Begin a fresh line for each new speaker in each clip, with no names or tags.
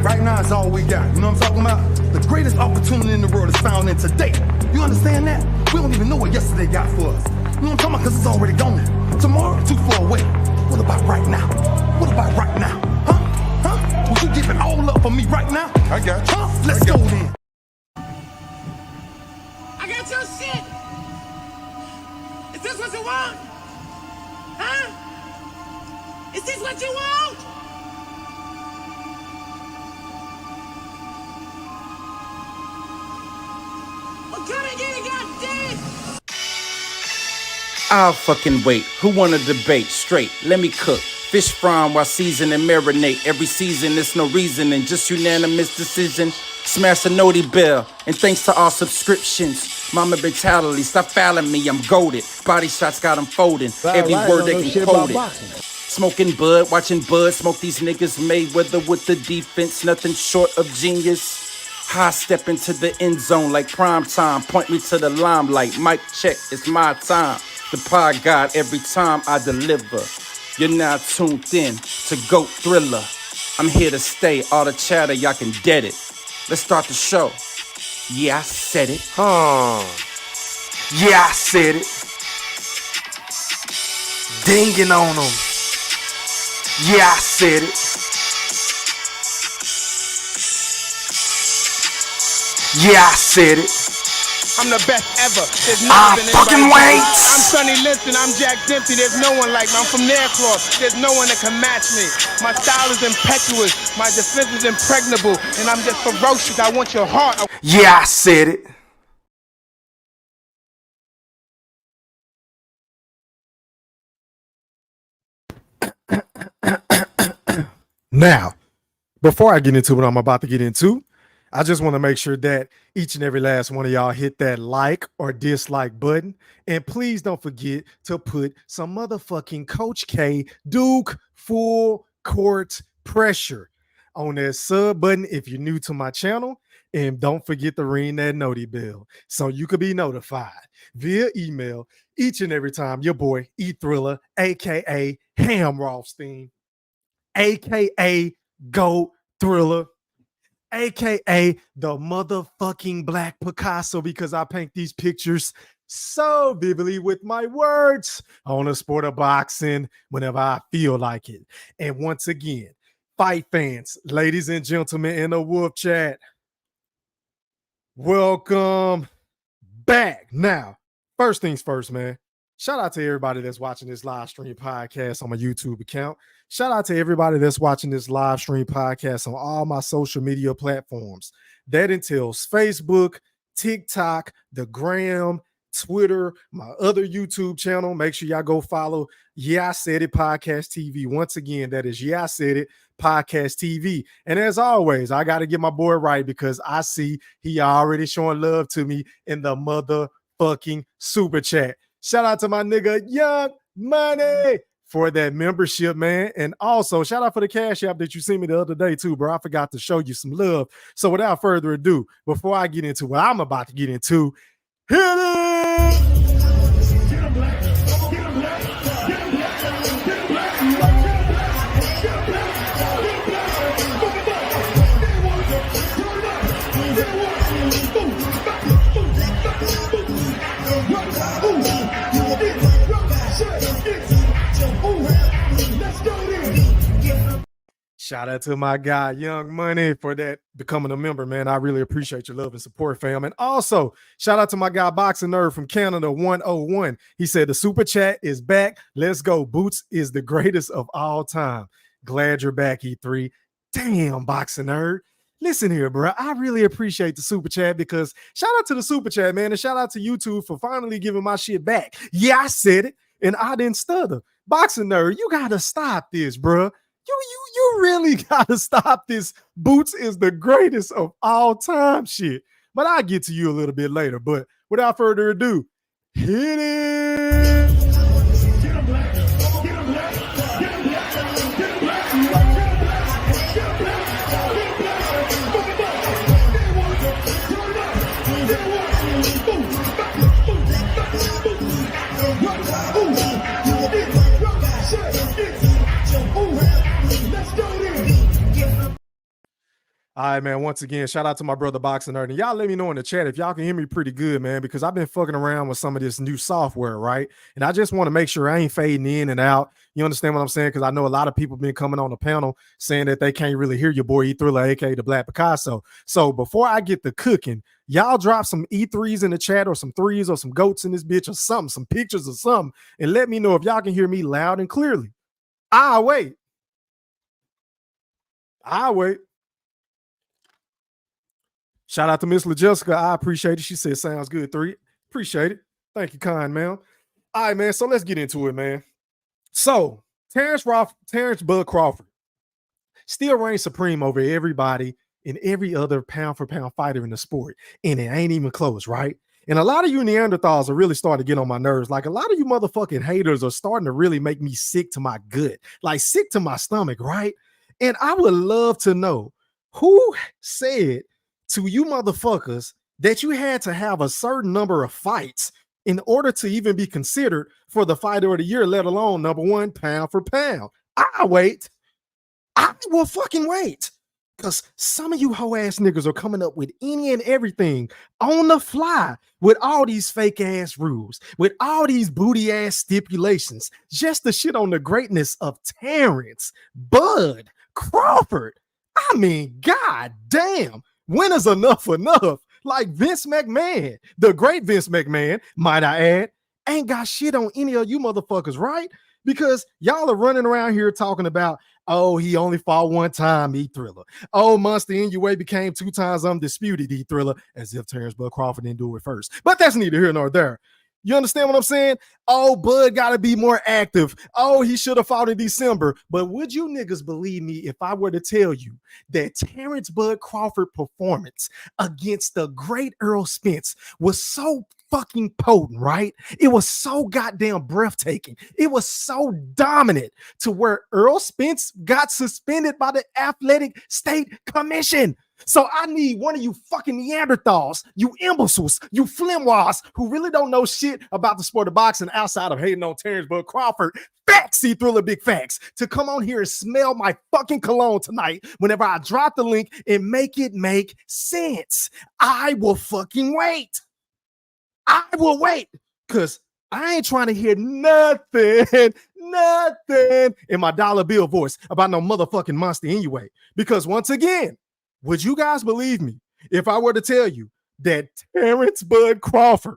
Right now it's all we got. You know what I'm talking about? The greatest opportunity in the world is found in today. You understand that? We don't even know what yesterday got for us. You know what I'm talking about? Because it's already gone. Tomorrow, too far away. What about right now? What about right now? Huh? Would you give it all up for me right now?
I got you.
Huh? Let's go then.
I got your shit. Is this what you want? Huh? Is this what you want? Well, come and get it, goddamn.
I'll fucking wait. Who wanna debate? Straight, let me cook. Fish frying while season and marinate. Every season, there's no reasoning, just unanimous decision. Smash the noti bell, and thanks to all subscriptions. Mama mentality, stop fouling me, I'm goated. Body shots got them folding. Every word they can quote it. Smoking bud, watching bud, smoke these niggas Mayweather with the defense, nothing short of genius. High step into the end zone like prime time. Point me to the limelight. Mic check, it's my time. The pod god every time I deliver. You're now tuned in to GOAT Thriller. I'm here to stay. All the chatter, y'all can dead it. Let's start the show. Yeah, I said it.
Yeah, I said it. Dinging on them. Yeah, I said it. Yeah, I said it.
I'm the best ever. There's never been
fucking
anybody.
wait.
I'm Sonny Liston. I'm Jack Dempsey. There's no one like me. I'm from Nairclaw. There's no one that can match me. My style is impetuous. My defense is impregnable. And I'm just ferocious. I want your heart.
Yeah, I said it.
Now, before I get into what I'm about to get into, I just want to make sure that each and every last one of y'all hit that like or dislike button. And please don't forget to put some motherfucking Coach K Duke full court pressure on that sub button if you're new to my channel. And don't forget to ring that noti bell so you could be notified via email each and every time your boy E Thriller, aka Ham Rothstein, aka GOAT Thriller, aka the motherfucking Black Picasso, because I paint these pictures so vividly with my words on a sport of boxing whenever I feel like it. And once again, fight fans, ladies and gentlemen in the Wolf Chat, welcome back. Now, first things first, man. Shout out to everybody that's watching this live stream podcast on my YouTube account. Shout out to everybody that's watching this live stream podcast on all my social media platforms. That entails Facebook, TikTok, the Gram, Twitter, my other YouTube channel. Make sure y'all go follow Yeah I Said It Podcast TV. Once again, that is Yeah I Said It Podcast TV. And as always, I got to get my boy right because I see he already showing love to me in the motherfucking super chat. Shout out to my nigga Young Money for that membership, man. And also shout out for the Cash App that you sent me the other day too, bro. I forgot to show you some love. So without further ado, before I get into what I'm about to get into, hit it! Shout out to my guy, Young Money, for that becoming a member, man. I really appreciate your love and support, fam. And also, shout out to my guy, Boxing Nerd from Canada 101. He said the super chat is back. Let's go. Boots is the greatest of all time. Glad you're back, E3. Damn, Boxing Nerd. Listen here, bro. I really appreciate the super chat because shout out to the super chat, man. And shout out to YouTube for finally giving my shit back. Yeah, I said it, and I didn't stutter. Boxing Nerd, you got to stop this, bro. You really gotta stop this. Boots is the greatest of all time shit. But I'll get to you a little bit later. But without further ado, hit it. All right, man. Once again, shout out to my brother Boxing Nerd. And y'all let me know in the chat if y'all can hear me pretty good, man, because I've been fucking around with some of this new software, right? And I just want to make sure I ain't fading in and out. You understand what I'm saying? Because I know a lot of people been coming on the panel saying that they can't really hear your boy E-Thriller, aka the Black Picasso. So before I get the cooking, y'all drop some E3s in the chat or some threes or some goats in this bitch or something, some pictures or something, and let me know if y'all can hear me loud and clearly. I'll wait. Shout out to Miss LaJessica. I appreciate it. She said, sounds good, 3. Appreciate it. Thank you, kind, man. All right, man. So let's get into it, man. So Terence Bud Crawford still reigns supreme over everybody and every other pound-for-pound fighter in the sport. And it ain't even close, right? And a lot of you Neanderthals are really starting to get on my nerves. Like a lot of you motherfucking haters are starting to really make me sick to my gut. Like sick to my stomach, right? And I would love to know who said to you motherfuckers that you had to have a certain number of fights in order to even be considered for the fighter of the year, let alone number one pound for pound. I'll wait. I will fucking wait. Because some of you hoe ass niggas are coming up with any and everything on the fly with all these fake ass rules, with all these booty ass stipulations, just to shit on the greatness of Terence Bud Crawford. I mean, god damn. When is enough enough? Like Vince McMahon, the great Vince McMahon, might I add, ain't got shit on any of you motherfuckers, right? Because y'all are running around here talking about, oh, he only fought one time, E-Thriller. Oh, Monster NUA became 2 times undisputed, E-Thriller, as if Terence Bud Crawford didn't do it first. But that's neither here nor there. You understand what I'm saying? Oh, Bud got to be more active. Oh, he should have fought in December. But would you niggas believe me if I were to tell you that Terence Bud Crawford performance against the great Earl Spence was so fucking potent, right? It was so goddamn breathtaking. It was so dominant to where Earl Spence got suspended by the Athletic State Commission. So I need one of you fucking Neanderthals, you imbeciles, you flimwas who really don't know shit about the sport of boxing outside of hating on Terence Bud Crawford. Facts, E-Thriller, big facts, to come on here and smell my fucking cologne tonight whenever I drop the link and make it make sense. I will fucking wait. I will wait, because I ain't trying to hear nothing in my dollar bill voice about no motherfucking monster anyway. Because once again, would you guys believe me if I were to tell you that Terence Bud Crawford,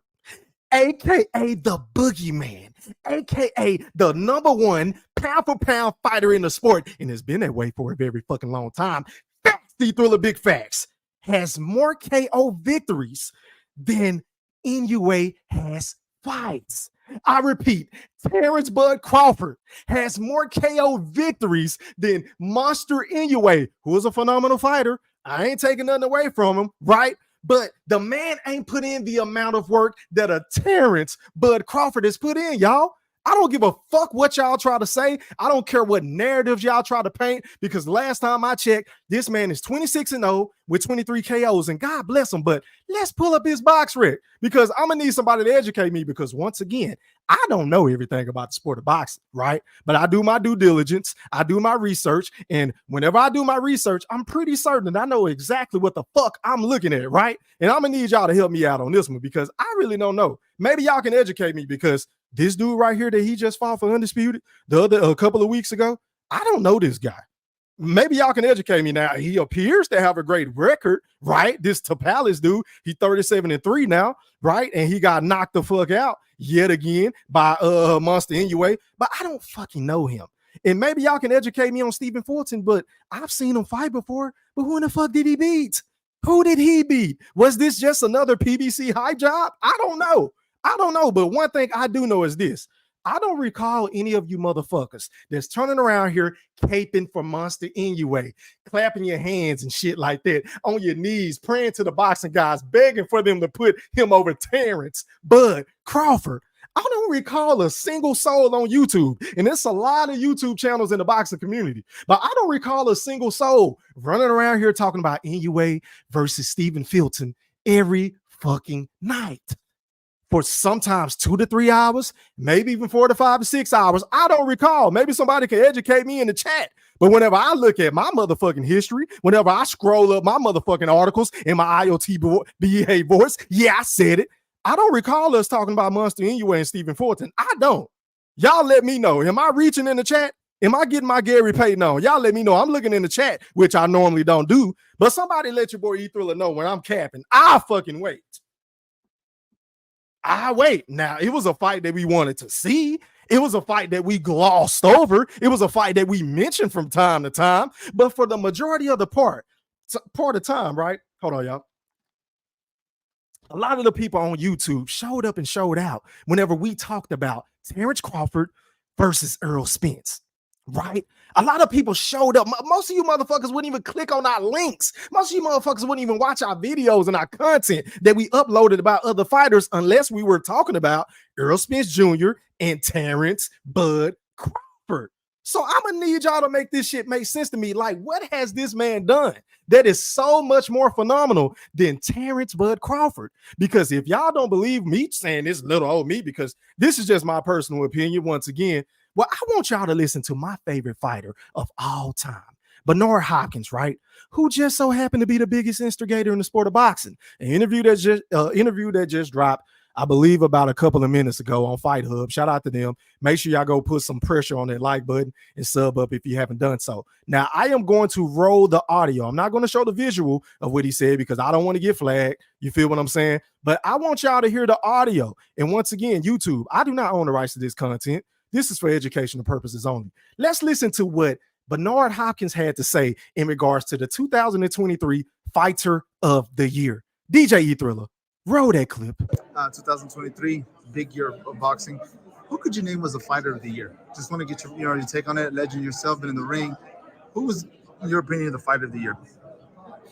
aka the boogeyman, aka the number one pound for pound fighter in the sport, and has been that way for a very fucking long time, facts, E-Thriller, big facts, has more KO victories than NUA has fights. I repeat, Terence Bud Crawford has more KO victories than Monster NUA, who is a phenomenal fighter. I ain't taking nothing away from him, right? But the man ain't put in the amount of work that a Terence Bud Crawford has put in, y'all. I don't give a fuck what y'all try to say. I don't care what narratives y'all try to paint, because last time I checked, this man is 26-0 with 23 KOs, and God bless him. But let's pull up his box rec, because I'm gonna need somebody to educate me, because once again, I don't know everything about the sport of boxing, right? But I do my due diligence, I do my research, and whenever I do my research, I'm pretty certain that I know exactly what the fuck I'm looking at, right? And I'm gonna need y'all to help me out on this one, because I really don't know. Maybe y'all can educate me, because this dude right here that he just fought for undisputed a couple of weeks ago, I don't know this guy. Maybe y'all can educate me now. He appears to have a great record, right? This Tapalis dude, he's 37-3 now, right? And he got knocked the fuck out yet again by Monster NUA, but I don't fucking know him. And maybe y'all can educate me on Stephen Fulton, but I've seen him fight before. But who in the fuck did he beat? Who did he beat? Was this just another PBC high job? I don't know. But one thing I do know is this. I don't recall any of you motherfuckers that's turning around here caping for Monster NUA, clapping your hands and shit like that, on your knees, praying to the boxing guys, begging for them to put him over Terence Bud Crawford. I don't recall a single soul on YouTube, and there's a lot of YouTube channels in the boxing community, but I don't recall a single soul running around here talking about NUA versus Stephen Fulton every fucking night. For sometimes 2 to 3 hours, maybe even 4 to 5 to 6 hours. I don't recall. Maybe somebody can educate me in the chat. But whenever I look at my motherfucking history, whenever I scroll up my motherfucking articles in my IoT BEA voice, yeah, I said it. I don't recall us talking about Monster Inoue and Stephen Fulton. I don't. Y'all let me know. Am I reaching in the chat? Am I getting my Gary Payton on? Y'all let me know. I'm looking in the chat, which I normally don't do. But somebody let your boy E Thriller know when I'm capping. I'll fucking wait. I wait. Now, it was a fight that we wanted to see. It was a fight that we glossed over. It was a fight that we mentioned from time to time. But for the majority of the part of time, right? Hold on, y'all. A lot of the people on YouTube showed up and showed out whenever we talked about Terence Crawford versus Earl Spence, right? A lot of people showed up. Most of you motherfuckers wouldn't even click on our links. Most of you motherfuckers wouldn't even watch our videos and our content that we uploaded about other fighters unless we were talking about Earl Spence Jr. and Terence Bud Crawford. So I'm gonna need y'all to make this shit make sense to me. Like, what has this man done that is so much more phenomenal than Terence Bud Crawford? Because if y'all don't believe me saying this little old me, because this is just my personal opinion once again, well, I want y'all to listen to my favorite fighter of all time, Bernard Hopkins, right? Who just so happened to be the biggest instigator in the sport of boxing. An interview that just dropped, I believe, about a couple of minutes ago on Fight Hub. Shout out to them. Make sure y'all go put some pressure on that like button and sub up if you haven't done so. Now, I am going to roll the audio. I'm not going to show the visual of what he said because I don't want to get flagged. You feel what I'm saying? But I want y'all to hear the audio. And once again, YouTube, I do not own the rights to this content. This is for educational purposes only. Let's listen to what Bernard Hopkins had to say in regards to the 2023 Fighter of the Year. DJ E Thriller, roll that clip.
2023, big year of boxing. Who could you name was the Fighter of the Year? Just want to get your take on it. Legend yourself, been in the ring. Who was, in your opinion, the Fighter of the Year?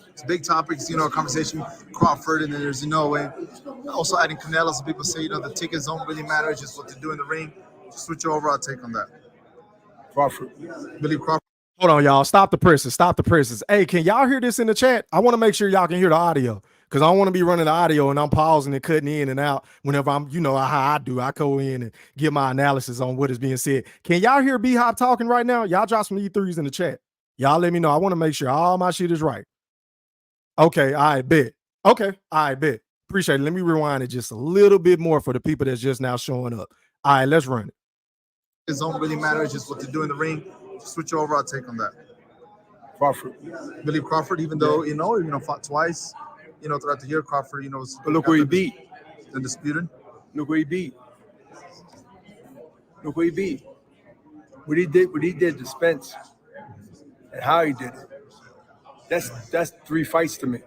It's big topics, a conversation. Crawford, and then there's Inoue. Also adding Canelo. Some people say, the tickets don't really matter. It's just what they do in the ring. Just switch your overall take on that. Crawford. Believe Crawford.
Hold on, y'all. Stop the presses. Stop the presses. Hey, can y'all hear this in the chat? I want to make sure y'all can hear the audio because I don't want to be running the audio and I'm pausing and cutting in and out whenever I'm, how I do. I go in and get my analysis on what is being said. Can y'all hear B-Hop talking right now? Y'all drop some E3s in the chat. Y'all let me know. I want to make sure all my shit is right. Okay, I bet. Okay, I bet. Appreciate it. Let me rewind it just a little bit more for the people that's just now showing up. All right, let's run it.
It don't really matter. It's just what they do in the ring. Just switch your overall take on that. Crawford. Believe Crawford, even though, fought twice, throughout the year. Crawford, was.
But look where he beat.
Undisputed.
Look where he beat. Look where he beat. What he did to Spence and how he did it. That's 3 fights to me.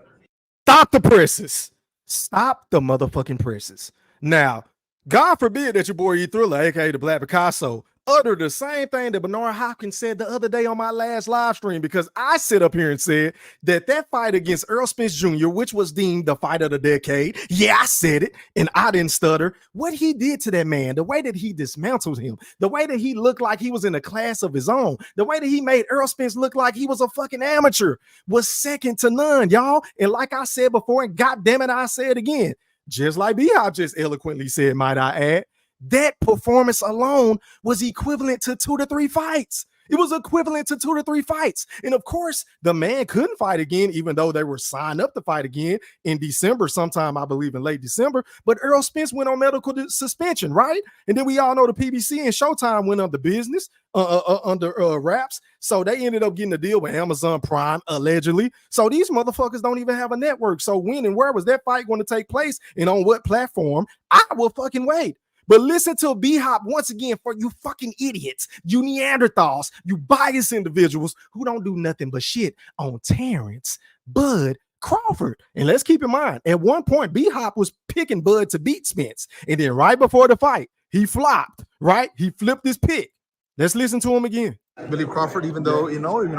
Stop the presses. Stop the motherfucking presses. Now, God forbid that your boy E Thriller, aka the Black Picasso, uttered the same thing that Bernard Hopkins said the other day on my last live stream, because I sit up here and said that fight against Earl Spence Jr., which was deemed the fight of the decade, yeah, I said it, and I didn't stutter. What he did to that man, the way that he dismantled him, the way that he looked like he was in a class of his own, the way that he made Earl Spence look like he was a fucking amateur was second to none, y'all. And like I said before, and goddamn it, I say it again, just like B-Hop just eloquently said, might I add, that performance alone was equivalent to 2 to 3 fights. It was equivalent to 2 to 3 fights. And of course, the man couldn't fight again, even though they were signed up to fight again in December, sometime, I believe, in late December. But Earl Spence went on medical suspension, right? And then we all know the PBC and Showtime went under business, under wraps. So they ended up getting a deal with Amazon Prime, allegedly. So these motherfuckers don't even have a network. So when and where was that fight going to take place and on what platform? I will fucking wait. But listen to B-Hop once again for you fucking idiots, you Neanderthals, you biased individuals who don't do nothing but shit on Terence Bud Crawford. And let's keep in mind, at one point, B-Hop was picking Bud to beat Spence. And then right before the fight, he flopped, right? He flipped his pick. Let's listen to him again.
I believe Crawford, even though,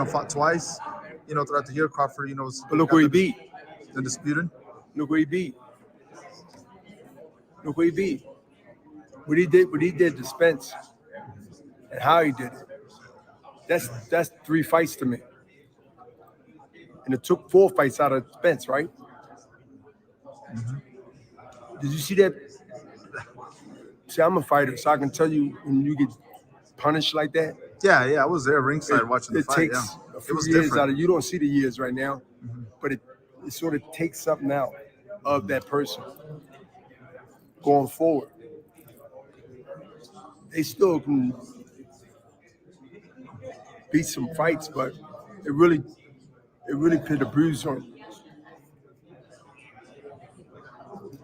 fought twice, throughout the year. Crawford, was.
But look where he beat.
Undisputed.
Look where he beat. Look where he beat. What he did to Spence and how he did it. That's 3 fights to me. And it took 4 fights out of Spence, right? Mm-hmm. Did you see that? See, I'm a fighter, so I can tell you when you get punished like that.
Yeah, I was there ringside watching the fight.
Takes
Yeah,
a few
it was
years
different.
out of you. Don't see the years right now, but it sort of takes something out of that person going forward. They still can beat some fights, but it really put a bruise on.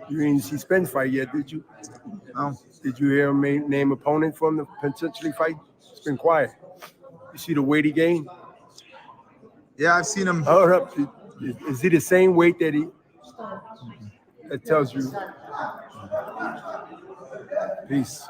You didn't see Spence fight yet, did you?
No.
Did you hear him name opponent from the potentially fight? It's been quiet. You see the weight he gained?
Yeah, I've seen him.
Hold up. Is he the same weight that he? That tells you. Peace.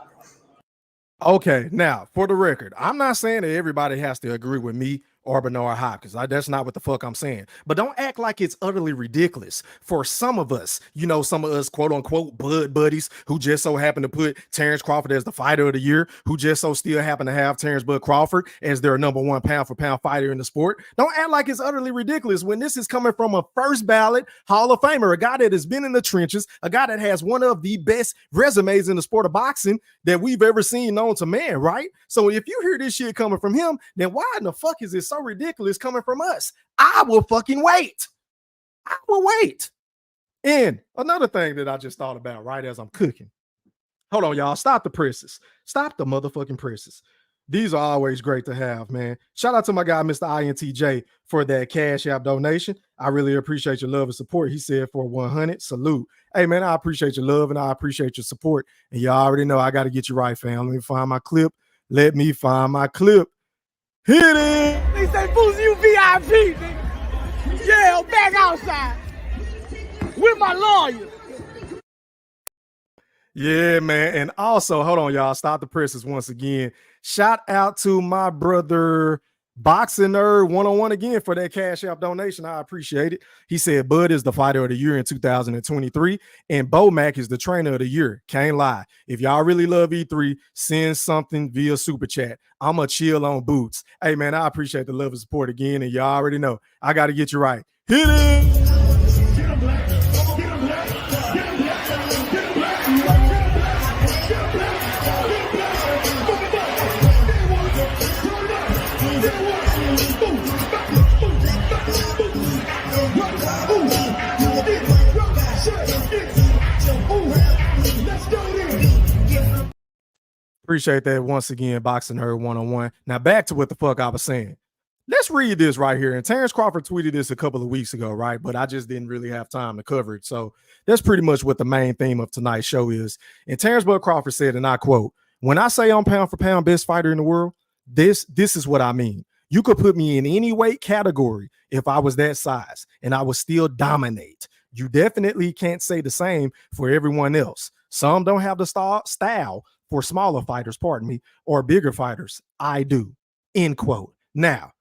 Okay, now for the record, I'm not saying that everybody has to agree with me or Bernard Hopkins. That's not what the fuck I'm saying. But don't act like it's utterly ridiculous for some of us, some of us quote unquote blood buddies who just so happen to put Terence Crawford as the fighter of the year, who just so still happen to have Terence Bud Crawford as their number one pound for pound fighter in the sport. Don't act like it's utterly ridiculous when this is coming from a first ballot Hall of Famer, a guy that has been in the trenches, a guy that has one of the best resumes in the sport of boxing that we've ever seen known to man, right? So if you hear this shit coming from him, then why in the fuck is it so ridiculous coming from us? I will fucking wait. I will wait. And another thing that I just thought about right as I'm cooking. Hold on, y'all. Stop the presses. Stop the motherfucking presses. These are always great to have, man. Shout out to my guy, Mr. INTJ, for that Cash App donation. I really appreciate your love and support. He said for 100, salute. Hey, man, I appreciate your love and I appreciate your support. And y'all already know I got to get you right, fam. Let me find my clip. Let me find my clip. Hit it.
They say, Boozy, you VIP, nigga. Yeah, I'm back outside with my lawyer.
Yeah, man. And also, hold on, y'all. Stop the presses once again. Shout out to my brother Boxing Nerd 101 again for that Cash App donation. I appreciate it. He said Bud is the fighter of the year in 2023 and Bo Mac is the trainer of the year. Can't lie. If y'all really love E3, send something via super chat. I'ma chill on boots. Hey, man, I appreciate the love and support again. And y'all already know I got to get you right. Hit it. Appreciate that once again, Boxing Nerd 101. Now back to what the fuck I was saying. Let's read this right here. And Terence Crawford tweeted this a couple of weeks ago, right? But I just didn't really have time to cover it. So that's pretty much what the main theme of tonight's show is. And Terence Bud Crawford said, and I quote, "When I say I'm pound for pound best fighter in the world, this is what I mean. You could put me in any weight category if I was that size and I would still dominate. You definitely can't say the same for everyone else. Some don't have the style for smaller fighters, pardon me, or bigger fighters. I do." End quote. Now,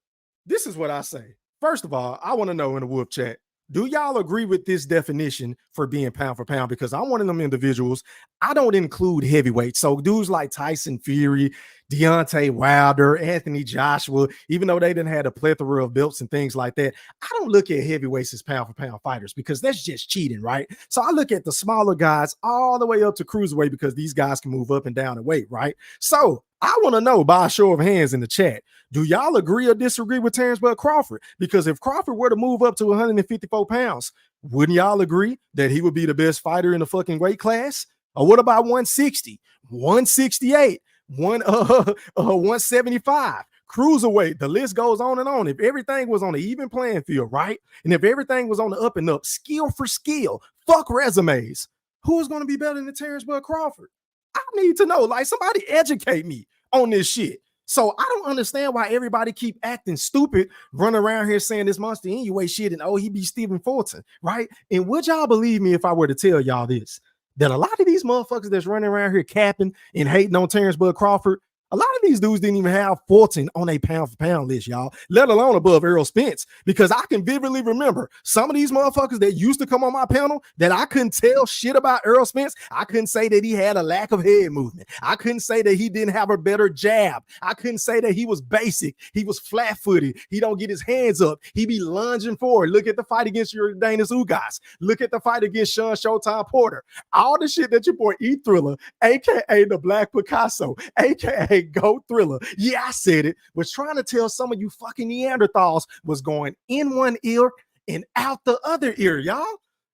this is what I say. First of all, I want to know in the Wolf chat, do y'all agree with this definition for being pound for pound? Because I'm one of them individuals. I don't include heavyweights. So dudes like Tyson Fury, Deontay Wilder, Anthony Joshua, even though they didn't have a plethora of belts and things like that, I don't look at heavyweights as pound for pound fighters because that's just cheating, right? So I look at the smaller guys all the way up to cruiserweight because these guys can move up and down in weight, right? So I want to know by a show of hands in the chat, do y'all agree or disagree with Terence Bud Crawford? Because if Crawford were to move up to 154 pounds, wouldn't y'all agree that he would be the best fighter in the fucking weight class? Or what about 160, 168, 175, cruiserweight? The list goes on and on. If everything was on an even playing field, right? And if everything was on the up and up, skill for skill, fuck resumes, who is going to be better than Terence Bud Crawford? I need to know. Like, somebody educate me on this shit. So I don't understand why everybody keep acting stupid, running around here saying this Monster anyway shit and he be Stephen Fulton, right? And would y'all believe me if I were to tell y'all this? That a lot of these motherfuckers that's running around here capping and hating on Terence Bud Crawford, a lot of these dudes didn't even have Fulton on a pound for pound list, y'all, let alone above Errol Spence. Because I can vividly remember some of these motherfuckers that used to come on my panel that I couldn't tell shit about Errol Spence. I couldn't say that he had a lack of head movement. I couldn't say that he didn't have a better jab. I couldn't say that he was basic. He was flat-footed. He don't get his hands up. He be lunging forward. Look at the fight against Jordanis Ugas. Look at the fight against Sean Showtime Porter. All the shit that your boy E-Thriller, a.k.a. the Black Picasso, a.k.a. aka Go Thriller, yeah, I said it, was trying to tell some of you fucking Neanderthals was going in one ear and out the other ear, y'all.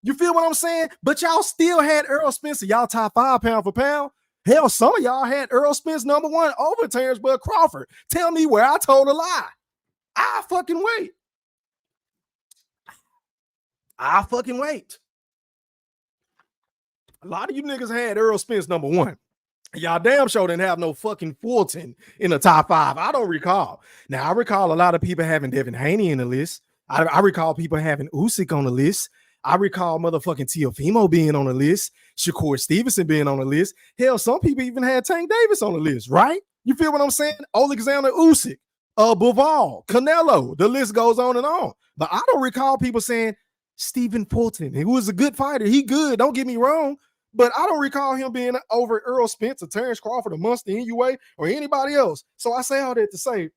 You feel what I'm saying? But y'all still had Earl Spencer, y'all top 5 pound for pound. Hell, some of y'all had Earl Spence number 1 over Terence Crawford. Tell me where I told a lie. I fucking wait. A lot of you niggas had Earl Spence number 1. Y'all damn sure didn't have no fucking Fulton in the top 5. I don't recall. Now, I recall a lot of people having Devin Haney in the list. I recall people having Usyk on the list. I recall motherfucking Teofimo being on the list. Shakur Stevenson being on the list. Hell, some people even had Tank Davis on the list, right? You feel what I'm saying? Alexander Usyk, Bivol, Canelo. The list goes on and on. But I don't recall people saying Stephen Fulton, who was a good fighter. He good, don't get me wrong. But I don't recall him being over Earl Spence or Terence Crawford or Munster NUA or anybody else. So I say all that to say,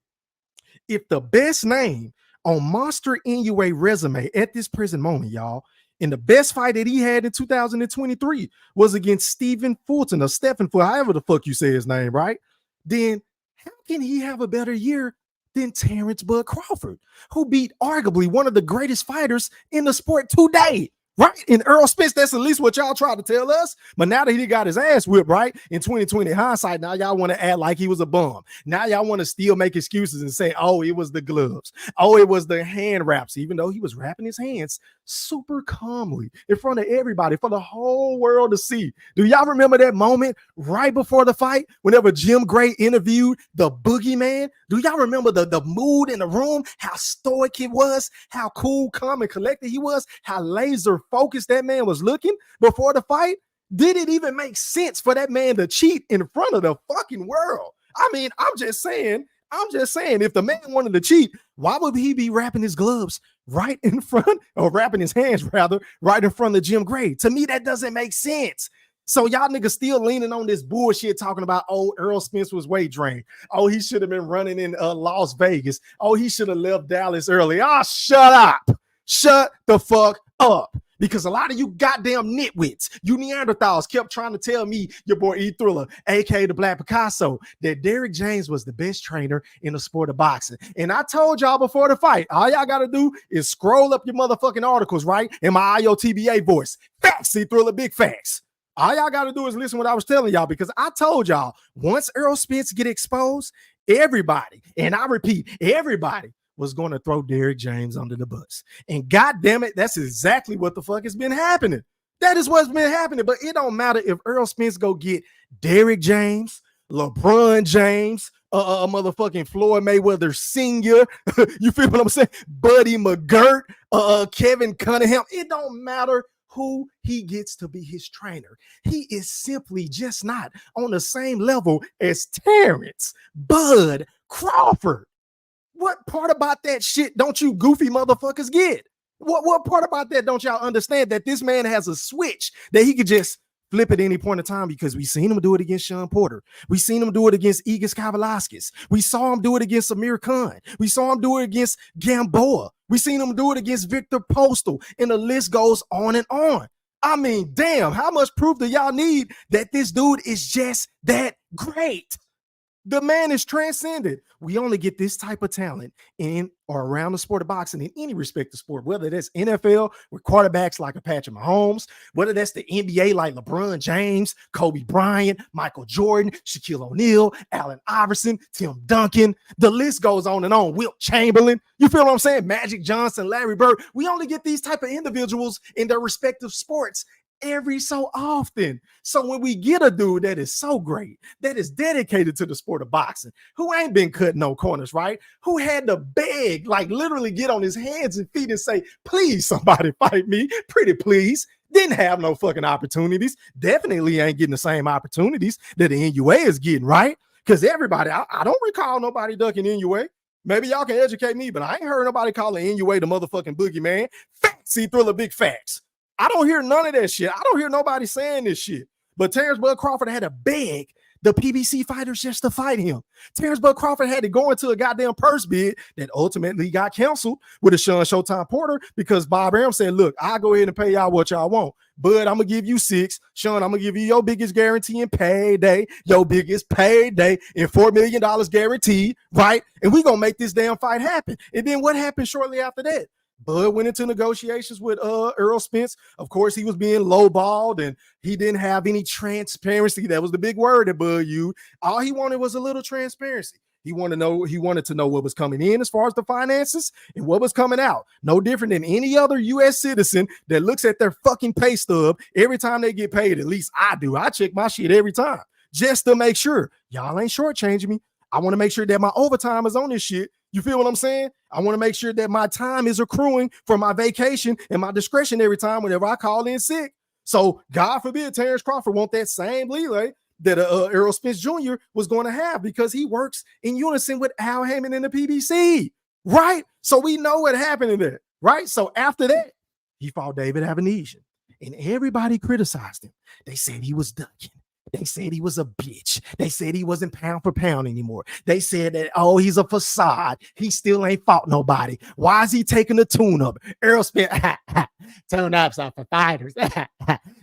if the best name on Monster NUA resume at this present moment, y'all, and the best fight that he had in 2023 was against Stephen Fulton or Stephen Fulton, however the fuck you say his name, right? Then how can he have a better year than Terence Bud Crawford, who beat arguably one of the greatest fighters in the sport today? Right? In Earl Spence, that's at least what y'all tried to tell us. But now that he got his ass whipped, right? In 2020 hindsight, now y'all want to act like he was a bum. Now y'all want to still make excuses and say, oh, it was the gloves. Oh, it was the hand wraps, even though he was wrapping his hands super calmly in front of everybody for the whole world to see. Do y'all remember that moment right before the fight whenever Jim Gray interviewed the boogeyman? Do y'all remember the mood in the room, how stoic he was, how cool, calm, and collected he was, how laser focused that man was looking before the fight? Did it even make sense for that man to cheat in front of the fucking world? I mean, I'm just saying, if the man wanted to cheat, why would he be wrapping his gloves right in front, or wrapping his hands rather, right in front of Jim Gray? To me, that doesn't make sense. So y'all niggas still leaning on this bullshit talking about, oh, Earl Spence was weight drained. Oh, he should have been running in Las Vegas. Oh, he should have left Dallas early. Oh, shut up. Shut the fuck up. Because a lot of you goddamn nitwits, you Neanderthals, kept trying to tell me, your boy E Thriller, aka the Black Picasso, that Derrick James was the best trainer in the sport of boxing. And I told y'all before the fight, all y'all got to do is scroll up your motherfucking articles, right? In my IOTBA voice. Facts, E Thriller, big facts. All y'all got to do is listen to what I was telling y'all, because I told y'all, once Earl Spence get exposed, everybody, and I repeat, everybody, was going to throw Derrick James under the bus. And God damn it, that's exactly what the fuck has been happening. That is what's been happening. But it don't matter if Earl Spence go get Derrick James, LeBron James, motherfucking Floyd Mayweather Sr., you feel what I'm saying? Buddy McGirt, Kevin Cunningham. It don't matter who he gets to be his trainer. He is simply just not on the same level as Terence Bud Crawford. What part about that shit don't you goofy motherfuckers get? What part about that don't y'all understand, that this man has a switch that he could just flip at any point in time? Because we seen him do it against Sean Porter. We seen him do it against Igis Kavalaskis. We saw him do it against Amir Khan. We saw him do it against Gamboa. We seen him do it against Victor Postal. And the list goes on and on. I mean, damn, how much proof do y'all need that this dude is just that great? The man is transcended. We only get this type of talent in or around the sport of boxing in any respective sport, whether that's NFL with quarterbacks like a Patrick Mahomes, whether that's the NBA like LeBron James, Kobe Bryant, Michael Jordan, Shaquille O'Neal, Allen Iverson, Tim Duncan. The list goes on and on. Wilt Chamberlain. You feel what I'm saying? Magic Johnson, Larry Bird. We only get these type of individuals in their respective sports every so often. So when we get a dude that is so great, that is dedicated to the sport of boxing, who ain't been cutting no corners, right? Who had to beg, like literally get on his hands and feet and say, please, somebody fight me, pretty please. Didn't have no fucking opportunities. Definitely ain't getting the same opportunities that the NUA is getting, right? Because everybody, I don't recall nobody ducking NUA. Maybe y'all can educate me, but I ain't heard nobody calling NUA the motherfucking boogeyman. Facts, see, Thriller, big facts. I don't hear none of that shit. I don't hear nobody saying this shit. But Terence Bud Crawford had to beg the PBC fighters just to fight him. Terence Bud Crawford had to go into a goddamn purse bid that ultimately got canceled with a Sean Showtime Porter, because Bob Arum said, look, I'll go ahead and pay y'all what y'all want, Bud, I'm gonna give you 6. Sean, I'm gonna give you your biggest guarantee in payday, your biggest payday, and $4 million guaranteed, right? And we gonna make this damn fight happen. And then what happened shortly after that? Bud went into negotiations with Errol Spence. Of course, he was being lowballed and he didn't have any transparency. That was the big word that Bud used. All he wanted was a little transparency. He wanted to know what was coming in as far as the finances and what was coming out. No different than any other U.S. citizen that looks at their fucking pay stub every time they get paid. At least I do. I check my shit every time just to make sure y'all ain't shortchanging me. I want to make sure that my overtime is on this shit. You feel what I'm saying? I want to make sure that my time is accruing for my vacation and my discretionary time whenever I call in sick. So God forbid Terence Crawford want that same leeway that Errol Spence Jr. was going to have because he works in unison with Al Heyman in the PBC, right? So we know what happened in there, right? So after that, he fought David Avenesian, and everybody criticized him. They said he was ducking. They said he was a bitch. They said he wasn't pound for pound anymore. They said that, oh, he's a facade. He still ain't fought nobody. Why is he taking the tune-up? Errol Spence, tune-ups are for fighters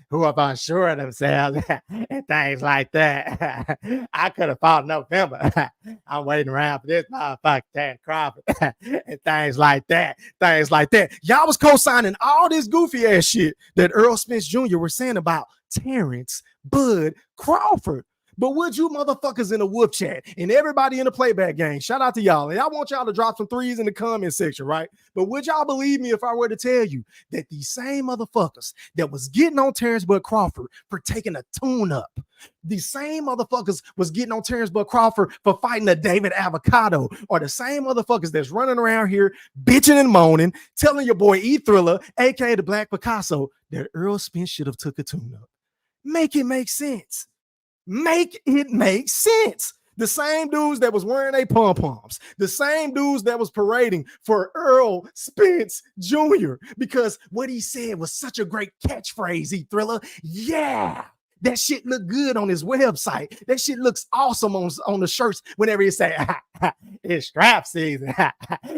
who are unsure of themselves and things like that. I could have fought in November. I'm waiting around for this motherfucker, Terence Crawford, and things like that. Things like that. Y'all was co-signing all this goofy ass shit that Errol Spence Jr. was saying about Terence Bud Crawford. But would you motherfuckers in the Wolf Chat and everybody in the playback game, shout out to y'all. And I want y'all to drop some threes in the comment section, right? But would y'all believe me if I were to tell you that these same motherfuckers that was getting on Terence Bud Crawford for taking a tune-up, these same motherfuckers was getting on Terence Bud Crawford for fighting a David Avocado, or the same motherfuckers that's running around here bitching and moaning, telling your boy E-Thriller, aka the Black Picasso, that Errol Spence should have took a tune-up. Make it make sense. Make it make sense. The same dudes that was wearing their pom-poms, the same dudes that was parading for Errol Spence Jr. because what he said was such a great catchphrase, E-Thriller. Yeah. That shit look good on his website. That shit looks awesome on the shirts whenever he say, it's strap season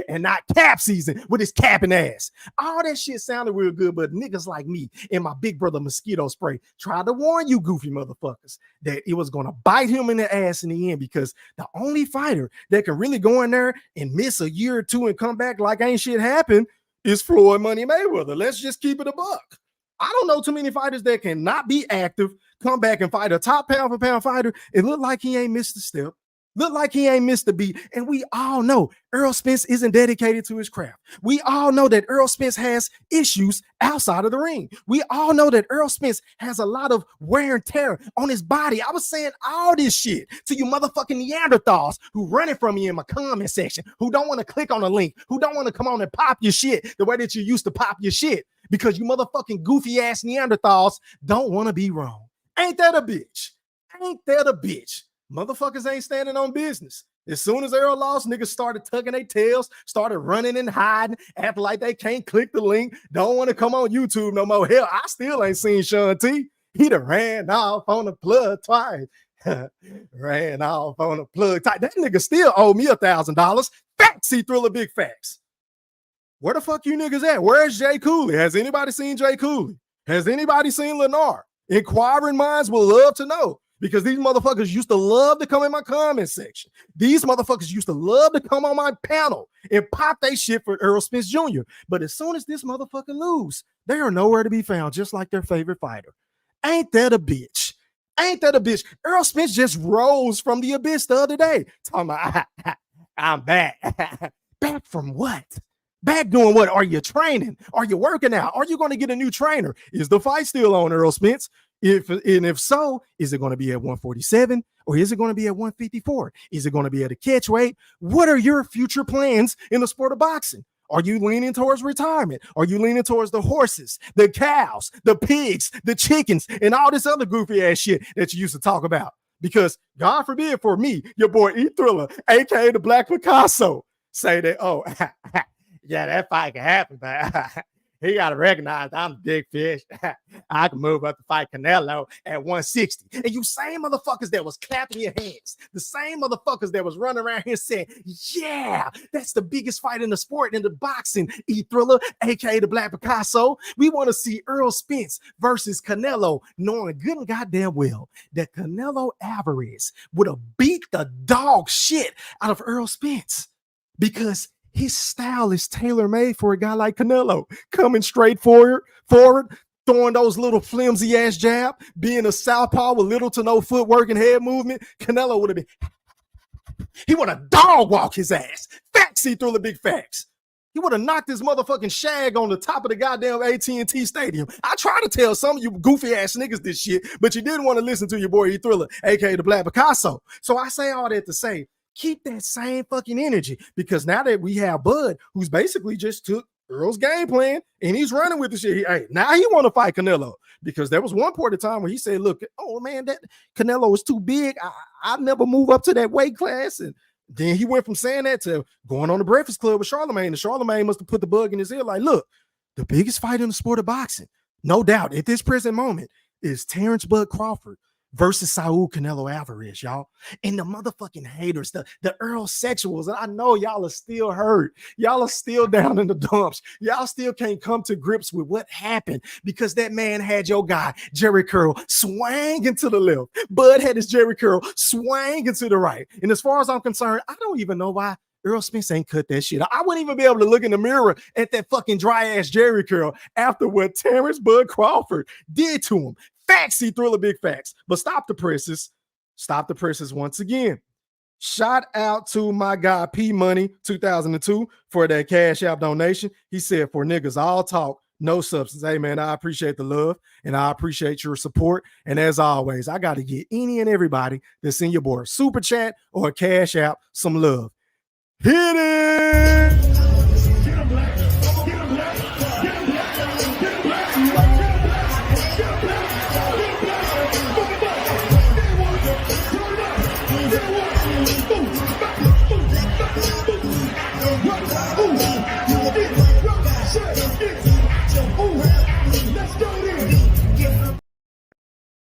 and not cap season with his capping ass. All that shit sounded real good, but niggas like me and my big brother mosquito spray tried to warn you goofy motherfuckers that it was going to bite him in the ass in the end, because the only fighter that can really go in there and miss a year or two and come back like ain't shit happened is Floyd Money Mayweather. Let's just keep it a buck. I don't know too many fighters that cannot be active, come back and fight a top pound for pound fighter. It looked like he ain't missed a step. Look like he ain't missed a beat. And we all know Errol Spence isn't dedicated to his craft. We all know that Errol Spence has issues outside of the ring. We all know that Errol Spence has a lot of wear and tear on his body. I was saying all this shit to you motherfucking Neanderthals who running from me in my comment section, who don't want to click on a link, who don't want to come on and pop your shit the way that you used to pop your shit, because you motherfucking goofy ass Neanderthals don't want to be wrong. Ain't that a bitch? Ain't that a bitch? Motherfuckers ain't standing on business. As soon as Errol lost, niggas started tugging their tails, started running and hiding, acting like they can't click the link, don't want to come on YouTube no more. Hell, I still ain't seen Sean T. He done ran off on the plug twice. Ran off on the plug twice. That nigga still owe me $1,000. Facts, E-Thriller, big facts. Where the fuck you niggas at? Where's Jay Cooley? Has anybody seen Jay Cooley? Has anybody seen Lennar? Inquiring minds will love to know, because these motherfuckers used to love to come in my comment section. These motherfuckers used to love to come on my panel and pop they shit for Errol Spence Jr. But as soon as this motherfucker lose, they are nowhere to be found, just like their favorite fighter. Ain't that a bitch? Ain't that a bitch? Errol Spence just rose from the abyss the other day. Talking about, I'm back. Back from what? Back doing what? Are you training? Are you working out? Are you going to get a new trainer? Is the fight still on, Errol Spence? If so, is it going to be at 147 or is it going to be at 154? Is it going to be at a catch weight? What are your future plans in the sport of boxing? Are you leaning towards retirement? Are you leaning towards the horses, the cows, the pigs, the chickens, and all this other goofy ass shit that you used to talk about? Because God forbid for me, your boy E-Thriller, aka the Black Picasso, say that, oh, yeah, that fight can happen, but he got to recognize I'm a big fish. I can move up to fight Canelo at 160. And you same motherfuckers that was clapping your hands, the same motherfuckers that was running around here saying, yeah, that's the biggest fight in the sport, in the boxing, E-Thriller, aka the Black Picasso. We want to see Earl Spence versus Canelo, knowing good and goddamn well that Canelo Alvarez would have beat the dog shit out of Earl Spence because his style is tailor-made for a guy like Canelo, coming straight forward, throwing those little flimsy ass jab, being a southpaw with little to no footwork and head movement. Canelo would have been, he would have dog walked his ass. Facts, he threw the big facts. He would have knocked his motherfucking shag on the top of the goddamn AT&T Stadium. I try to tell some of you goofy ass niggas this shit, but you didn't want to listen to your boy E-Thriller, aka the Black Picasso. So I say all that to say, keep that same fucking energy, because now that we have Bud, who's basically just took Earl's game plan and he's running with the shit. Hey, now he want to fight Canelo, because there was one point of time where he said, look, oh man, that Canelo is too big. I never move up to that weight class. And then he went from saying that to going on the Breakfast Club with Charlemagne. And Charlemagne must have put the bug in his ear like, look, the biggest fight in the sport of boxing, no doubt, at this present moment, is Terence Bud Crawford versus Saul Canelo Alvarez, y'all. And the motherfucking haters, the Earl sexuals, and I know y'all are still hurt. Y'all are still down in the dumps. Y'all still can't come to grips with what happened, because that man had your guy, Jerry Curl, swinging to the left. Bud had his Jerry Curl swinging to the right. And as far as I'm concerned, I don't even know why Earl Spence ain't cut that shit. I wouldn't even be able to look in the mirror at that fucking dry ass Jerry Curl after what Terence Bud Crawford did to him. Facts, E-Thriller, big facts. But stop the presses. Stop the presses once again. Shout out to my guy P Money 2002 for that Cash App donation. He said, for niggas all talk, no substance. Hey man, I appreciate the love and I appreciate your support. And as always, I got to get any and everybody that's in your board super chat or Cash App some love. Hit it!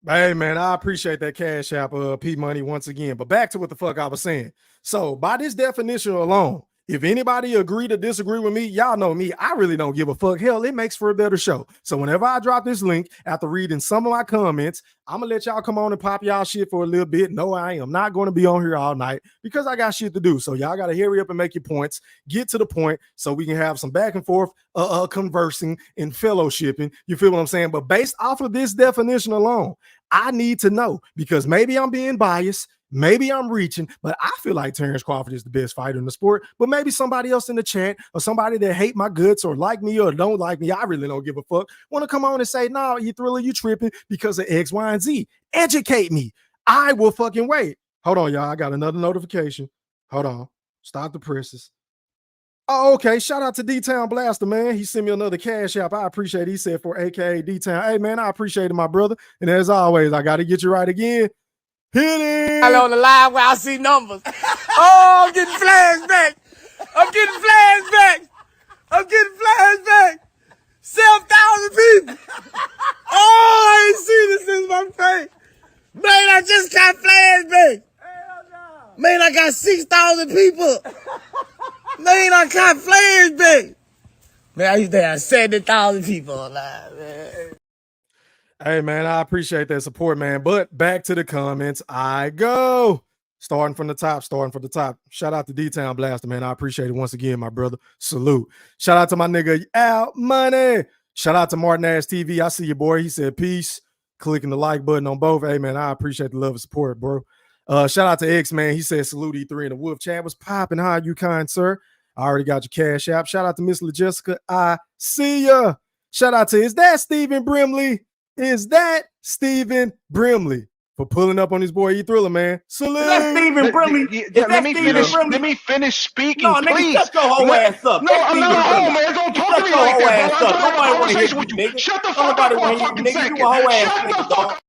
Hey man, I appreciate that Cash App, P Money once again. But back to what the fuck I was saying. So by this definition alone, if anybody agree to disagree with me, y'all know me. I really don't give a fuck. Hell, it makes for a better show. So whenever I drop this link after reading some of my comments, I'm gonna let y'all come on and pop y'all shit for a little bit. No, I am not going to be on here all night because I got shit to do. So y'all gotta hurry up and make your points, get to the point so we can have some back and forth conversing and fellowshipping. You feel what I'm saying? But based off of this definition alone, I need to know, because maybe I'm being biased, maybe I'm reaching, but I feel like Terence Crawford is the best fighter in the sport. But maybe somebody else in the chat or somebody that hate my guts or like me or don't like me, I really don't give a fuck, want to come on and say, no, E-Thriller, you tripping because of X, Y, and Z. Educate me. I will fucking wait. Hold on, y'all. I got another notification. Hold on. Stop the presses. Oh, okay. Shout out to D-Town Blaster, man. He sent me another Cash App. I appreciate it. He said for AKA D-Town. Hey, man, I appreciate it, my brother. And as always, I got to get you right again. Hit it!
I on the live where I see numbers. Oh, I'm getting flashback. I'm getting flashback. I'm getting flashback. 7,000 people. Oh, I ain't seen this since my face. Man, I just got flashback. Man, I got 6,000 people. Man, I got flashback. Man, I used to have 70,000 people alive, man.
Hey, man, I appreciate that support, man. But back to the comments I go. Starting from the top. Shout out to D-Town Blaster, man. I appreciate it once again, my brother. Salute. Shout out to my nigga Al Money. Shout out to Martin Ass TV. I see you, boy. He said peace. Clicking the like button on both. Hey, man, I appreciate the love and support, bro. Shout out to X, man. He said salute E3 and the Wolf Chat was popping. How are you, kind sir? I already got your Cash App. Shout out to Miss LaJessica. I see ya. Shout out to, is that Stephen Brimley? Is that Stephen Brimley for pulling up on his boy E-Thriller, man? Salute.
That's Stephen Brimley.
Let me finish speaking,
no, nigga,
please.
shut your whole ass up.
No, I'm not a hoe, man. Don't talk to me like that, bro.
Nobody want to hear you, nigga.
Shut the fuck up for a fucking second.
You a whole ass
Shut the
nigga,
fuck
dog.
up.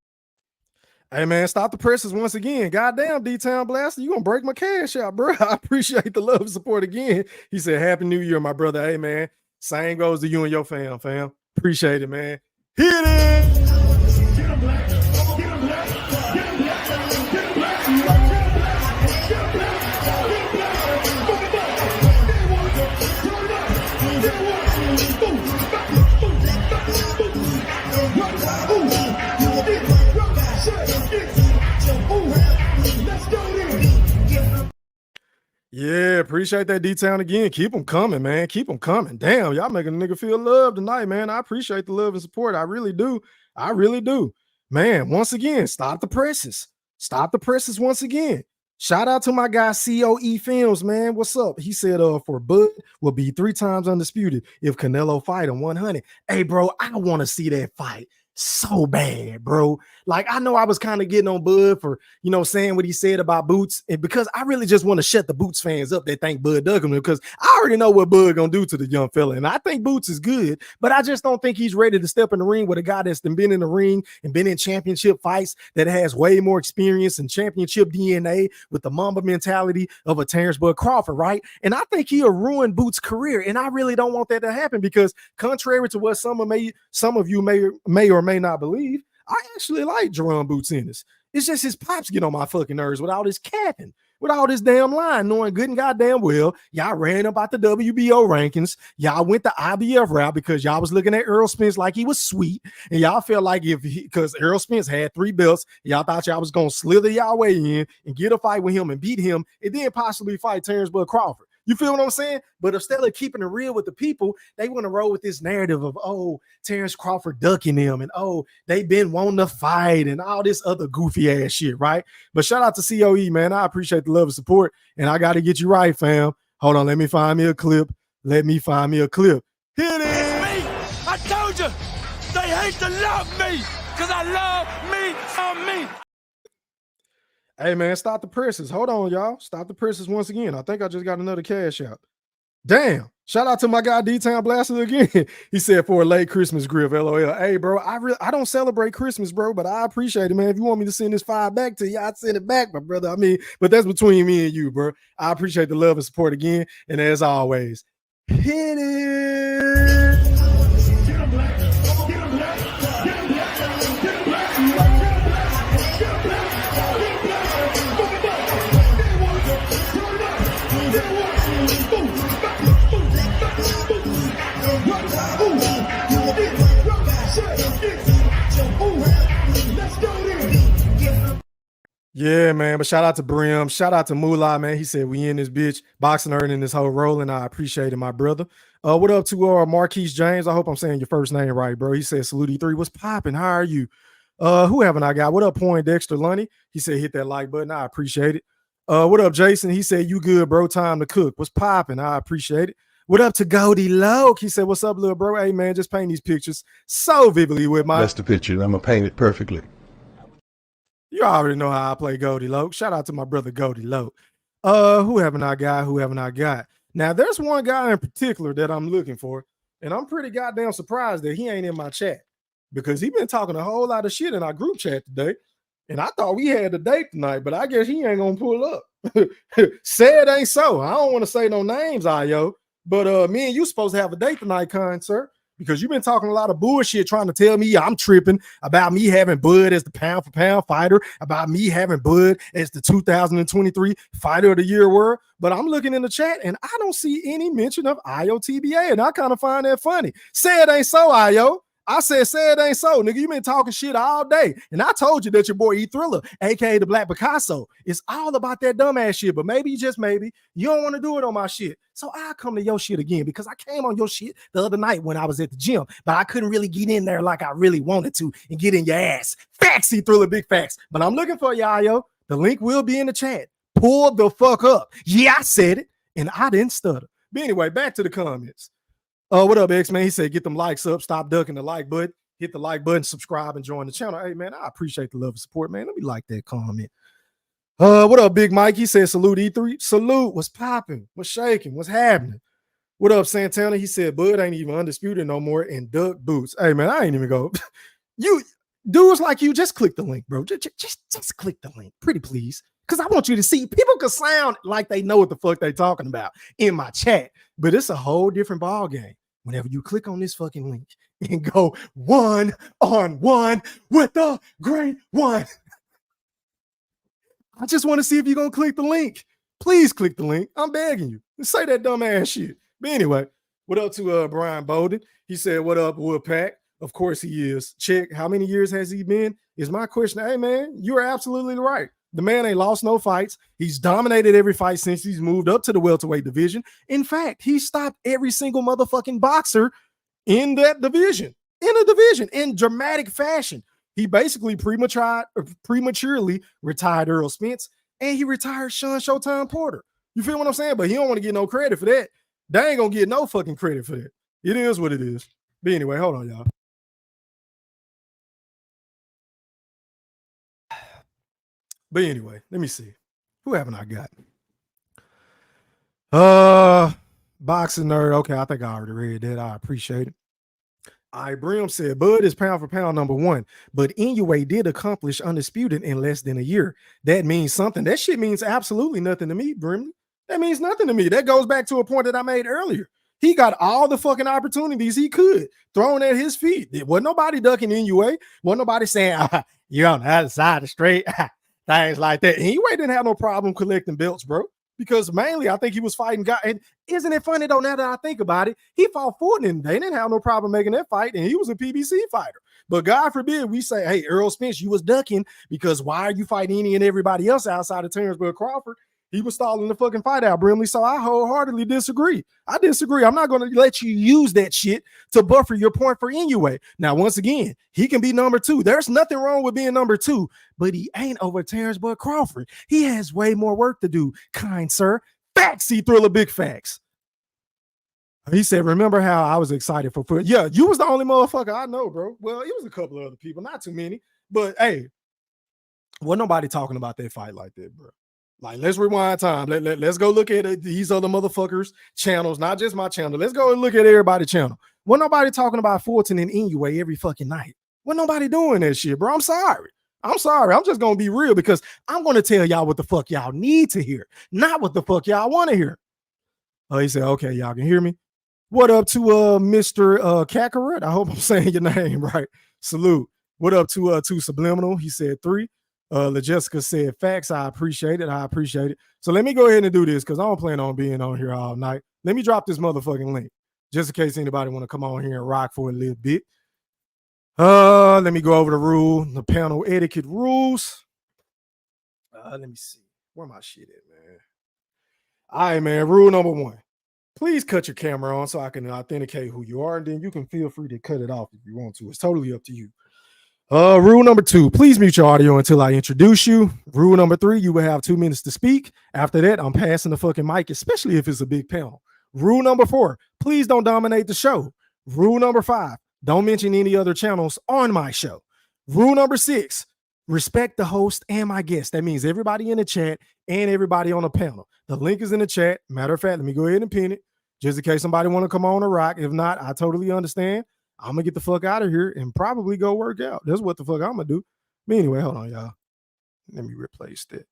Hey, man, stop the presses once again. Goddamn, D-Town Blaster, you gonna break my Cash App, bro. I appreciate the love and support again. He said, Happy New Year, my brother. Hey, man, Same goes to you and your fam. Appreciate it, man. Hit it. Yeah, appreciate that D-Town again. Keep them coming, man. Keep them coming. Damn, y'all making a nigga feel love tonight, man. I appreciate the love and support. I really do. I really do. Man, once again, stop the presses. Stop the presses once again. Shout out to my guy COE Films, man. What's up? He said for Bud will be 3 times undisputed if Canelo fight him 100. Hey, bro, I want to see that fight so bad, bro. Like, I know I was kind of getting on Bud for, saying what he said about Boots, and because I really just want to shut the Boots fans up that think Bud dug him, because I already know what Bud gonna do to the young fella, and I think Boots is good, but I just don't think he's ready to step in the ring with a guy that's been in the ring and been in championship fights, that has way more experience and championship DNA with the Mamba mentality of a Terence Crawford, right? And I think he'll ruin Boots' career, and I really don't want that to happen, because contrary to what some of you may or may not believe, I actually like Jerome Boots Ennis. It's just his pops get on my fucking nerves with all this capping, with all this damn line, knowing good and goddamn well y'all ran about the WBO rankings. Y'all went the IBF route because y'all was looking at Errol Spence like he was sweet, and y'all felt like because Errol Spence had 3 belts, y'all thought y'all was gonna slither y'all way in and get a fight with him and beat him, and then possibly fight Terence Crawford. You feel what I'm saying? But instead of keeping it real with the people, they want to roll with this narrative of, oh, Terence Crawford ducking him, and oh, they've been wanting to fight and all this other goofy ass shit, right? But shout out to COE, man. I appreciate the love and support, and I got to get you right, fam. Hold on, let me find me a clip. Hit it.
Me, I told you, they hate to love me because I love me on me.
Hey, man, stop the presses. Hold on, y'all. Stop the presses once again. I think I just got another cash out. Damn. Shout out to my guy D-Town Blaster again. He said for a late Christmas grill, LOL. Hey, bro, I don't celebrate Christmas, bro, but I appreciate it, man. If you want me to send this $5 back to you, I'd send it back, my brother. I mean, but that's between me and you, bro. I appreciate the love and support again. And as always, hit it. Yeah, man. But shout out to Brim. Shout out to Moolah, man. He said we in this bitch, boxing, earning this whole rolling. I appreciate it, my brother. What up to Marquise James? I hope I'm saying your first name right, bro. He said salute E3. What's popping? How are you? Who haven't I got? What up, Poindexter Lunny? He said hit that like button. I appreciate it. What up, Jason? He said you good, bro. Time to cook. What's popping? I appreciate it. What up to Goldie Loke? He said, what's up, little bro? Hey, man, just paint these pictures so vividly with my...
That's the picture. I'm going to paint it perfectly.
You already know how I play Goldie Loke. Shout out to my brother Goldie Loke. Who haven't I got? Now, there's one guy in particular that I'm looking for, and I'm pretty goddamn surprised that he ain't in my chat, because he been talking a whole lot of shit in our group chat today, and I thought we had a date tonight, but I guess he ain't going to pull up. Say it ain't so. I don't want to say no names, Ayo. But me and you supposed to have a date tonight, kind sir, because you've been talking a lot of bullshit trying to tell me I'm tripping about me having Bud as the pound for pound fighter, about me having Bud as the 2023 Fighter of the Year award. But I'm looking in the chat and I don't see any mention of IOTBA, and I kind of find that funny. Say it ain't so, Io. I said, say it ain't so, nigga. You been talking shit all day. And I told you that your boy E-Thriller, aka the Black Picasso, is all about that dumbass shit. But maybe, just maybe, you don't want to do it on my shit. So I'll come to your shit again, because I came on your shit the other night when I was at the gym, but I couldn't really get in there like I really wanted to and get in your ass. Facts, E-Thriller, big facts. But I'm looking for you, Io. The link will be in the chat. Pull the fuck up. Yeah, I said it, and I didn't stutter. But anyway, back to the comments. What up, X-Man? He said, get them likes up. Stop ducking the like button. Hit the like button, subscribe, and join the channel. Hey, man, I appreciate the love and support, man. Let me like that comment. What up, Big Mike? He said, salute E3. Salute. What's popping? What's shaking? What's happening? What up, Santana? He said, Bud ain't even undisputed no more and duck boots. Hey, man, I ain't even go. You dudes like you, just click the link, bro. Just click the link. Pretty please. Because I want you to see, people can sound like they know what the fuck they talking about in my chat, but it's a whole different ball game whenever you click on this fucking link and go 1-on-1 with the great one. I just want to see if you're going to click the link. Please click the link. I'm begging you. Say that dumb ass shit. But anyway, what up to Brian Bolden? He said, what up, Woodpack? Of course he is. Check, how many years has he been? Is my question. Hey, man, you are absolutely right. The man ain't lost no fights. He's dominated every fight since he's moved up to the welterweight division. In fact, he stopped every single motherfucking boxer in that division, in dramatic fashion. He basically prematurely retired Earl Spence, and he retired Sean Showtime Porter. You feel what I'm saying? But he don't want to get no credit for that. They ain't gonna get no fucking credit for that. It is what it is. But anyway, hold on, y'all. But anyway, let me see. Who haven't I got? Boxing Nerd. Okay, I think I already read that. I appreciate it. All right, Brim said, Bud is pound for pound number one, but Inoue did accomplish undisputed in less than a year. That means something. That shit means absolutely nothing to me, Brim. That means nothing to me. That goes back to a point that I made earlier. He got all the fucking opportunities he could thrown at his feet. There wasn't nobody ducking Inoue. Wasn't nobody saying, you're on the other side of the street. Things like that. Inoue didn't have no problem collecting belts, bro. Because mainly, I think he was fighting guys. And isn't it funny, though, now that I think about it, he fought Fulton, and they didn't have no problem making that fight, and he was a PBC fighter. But God forbid we say, hey, Earl Spence, you was ducking, because why are you fighting any and everybody else outside of Terence Crawford? He was stalling the fucking fight out, Brimley. So I wholeheartedly disagree. I disagree. I'm not going to let you use that shit to buffer your point for Inoue. Now, once again, he can be number two. There's nothing wrong with being number two, but he ain't over Terence Crawford. He has way more work to do, kind sir. Facts, Thriller, big facts. He said, remember how I was excited for foot? Yeah, you was the only motherfucker I know, bro. Well, it was a couple of other people, not too many. But, hey, wasn't nobody talking about that fight like that, bro. Like, let's rewind time. Let's go look at these other motherfuckers' channels, not just my channel. Let's go and look at everybody's channel. Wasn't nobody talking about Fulton and Inoue every fucking night. Wasn't nobody doing that shit, bro. I'm sorry. I'm just going to be real because I'm going to tell y'all what the fuck y'all need to hear, not what the fuck y'all want to hear. Oh, he said, okay, y'all can hear me. What up to Mr. Kakarot? I hope I'm saying your name right. Salute. What up to Subliminal? He said 3. LaJessica said facts. I appreciate it. So let me go ahead and do this because I don't plan on being on here all night. Let me drop this motherfucking link just in case anybody want to come on here and rock for a little bit. Let me go over the panel etiquette rules. Let me see. Where my shit at, man? All right, man. Rule number 1. Please cut your camera on so I can authenticate who you are, and then you can feel free to cut it off if you want to. It's totally up to you. Rule number 2, please mute your audio until I introduce you. Rule number 3, you will have 2 minutes to speak. After that, I'm passing the fucking mic, especially if it's a big panel. Rule number 4, please don't dominate the show. Rule number 5, don't mention any other channels on my show. Rule number 6, respect the host and my guest. That means everybody in the chat and everybody on the panel. The link is in the chat. Matter of fact, let me go ahead and pin it just in case somebody want to come on and rock. If not, I totally understand. I'm going to get the fuck out of here and probably go work out. That's what the fuck I'm going to do. But anyway, hold on, y'all. Let me replace that.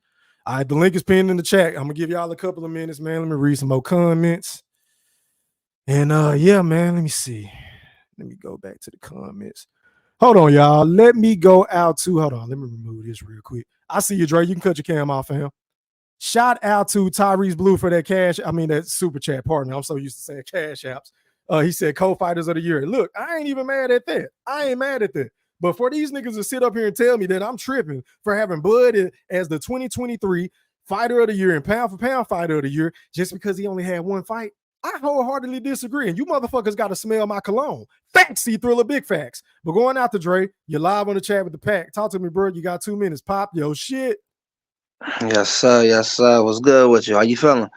All right, the link is pinned in the chat. I'm going to give y'all a couple of minutes, man. Let me read some more comments. And, yeah, man, let me see. Let me go back to the comments. Hold on, y'all. Let me go out to, hold on. Let me remove this real quick. I see you, Dre. You can cut your cam off, fam. Shout out to Tyrese Blue for that super chat partner. I'm so used to saying cash apps. He said co-fighters of the year. Look, I ain't even mad at that. I ain't mad at that. But for these niggas to sit up here and tell me that I'm tripping for having Bud as the 2023 fighter of the year and pound for pound fighter of the year just because he only had one fight, I wholeheartedly disagree. And you motherfuckers got to smell my cologne. Facts, Thriller, big facts. But going out to Dre, you're live on the chat with the pack. Talk to me, bro. You got 2 minutes. Pop yo shit.
Yes, sir. Yes, sir. What's good with you? How you feeling?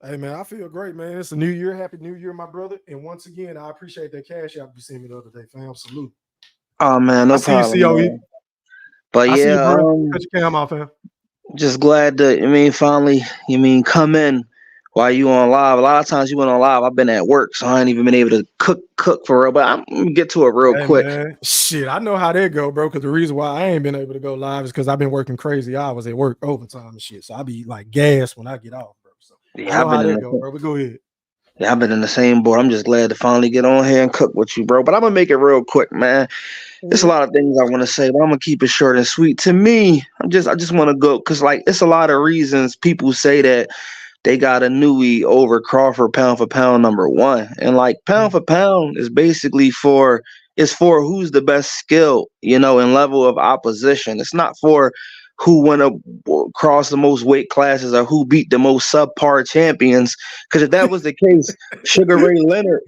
Hey, man, I feel great, man. It's a new year. Happy New Year, my brother. And once again, I appreciate that cash app you sent me the other day, fam. Salute.
Oh, man, no problem.
See you, COE.
But
I
yeah,
see you, bro. Cut your cam off, fam.
Just glad to, finally, come in while you on live. A lot of times you went on live, I've been at work, so I ain't even been able to cook for real. But I'm gonna get to it real quick.
Man. Shit, I know how that go, bro. Because the reason why I ain't been able to go live is because I've been working crazy hours at work, overtime and shit. So I be like gassed when I get off, bro. So
Yeah, I've been in
bro. But go ahead.
Yeah, I've been in the same boat. I'm just glad to finally get on here and cook with you, bro. But I'm gonna make it real quick, man. There's a lot of things I want to say, but I'm gonna keep it short and sweet. To me, I just want to go because like it's a lot of reasons people say that they got a Nui over Crawford pound for pound #1, and like pound for pound is basically for who's the best skill, and level of opposition. It's not for who went up across the most weight classes or who beat the most subpar champions. Because if that was the case, Sugar Ray Leonard,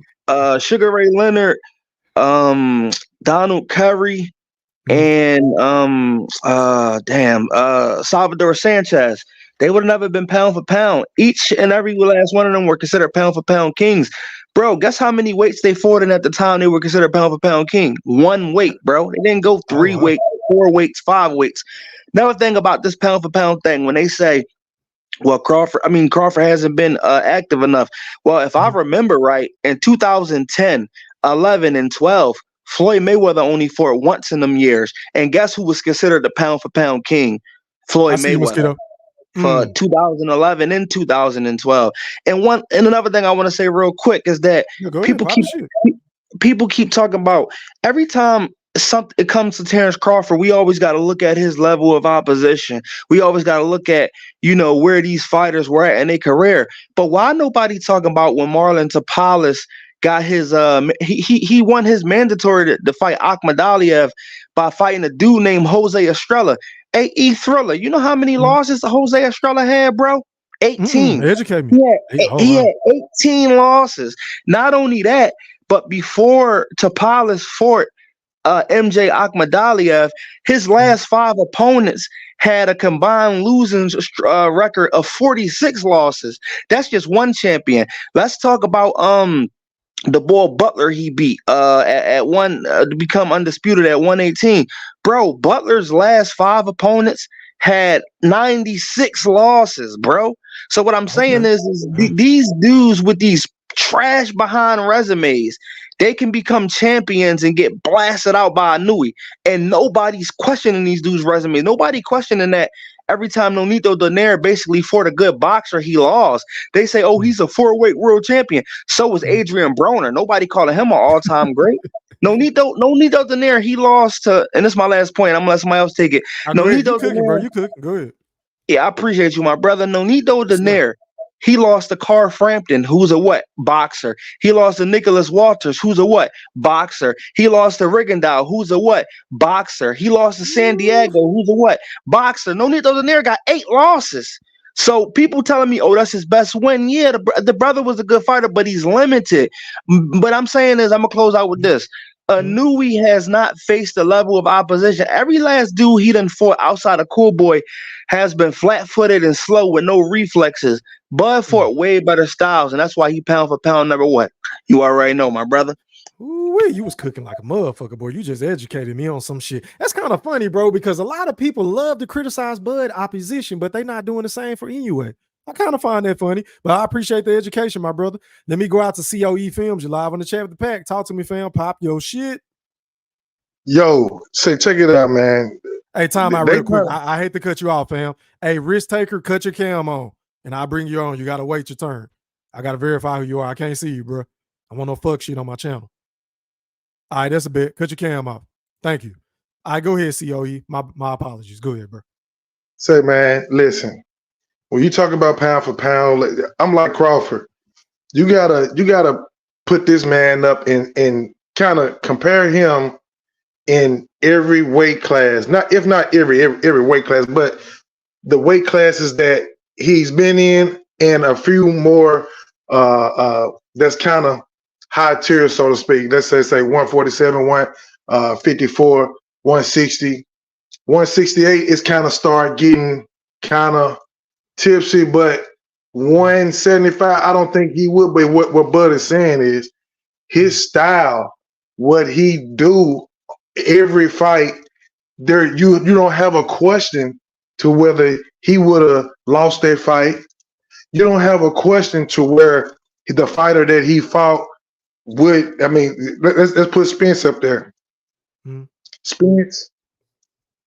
Donald Curry, and Salvador Sanchez, they would have never been pound for pound. Each and every last one of them were considered pound for pound kings. Bro, guess how many weights they fought in at the time they were considered pound for pound king? 1 weight, bro. They didn't go 3 weights, 4 weights, 5 weights. Another thing about this pound for pound thing, when they say, well, Crawford hasn't been active enough. Well, if I remember right, in 2010, 11, and 12, Floyd Mayweather only fought once in them years. And guess who was considered the pound for pound king? Floyd Mayweather. For 2011 and 2012. And another thing I want to say real quick is that people keep talking about every time it comes to Terence Crawford, we always got to look at his level of opposition. We always got to look at, where these fighters were at in their career. But why nobody talking about when Marlon Tapales got his he won his mandatory to fight Akhmadaliev by fighting a dude named Jose Estrella. A.E. Thriller, you know how many losses Jose Estrella had, bro? 18.
Educate me.
He had 18 losses. Not only that, but before Tapales fought MJ Akhmadaliev, his last 5 opponents had a combined losing record of 46 losses. That's just one champion. Let's talk about the boy Butler he beat at one to become undisputed at 118. Bro, Butler's last 5 opponents had 96 losses, bro. So what I'm saying is these dudes with these trash behind resumes, they can become champions and get blasted out by a Nui. And nobody's questioning these dudes' resumes. Nobody questioning that every time Nonito Donaire basically fought a good boxer, he lost. They say, oh, he's a 4-weight world champion. So was Adrian Broner. Nobody calling him an all-time great. Nonito Donaire, he lost to, and this is my last point. I'm going to let somebody else take it.
You cooking, bro. You cooking. Go ahead.
Yeah, I appreciate you, my brother. Nonito Donaire, he lost to Carl Frampton, who's a what? Boxer. He lost to Nicholas Walters, who's a what? Boxer. He lost to Rigondeaux, who's a what? Boxer. He lost to San Diego, who's a what? Boxer. Nonito Donaire got 8 losses. So people telling me, oh, that's his best win. Yeah, the brother was a good fighter, but he's limited. But I'm saying is, I'm going to close out with this. Nui has not faced the level of opposition. Every last dude he done fought outside of Cool Boy has been flat-footed and slow with no reflexes. Bud fought way better styles, and that's why he pound for pound #1. You already know, my brother.
Ooh, you was cooking like a motherfucker, boy. You just educated me on some shit. That's kind of funny, bro, because a lot of people love to criticize Bud opposition, but they not doing the same for Inoue. I kind of find that funny, but I appreciate the education, my brother. Let me go out to COE Films. You're live on the chat with the pack. Talk to me, fam. Pop your shit.
Yo, say, check it out, man.
Hey, time out real quick. I hate to cut you off, fam. Hey, risk taker, cut your cam on, and I'll bring you on. You got to wait your turn. I got to verify who you are. I can't see you, bro. I want no fuck shit on my channel. All right, that's a bit. Cut your cam off. Thank you. All right, go ahead, COE. My apologies. Go ahead, bro.
Say, man, listen. When you talk about pound for pound, I'm like Crawford. You gotta put this man up and kind of compare him in every weight class. If not every weight class, but the weight classes that he's been in and a few more that's kind of high tier, so to speak. Let's say 147, 154, 160, 168 is kind of start getting kind of tipsy, but 175, I don't think he would. But what Bud is saying is his style, what he do every fight. There, you don't have a question to whether he would have lost that fight. You don't have a question to where the fighter that he fought would. I mean, let's put Spence up there. Spence,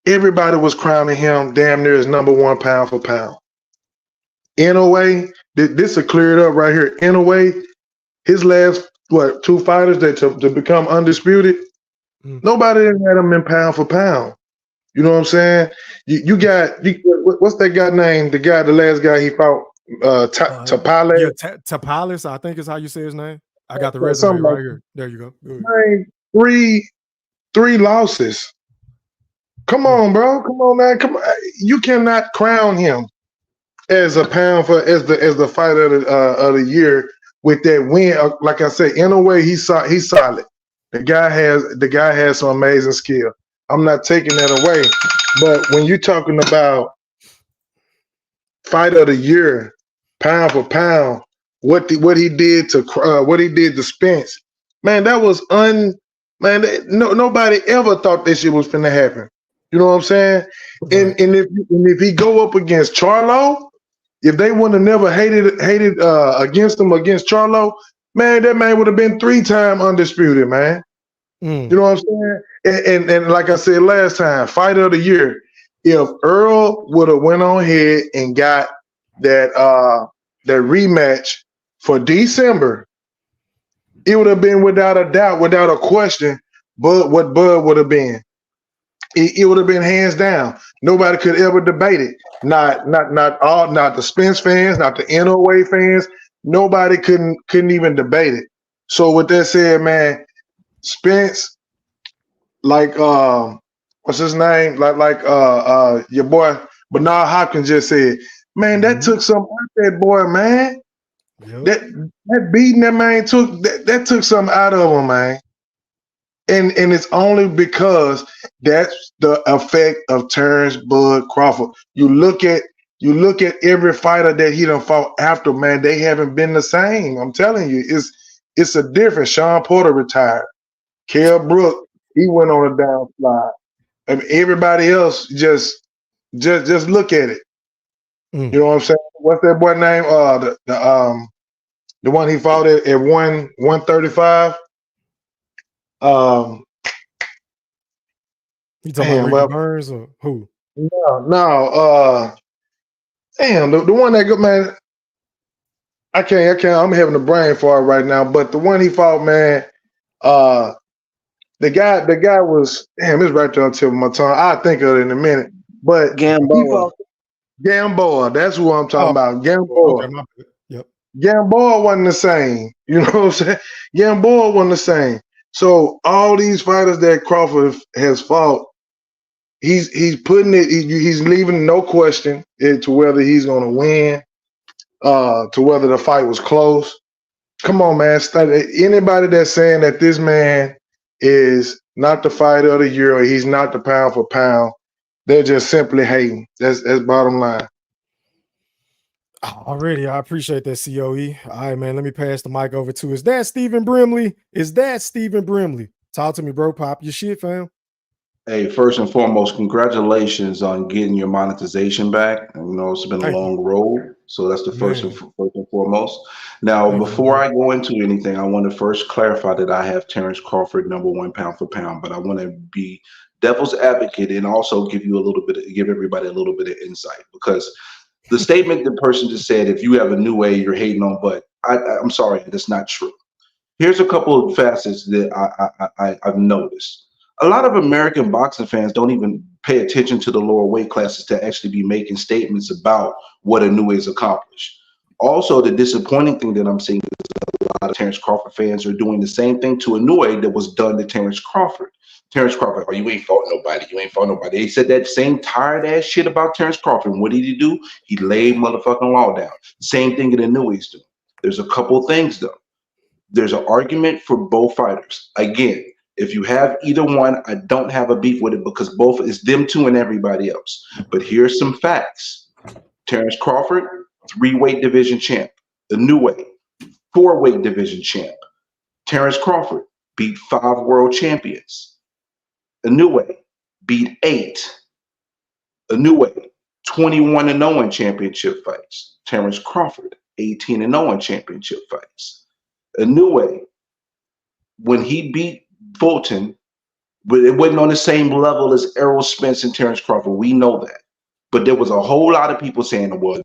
everybody was crowning him damn near as #1 pound for pound. In a way, this will clear it up right here. In a way, his last two fighters that to become undisputed, nobody didn't have him in pound for pound. You know what I'm saying? You got what's that guy named? The last guy he fought, Tapales.
Yeah, Tapales, I think is how you say his name. I got the resume
Something
right
like
here. There you go. Good.
Man, three losses. Come on, bro. Come on, man. Come on. You cannot crown him as a pound for as the fighter of the year with that win. Like I said, in a way, he's solid. The guy has some amazing skill. I'm not taking that away. But when you're talking about fighter of the year, pound for pound, what he did to Spence, man, that was nobody ever thought this shit was finna happen. You know what I'm saying? And if he go up against Charlo, if they wouldn't have never hated against him against Charlo, man, that man would have been 3-time undisputed, man. You know what I'm saying? And like I said last time, fighter of the year, if Earl would have went on ahead and got that rematch for December, it would have been without a doubt, without a question, Bud would have been. It would have been hands down. Nobody could ever debate it. Not the Spence fans, not the NOA fans. Nobody couldn't even debate it. So with that said, man, Spence, like what's his name? Like your boy Bernard Hopkins just said, man, that took some out that boy, man. Yep. That beating that man took took something out of him, man. And it's only because that's the effect of Terence Bud Crawford. You look at every fighter that he done fought after, man, they haven't been the same. I'm telling you, it's a difference. Sean Porter retired. Kell Brook, he went on a downslide. I mean, everybody else just look at it. You know what I'm saying? What's that boy name? The one he fought at 135.
You talking about Ricky Burns or who?
No. Damn, the one that good, man. I can't. I'm having a brain fart right now. But the one he fought, man. The guy was, damn, it's right there on the tip of my tongue. I'll think of it in a minute. But
Gamboa,
that's who I'm talking about. Gamboa.
Okay, yep.
Gamboa wasn't the same. You know what I'm saying? Gamboa wasn't the same. So all these fighters that Crawford has fought, he's putting it. He's leaving no question to whether he's going to win, to whether the fight was close. Come on, man. Anybody that's saying that this man is not the fighter of the year or he's not the pound for pound, they're just simply hating. That's bottom line.
Already, I appreciate that, COE. All right, man, let me pass the mic over to, is that Stephen Brimley? Talk to me, bro. Pop your shit, fam.
Hey, first and foremost, congratulations on getting your monetization back. You know, it's been a long road. So that's the first and foremost. Now, before I go into anything, I want to first clarify that I have Terence Crawford #1 pound for pound, but I want to be devil's advocate and also give everybody a little bit of insight, because the statement the person just said, if you have a new way, you're hating on, but I'm sorry, that's not true. Here's a couple of facets that I've noticed. A lot of American boxing fans don't even pay attention to the lower weight classes to actually be making statements about what Inoue has accomplished. Also, the disappointing thing that I'm seeing is a lot of Terence Crawford fans are doing the same thing to Inoue that was done to Terence Crawford. Terence Crawford, oh, you ain't fought nobody. You ain't fought nobody. They said that same tired ass shit about Terence Crawford. And what did he do? He laid motherfucking law down. Same thing that Inoue's doing. There's a couple things though. There's an argument for both fighters. Again, if you have either one, I don't have a beef with it because both is them two and everybody else. But here's some facts. Terence Crawford, 3-weight division champ. Inoue, 4-weight division champ. Terence Crawford beat 5 world champions. Inoue beat 8. Inoue, 21-0 in championship fights. Terence Crawford, 18-0 in championship fights. Inoue, when he beat Fulton, but it wasn't on the same level as Errol Spence and Terence Crawford. We know that. But there was a whole lot of people saying, well,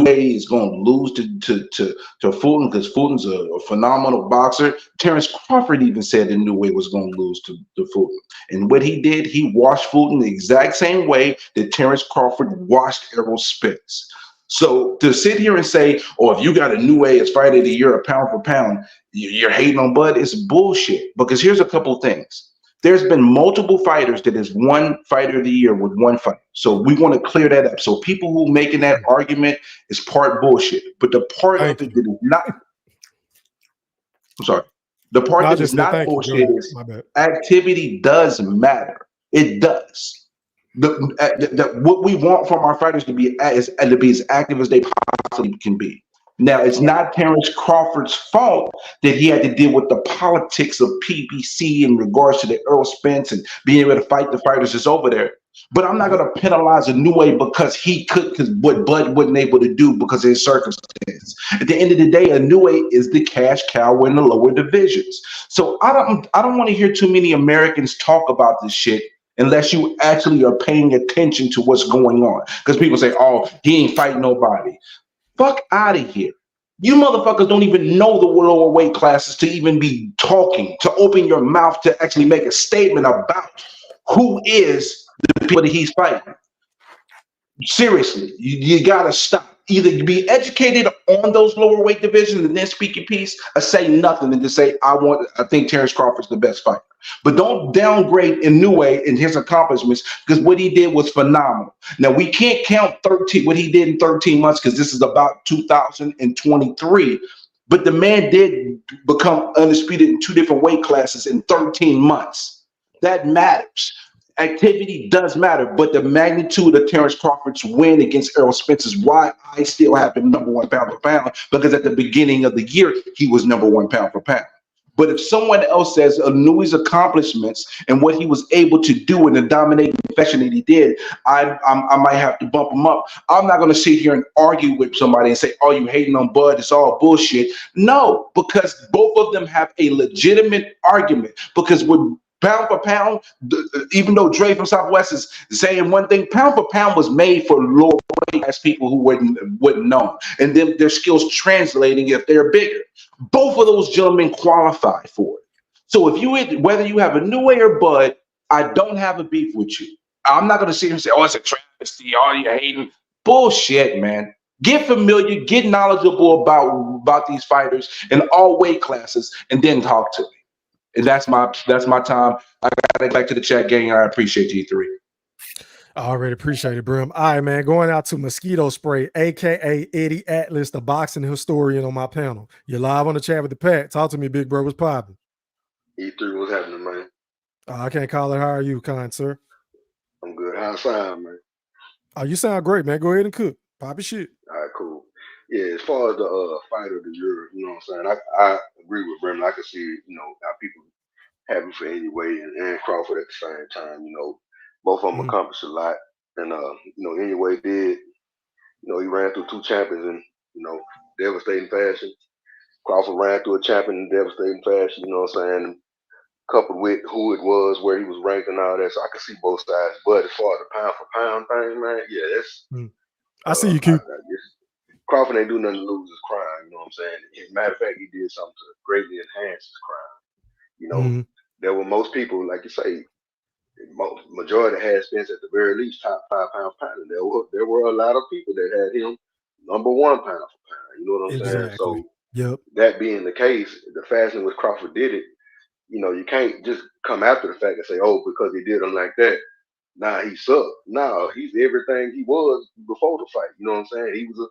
Inoue is going to lose to Fulton because Fulton's a phenomenal boxer. Terence Crawford even said Inoue was going to lose to Fulton. And what he did, he washed Fulton the exact same way that Terence Crawford washed Errol Spence. So to sit here and say, oh, if you got Inoue as fighter of the year, a pound for pound, you're hating on Bud, it's bullshit. Because here's a couple of things. There's been multiple fighters that has won fighter of the year with one fight. So we want to clear that up. So people who making that argument is part bullshit. But the part of it that is not, I'm sorry, the part that is not bullshit is activity does matter. It does. What we want from our fighters to be as active as they possibly can be. Now, it's not Terence Crawford's fault that he had to deal with the politics of PBC in regards to the Errol Spence and being able to fight the fighters that's over there. But I'm not going to penalize Inoue because he could, because what Bud wasn't able to do because of his circumstances. At the end of the day, Inoue is the cash cow in the lower divisions. So I don't want to hear too many Americans talk about this shit unless you actually are paying attention to what's going on. Because people say, oh, he ain't fighting nobody. Fuck out of here. You motherfuckers don't even know the lower weight classes to even be talking, to open your mouth to actually make a statement about who is the people that he's fighting. Seriously, you gotta stop. Either you be educated on those lower weight divisions and then speak your piece, or say nothing and just say, I think Terence Crawford's the best fighter. But don't downgrade Inoue and his accomplishments because what he did was phenomenal. Now we can't count what he did in 13 months because this is about 2023. But the man did become undisputed in 2 different weight classes in 13 months. That matters. Activity does matter, but the magnitude of Terence Crawford's win against Errol Spence is why I still have him number 1 pound for pound, because at the beginning of the year, he was number 1 pound for pound. But if someone else says Inoue's accomplishments and what he was able to do in the dominating fashion that he did, I might have to bump him up. I'm not going to sit here and argue with somebody and say, oh, you hating on Bud, it's all bullshit. No, because both of them have a legitimate argument. Because with pound for pound, even though Dre from Southwest is saying one thing, pound for pound was made for lower weight class people who wouldn't know, and then their skills translating if they're bigger. Both of those gentlemen qualify for it. So if whether you have Inoue or Bud, I don't have a beef with you. I'm not going to sit here and say, oh, it's a travesty, oh, you're hating. Bullshit, man. Get familiar, get knowledgeable about these fighters in all weight classes, and then talk to me. And that's my time. I got to get back to the chat gang. I appreciate you three.
I already appreciate it, Brim. All right, man. Going out to Mosquito Spray, aka Eddie Atlas, the boxing historian on my panel. You're live on the chat with the Pat. Talk to me, big bro. What's popping?
E3, what's happening, man?
I can't call it. How are you, kind sir?
I'm good. How I sound, man?
Oh, you sound great, man. Go ahead and cook. Pop your shit.
All right, cool. Yeah, as far as the fight of the year, you know what I'm saying? I agree with Brim. I can see, you know, how people have it for Inoue and Crawford at the same time. You know, both of them accomplished a lot. And, you know, Inoue did, you know, he ran through 2 champions in, you know, devastating fashion. Crawford ran through a champion in devastating fashion, you know what I'm saying? Coupled with who it was, where he was ranked and all that. So I can see both sides. But as far as the pound for pound thing, man, yeah, that's.
I see you, Q.
Crawford ain't do nothing to lose his crime, you know what I'm saying? As a matter of fact, he did something to greatly enhance his crime. You know, there were most people, like you say, majority had Spence at the very least top 5 pound pound. There were a lot of people that had him number 1 pound for pound. You know what I'm saying? So that being the case, the fashion in which Crawford did it, you know, you can't just come after the fact and say, oh, because he did him like that, nah, he sucked. Nah, he's everything he was before the fight. You know what I'm saying? He was a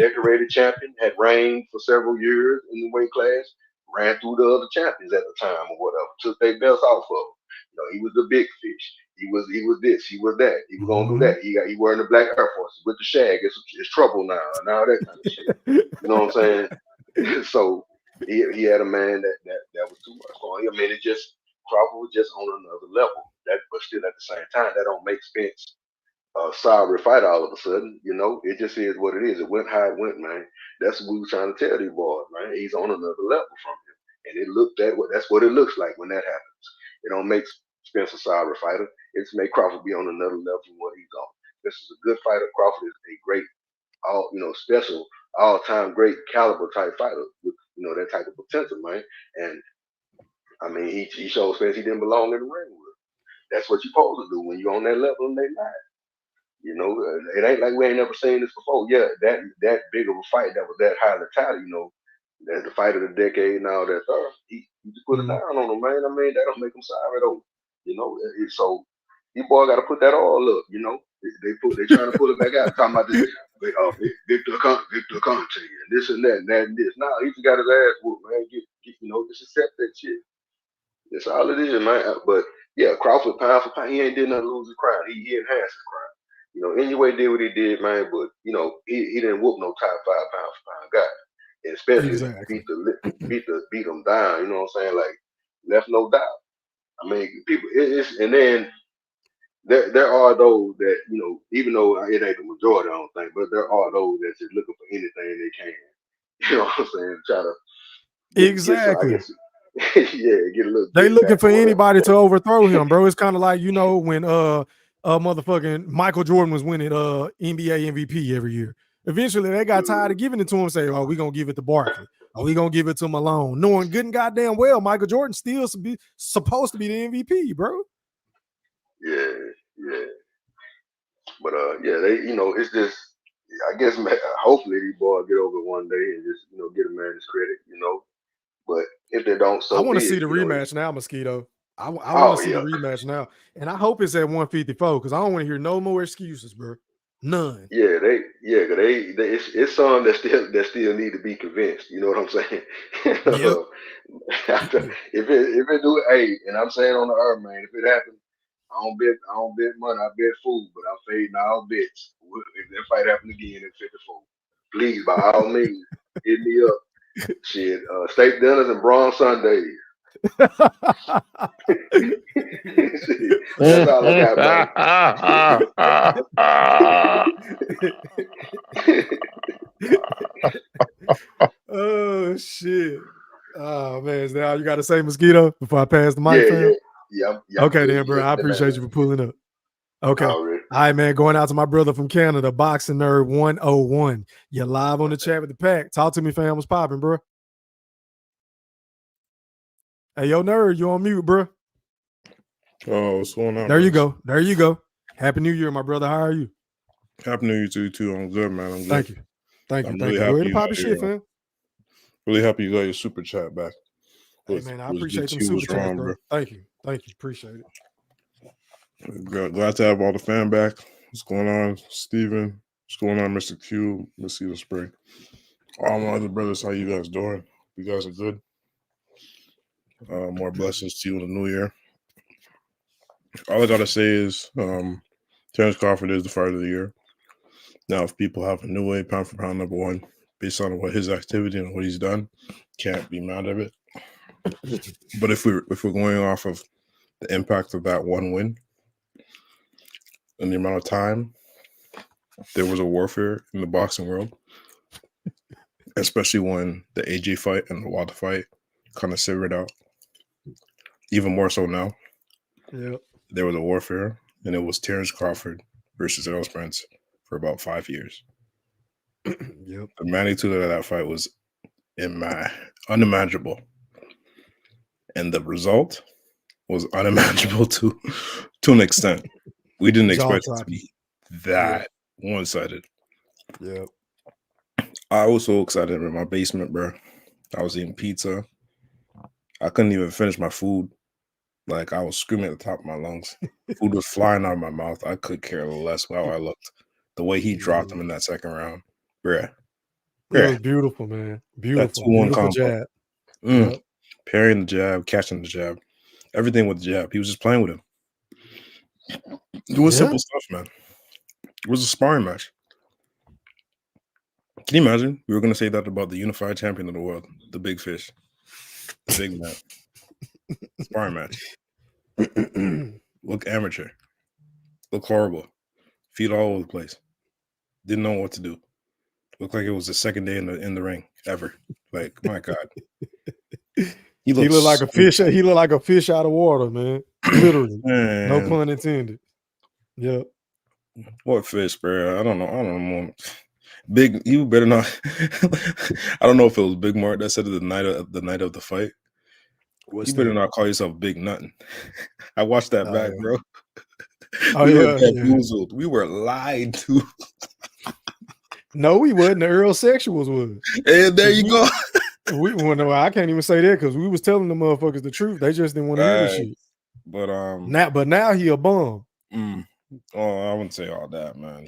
decorated champion, had reigned for several years in the weight class, ran through the other champions at the time or whatever, took their belts off of him. You know, he was the big fish. He was this, he was that. He was gonna do that. He wearing the black Air Forces with the shag. It's trouble now, and all that kind of shit. You know what I'm saying? So he had a man that was too much for him. I mean, it just Crawford was just on another level. But still at the same time, that don't make Spence a sorry fight all of a sudden. You know, it just is what it is. It went how it went, man. That's what we were trying to tell these boys, man. He's on another level from him, and it looked that's what it looks like when that happens. It don't make Spence a sorry fighter. It's make Crawford be on another level from what he's on. This is a good fighter. Crawford is a great all special, all time great caliber type fighter with that type of potential, man. And I mean, he showed Spence he didn't belong in the ring with. That's what you're supposed to do when you're on that level and they lie. It ain't like we ain't never seen this before. Yeah, that big of a fight that was that highly touted, that's the fight of the decade and all that stuff. He just put it down on him, man. I mean, that don't make him sorry though. So you boy got to put that all up. They trying to pull it back out, talking about this Victor Conte and this and that and that and this. Nah, he just got his ass whooped, man. Just accept that shit. That's all it is, man. But yeah, Crawford pound for pound, he ain't did nothing to lose his crown. He enhanced his crown. Anyway did what he did, man. But he didn't whoop no top 5 pound for pound guy, and especially beat him down. You know what I'm saying? Like left no doubt. I mean, people. And then there are those that even though it ain't the majority, I don't think, but there are those that's just looking for anything they can. You know what I'm saying? Try to
exactly.
Get a little.
They looking for anybody to overthrow him, bro. It's kind of like when motherfucking Michael Jordan was winning NBA MVP every year. Eventually, they got tired of giving it to him. Say, "Oh, we gonna give it to Barkley. Oh, we gonna give it to Malone." Knowing good and goddamn well, Michael Jordan still supposed to be the MVP, bro.
Yeah. But it's just. I guess hopefully these boys get over it one day and just get a man his credit. But if they don't, so
I want to
be
see
it,
the rematch now, Mosquito. I want to see the rematch now, and I hope it's at 154 because I don't want to hear no more excuses, bro. None.
Yeah, it's some that still need to be convinced. You know what I'm saying?
Yep.
if it do, hey, and I'm saying on the earth, man, if it happens, I don't bet money, I bet food, but I'm fading all bets. If that fight happen again at 54, please by all means hit me up. Shit, steak dinners and bronze Sundays. That's all I got,
Oh shit. Oh man, is that all you got to say, Mosquito, before I pass the mic, fam?
Yeah.
Okay, then, bro. I appreciate you for pulling up. Okay. All right, man. Going out to my brother from Canada, Boxing Nerd 101. You're live on the chat with the pack. Talk to me, fam. What's popping, bro? Hey, yo, Nerd, you on mute, bro?
Oh, what's going on?
There you go. There you go. Happy New Year, my brother. How are you?
Happy New Year to you too. I'm good, man. I'm good.
Thank you. Thank you. Go ahead and pop your shit, fam.
Really happy you got your super chat back.
Hey, man, I appreciate them super chats, bro. Thank you. Appreciate it.
Glad to have all the fam back. What's going on, Steven? What's going on, Mr. Q? Mosquito Spray. All my other brothers, how you guys doing? You guys are good. More blessings to you in the new year. All I gotta say is Terence Crawford is the fighter of the year. Now, if people have a new way, pound for pound, number one, based on what his activity and what he's done, can't be mad at it. But if we're going off of the impact of that one win and the amount of time there was a warfare in the boxing world, especially when the AJ fight and the Wilder fight kind of severed out, even more so now.
Yep.
There was a warfare, and it was Terence Crawford versus Errol Spence for about 5 years.
Yep.
The magnitude of that fight was unimaginable. And the result was unimaginable to an extent. We didn't expect it to be that one-sided.
Yep.
I was so excited in my basement, bro. I was eating pizza. I couldn't even finish my food. Like, I was screaming at the top of my lungs. Food was flying out of my mouth. I could care less how I looked. The way he dropped him in that second round, bruh.
It was beautiful, man. Beautiful. Beautiful jab.
Yep. Parrying the jab, catching the jab. Everything with the jab. He was just playing with him. Doing simple stuff, man. It was a sparring match. Can you imagine? We were going to say that about the unified champion of the world, the big fish, the big man. Sparring match. Look amateur. Look horrible. Feet all over the place. Didn't know what to do. Looked like it was the second day in the ring ever. Like, my God.
He looked like a fish. He looked like a fish out of water, man. Literally.
Man.
No pun intended. Yep.
What fish, bro? I don't know. Big, you better not. I don't know if it was Big Mark that said it the night of the fight. You better not call yourself Big Nothing. I watched that back, bro. We were bamboozled. We were lied to.
No, we wasn't. The Earl Sexuals was.
And there you go.
I can't even say that because we was telling the motherfuckers the truth. They just didn't want to hear this shit.
But
now he a bum.
Oh, I wouldn't say all that, man.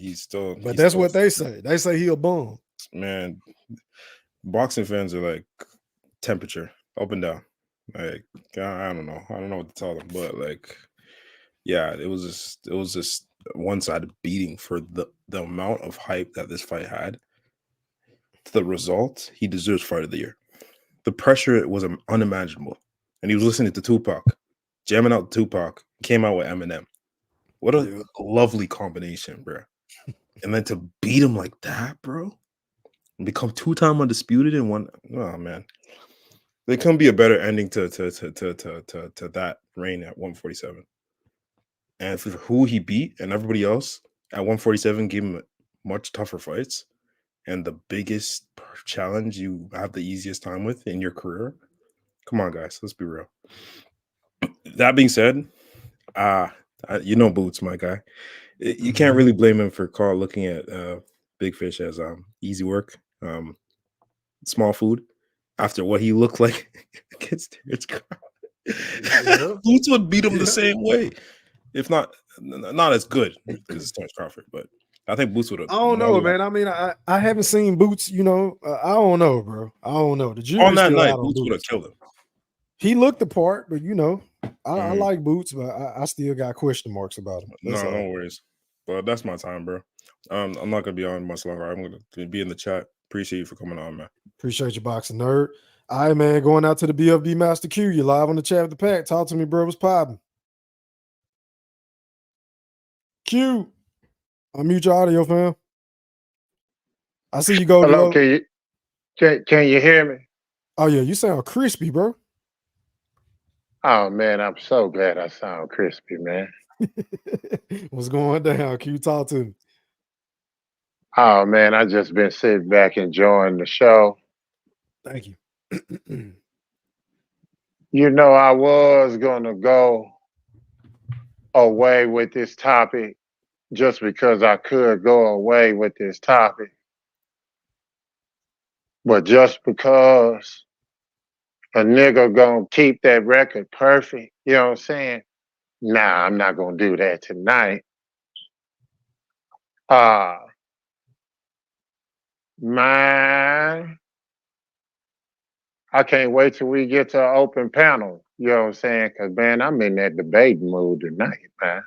But that's what they say. They say he a bum.
Man, boxing fans are like temperature, up and down. Like I don't know. I don't know what to tell them, but like, yeah, it was just one-sided beating for the amount of hype that this fight had. The result, he deserves fight of the year. The pressure was unimaginable, and he was listening to Tupac, jamming out Tupac. Came out with Eminem. What a lovely combination, bro. And then to beat him like that, bro, and become 2-time undisputed in one. Oh man, there couldn't be a better ending to that reign at 147. And for who he beat and everybody else at 147 gave him much tougher fights. And the biggest challenge you have the easiest time with in your career. Come on, guys, let's be real. That being said, you know Boots, my guy. You can't really blame him for looking at Big Fish as easy work, small food. After what he looked like against Terence Crawford, Boots would beat him the same way, if not as good because it's Terence Crawford, but. I think Boots would have.
I don't know, man. I mean, I haven't seen Boots. You know, I don't know, bro. I don't know. The jury's
on that
still
night,
out on
Boots would have killed him.
He looked the part, but you know, I like Boots, but I still got question marks about him.
No worries. But that's my time, bro. I'm not gonna be on much longer. I'm gonna be in the chat. Appreciate you for coming on, man.
Appreciate you, boxing nerd. All right, man. Going out to the BFB Master Q. You live on the chat with the pack. Talk to me, bro. What's popping? Q. Unmute your audio, fam. I see you go.
Hello, can you hear me?
Oh yeah, you sound crispy, bro.
Oh man, I'm so glad I sound crispy, man.
What's going down? Q, talk to me.
Oh man, I just been sitting back enjoying the show.
Thank you.
You know, I was gonna go away with this topic just because I could go away with this topic. But just because a nigga gonna keep that record perfect, you know what I'm saying? Nah, I'm not gonna do that tonight. Man, I can't wait till we get to an open panel, you know what I'm saying? Because, man, I'm in that debate mood tonight, man.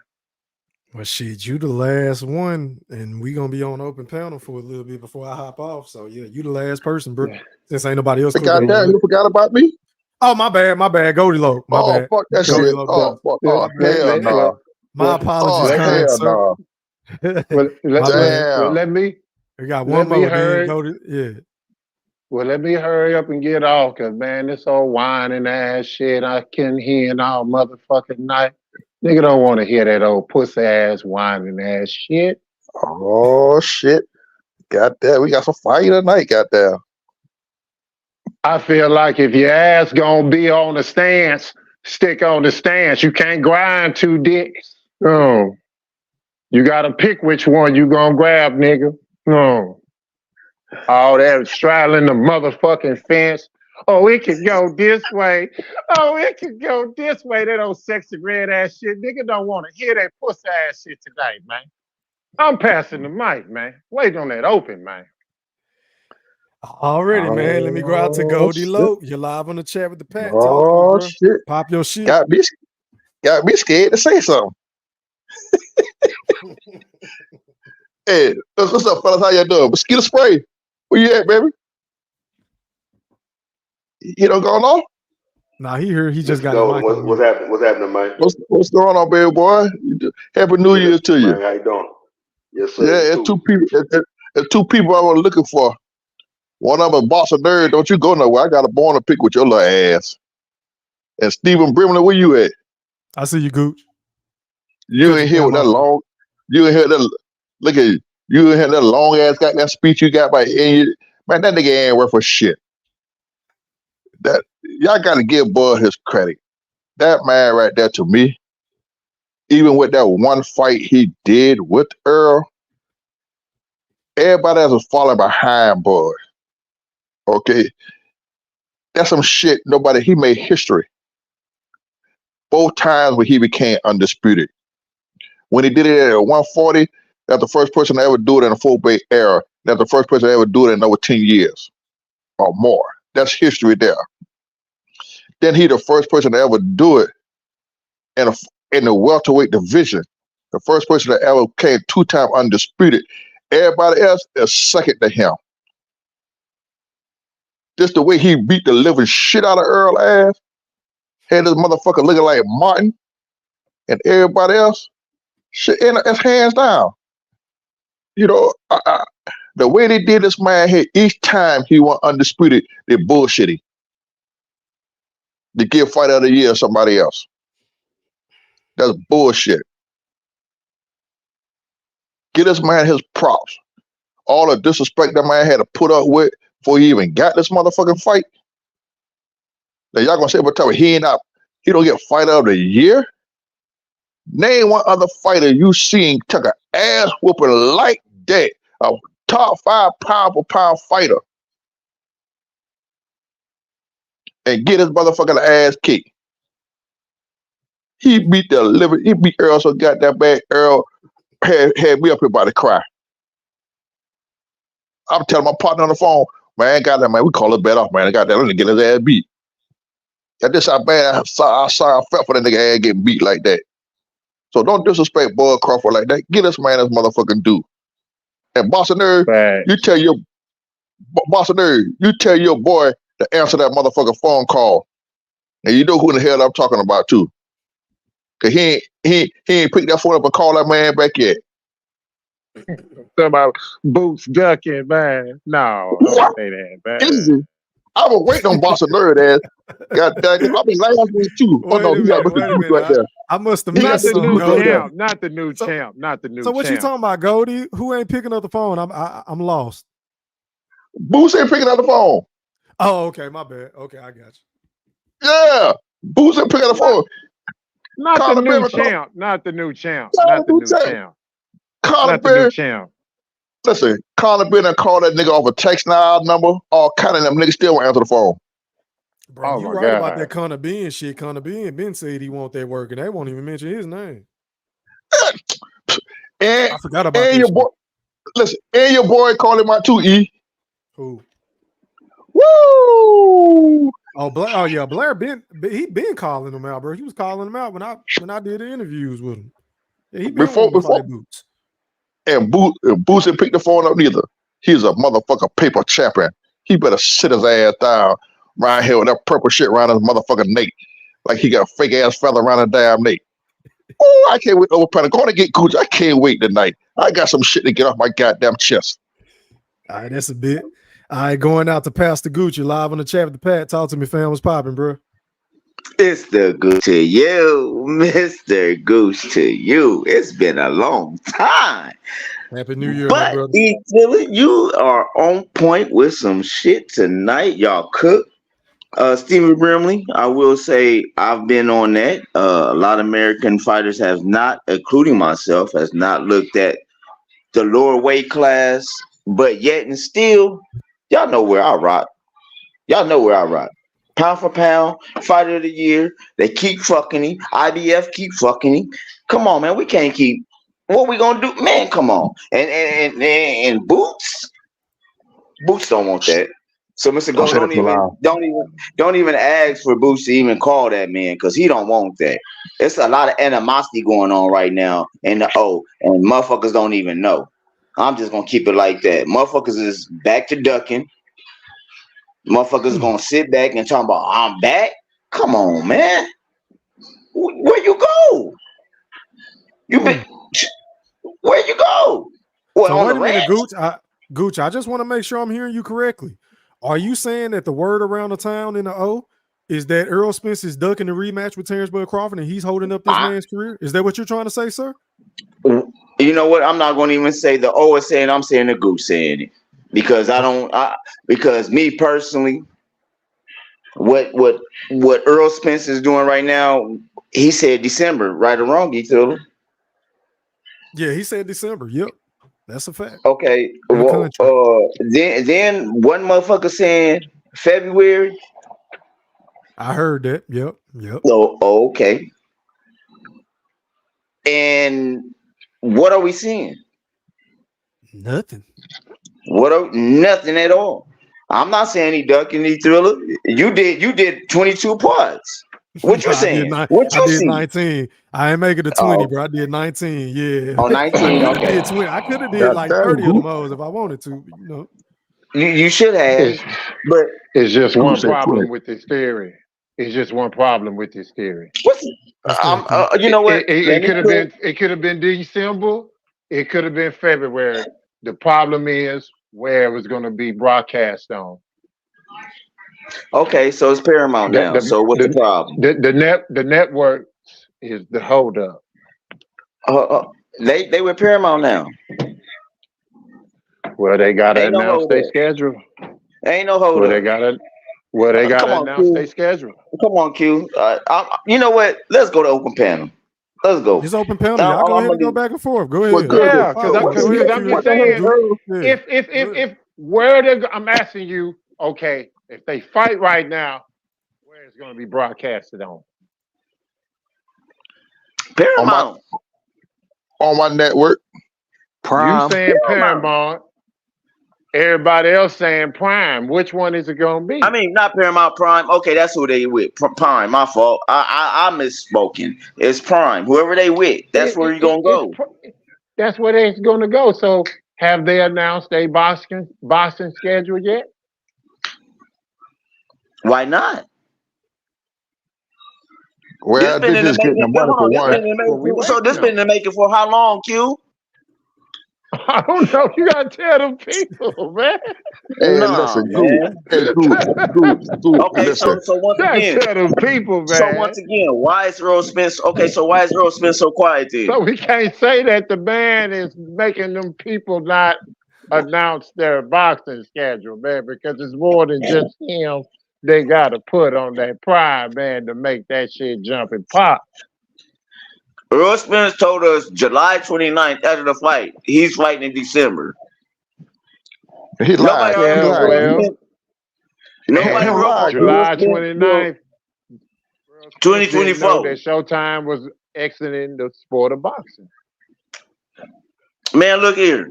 Well, shit, you the last one, and we gonna be on open panel for a little bit before I hop off. So yeah, you the last person, bro. Yeah. Since ain't nobody else.
Goddamn, you forgot about me?
Oh, my bad. Goldie Low. My bad.
Fuck that shit. Hell no.
My apologies, kind sir.
Let me.
We got one more. Yeah.
Well, let me hurry up and get off, because, man, this old whining ass shit I can hear all motherfucking night. Nigga don't want to hear that old pussy ass whining ass shit.
Oh, shit. Goddamn, we got some fire tonight, goddamn.
I feel like if your ass gonna be on the stance, stick on the stance. You can't grind two dicks. No. You gotta pick which one you gonna grab, nigga. No. All that straddling the motherfucking fence. Oh, it could go this way. Oh, it could go this way. That old sexy red ass shit. Nigga don't want to hear that pussy ass shit tonight, man. I'm passing the mic, man. Wait on that open, man.
Already, man. Let me go out to Goldie Low. You're live on the chat with the pack.
Oh, shit.
Pop your shit.
Got me scared to say something. Hey, what's up, fellas? How y'all doing? Mosquito spray. Where you at, baby? You know going on?
Nah, he here. He just got
the mic. What's happening? What's happening, Mike?
What's going on, baby boy? Happy New Year to you.
Man, how you doing? Yes, sir.
Yeah, there's two people I was looking for. One of them, boss of nerd. Don't you go nowhere. I got a bone to pick with your little ass. And Stephen Brimley, where you at?
I see you, Gooch.
You ain't here with that long. You ain't here that. Look at you.
You had that long ass goddamn speech you got man, that nigga ain't worth a shit. That y'all gotta give Bud his credit. That man right there to me, even with that one fight he did with Earl, everybody else was falling behind Bud. Okay. That's some shit. He made history. Both times when he became undisputed. When he did it at 140, that's the first person to ever do it in a full Bay era. That's the first person to ever do it in over 10 years or more. That's history there. Then he the first person to ever do it in the welterweight division. The first person that ever came 2-time undisputed. Everybody else is second to him. Just the way he beat the living shit out of Earl ass, had this motherfucker looking like Martin, and everybody else, shit, and it's hands down. You know, the way they did this man here, each time he went undisputed, they bullshitty. They give fight of the year to somebody else. That's bullshit. Give this man his props. All the disrespect that man had to put up with before he even got this motherfucking fight. Now y'all gonna say, but tell me he don't get fight of the year? Name one other fighter you seen took an ass whooping like that. A top 5 pound for pound fighter. And get his motherfucking ass kicked. He beat Earl so goddamn bad. Earl had me up here about to cry. I'm telling my partner on the phone, man, goddamn, man, we call it bad off, man. Goddamn, let me get his ass beat. That's just how bad I felt for that nigga ass getting beat like that. So don't disrespect Bud Crawford like that. Get this man his motherfucking due. And Boston Nerd, you tell your boy to answer that motherfucking phone call. And you know who in the hell I'm talking about too. Cause he ain't picked that phone up and call that man back yet.
About Boots ducking, man. No, don't say that, man.
Easy. I was waiting on Boston Nerd ass. God damn it. I mean last week too. Oh no, he got Mr. Boots right there.
I must have
Not
missed
the
something.
new
Goldie.
champ, not the new champ, not the new
So
champ.
what you talking about, Goldie? Who ain't picking up the phone? I'm lost.
Boots ain't picking up the phone.
Oh, okay, my bad. Okay, I got you.
Yeah, Boots ain't picking up the phone.
Not the new champ, not the new champ, not the new champ. Not the new champ.
Listen, Conor been and called that nigga off a text now number. All kind of them niggas still won't answer the phone.
Bro, you right about that Conor Ben shit. Conor Ben said he want that work, and they won't even mention his name.
And
I forgot about
and
this.
your boy, listen, and your boy called him out too, E.
Who?
Woo!
Oh, Blair. Oh yeah, Blair he been calling him out, bro. He was calling him out when I did the interviews with him. Yeah, he been wanting to fight Boots.
And Boots didn't pick the phone up neither. He's a motherfucking paper champion. He better sit his ass down around here with that purple shit around his motherfucking neck. Like he got a fake ass feather around his damn neck. Oh, I can't wait over Panda. Going to get Gooch. I can't wait tonight. I got some shit to get off my goddamn chest.
All right, that's a bit. All right, going out to Pastor Gucci live on the chat with the Pat. Talk to me, fam. What's popping, bro?
It's the Goose to you, Mr. Goose to you. It's been a long time.
Happy New Year,
but
my brother.
You are on point with some shit tonight. Y'all cook. Stephen Brimley, I will say I've been on that. A lot of American fighters have not, including myself, has not looked at the lower weight class, but yet and still, y'all know where I rock. Y'all know where I rock. Pound for pound, fighter of the year. They keep fucking him. IBF keep fucking him. Come on, man. We can't keep. What we gonna do, man? Come on. And Boots don't want that. So Mr. Go, don't even ask for Boots to even call that man because he don't want that. It's a lot of animosity going on right now in the O, and motherfuckers don't even know. I'm just gonna keep it like that. Motherfuckers is back to ducking. Motherfuckers gonna sit back and talk about I'm back. Come on, man. Where you go? You been where you go? What,
so
on
wait
the
a minute,
ranch?
Gooch. I just want to make sure I'm hearing you correctly. Are you saying that the word around the town in the O is that Earl Spence is ducking the rematch with Terence Crawford and he's holding up this man's career? Is that what you're trying to say, sir?
You know what? I'm not going to even say the O is saying. I'm saying the Goose saying it because because me personally, what Earl Spence is doing right now, he said December, right or wrong, Geeksville.
Yeah, he said December. Yep, that's a fact.
Okay,
In the
well,
contract.
then one motherfucker saying February.
I heard that. Yep.
Oh, okay. And what are we seeing?
Nothing.
Nothing at all. I'm not saying he ducking the Thriller. You did 22 parts. What you saying? What
I
you
did
see?
19. I ain't making it 20, bro. I did 19. Yeah.
Oh, 19.
I could have
Okay.
did 20. I could have did like 30 of them hoes if I wanted to. You know.
You should have. But
it's just
Who
one
said
problem
20?
with this theory. It's just one problem with this theory.
What's you know what?
It could have been. It could have been December. It could have been February. The problem is where it was going to be broadcast on.
Okay, so it's Paramount now. So what's the problem?
The network is the holdup.
They with Paramount now.
Well, they gotta
Ain't no
announce their
holdup.
schedule.
Ain't no holdup.
Well, they gotta
on,
announce
Q.
their schedule.
Come on, Q. You know what? Let's go to open panel. Let's go.
It's open panel. Y'all go ahead and go back and forth. Go ahead.
Yeah, because I'm just saying, if where they're, I'm asking you, okay, if they fight right now, where it's going to be broadcasted on?
Paramount.
On my network.
Prime. You saying Paramount. Everybody else saying Prime. Which one is it going to be?
I mean, not Paramount, Prime. Okay, that's who they with. Prime. My fault. I misspoken. It's Prime. Whoever they with, that's where you're gonna go.
That's where they're going to go. So, have they announced a Boston schedule yet?
Why not?
Well, they're just getting the money for one.
So this been in the making for how long, Q?
I don't know. You gotta tell them people, man.
Hey, listen, dude.
Okay,
listen.
so once again,
tell them people, man.
So once again, why is Earl Spence? Okay, so why is Earl Spence so quiet then?
So we can't say that the man is making them people not announce their boxing schedule, man, because it's more than just him. They gotta put on that Prime, man, to make that shit jump and pop.
Earl Spence told us July 29th after the fight. He's fighting in December.
He lied.
Nobody
July 29th.
2024.
That Showtime was exiting the sport of boxing.
Man, look here.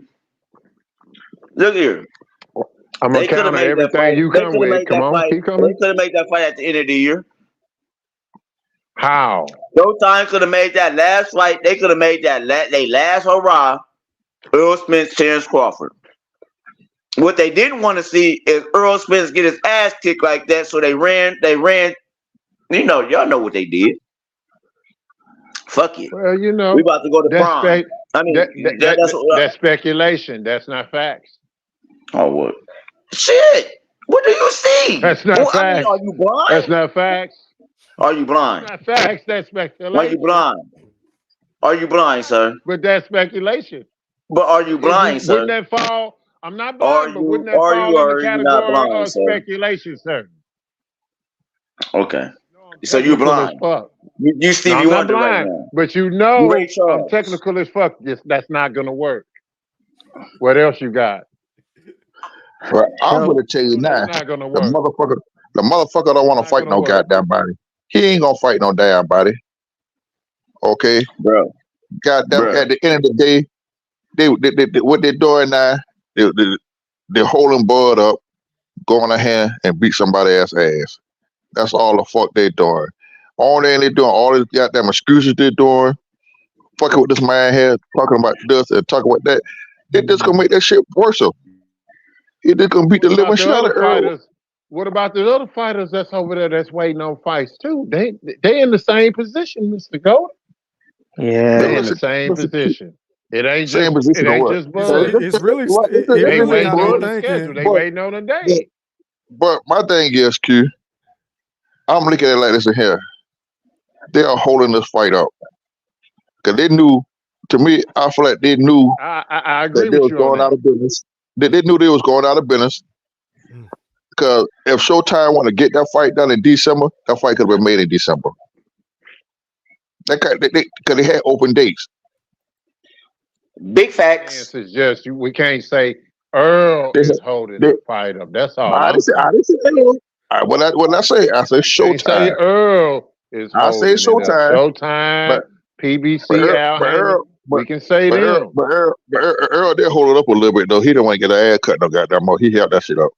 I'm gonna counter everything you come with. Come on, keep coming.
They could have made that fight at the end of the year.
How?
Showtime could have made that last fight. They could have made that they last hurrah. Earl Spence, Terence Crawford. What they didn't want to see is Earl Spence get his ass kicked like that. So they ran. You know, y'all know what they did. Fuck it.
Well, you know,
we about to go to Prime. I mean,
that's speculation. That's not facts.
Oh, what? Shit. What do you see?
That's not facts.
I mean, are you blind?
That's not facts.
Are you blind?
That's not facts. That's speculation.
Are you blind? Are you blind, sir?
But that's speculation.
But are you blind, sir?
Wouldn't that fall? I'm not blind, but wouldn't that fall in the category of speculation, sir?
Okay. So you're blind. You Stevie Wonder right now.
But you know I'm technical as fuck. That's not gonna work. What else you got?
Well, I'm gonna tell you now.
It's not gonna work.
The motherfucker don't want to fight no goddamn body. He ain't gonna fight no damn body. Okay,
bro.
Goddamn. At the end of the day, they what they're doing now, they're holding Bud up, going ahead and beat somebody else's ass. That's all the fuck they doing. All thing they doing, all these goddamn excuses they're doing, fucking with this man here, talking about this and talking about that. They just gonna make that shit worse. He just gonna beat the living shit out of Earl.
What about the other fighters that's over there that's waiting on fights too? They in the same position, Mr. Gold.
Yeah,
they in the same position. It ain't
same
just
position.
it ain't just Bud.
It's really
They waiting on the schedule. They waiting on a date.
But my thing is, Q, I'm looking at it like this in here. They are holding this fight up because they knew to me, I feel like they knew
I
that
agree
they
with
was
you on
going out
that.
of business. They knew they was going out of business because if Showtime want to get that fight done in December, that fight could have been made in December. Because they had open dates.
Big facts.
It's just we can't say Earl is holding the fight up. That's all
I
I'm
didn't say
saying.
Earl. When I say
Can't say
Showtime.
Earl is
I say
holding it up.
Showtime.
Showtime, PBC, Al
But
Hammond. We can say them.
Earl did hold it up a little bit though. He didn't want to get an ass cut no goddamn more. He held that shit up.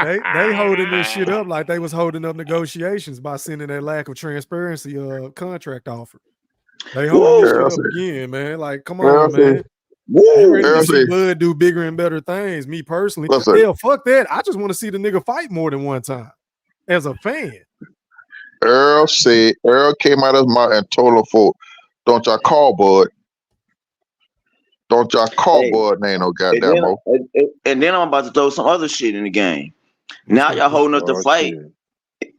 Hey, they holding this shit up like they was holding up negotiations by sending that lack of transparency contract offer. They holding this shit up again, man. Like, come on, man. They ready to see Bud do bigger and better things. Me personally, hell, fuck that. I just want to see the nigga fight more than one time as a fan.
Earl came out of his mouth and told him, "For don't y'all call Bud? Don't y'all call Bud? Ain't no goddamn more."
And then I'm about to throw some other shit in the game. Now y'all holding up the fight.
Shit.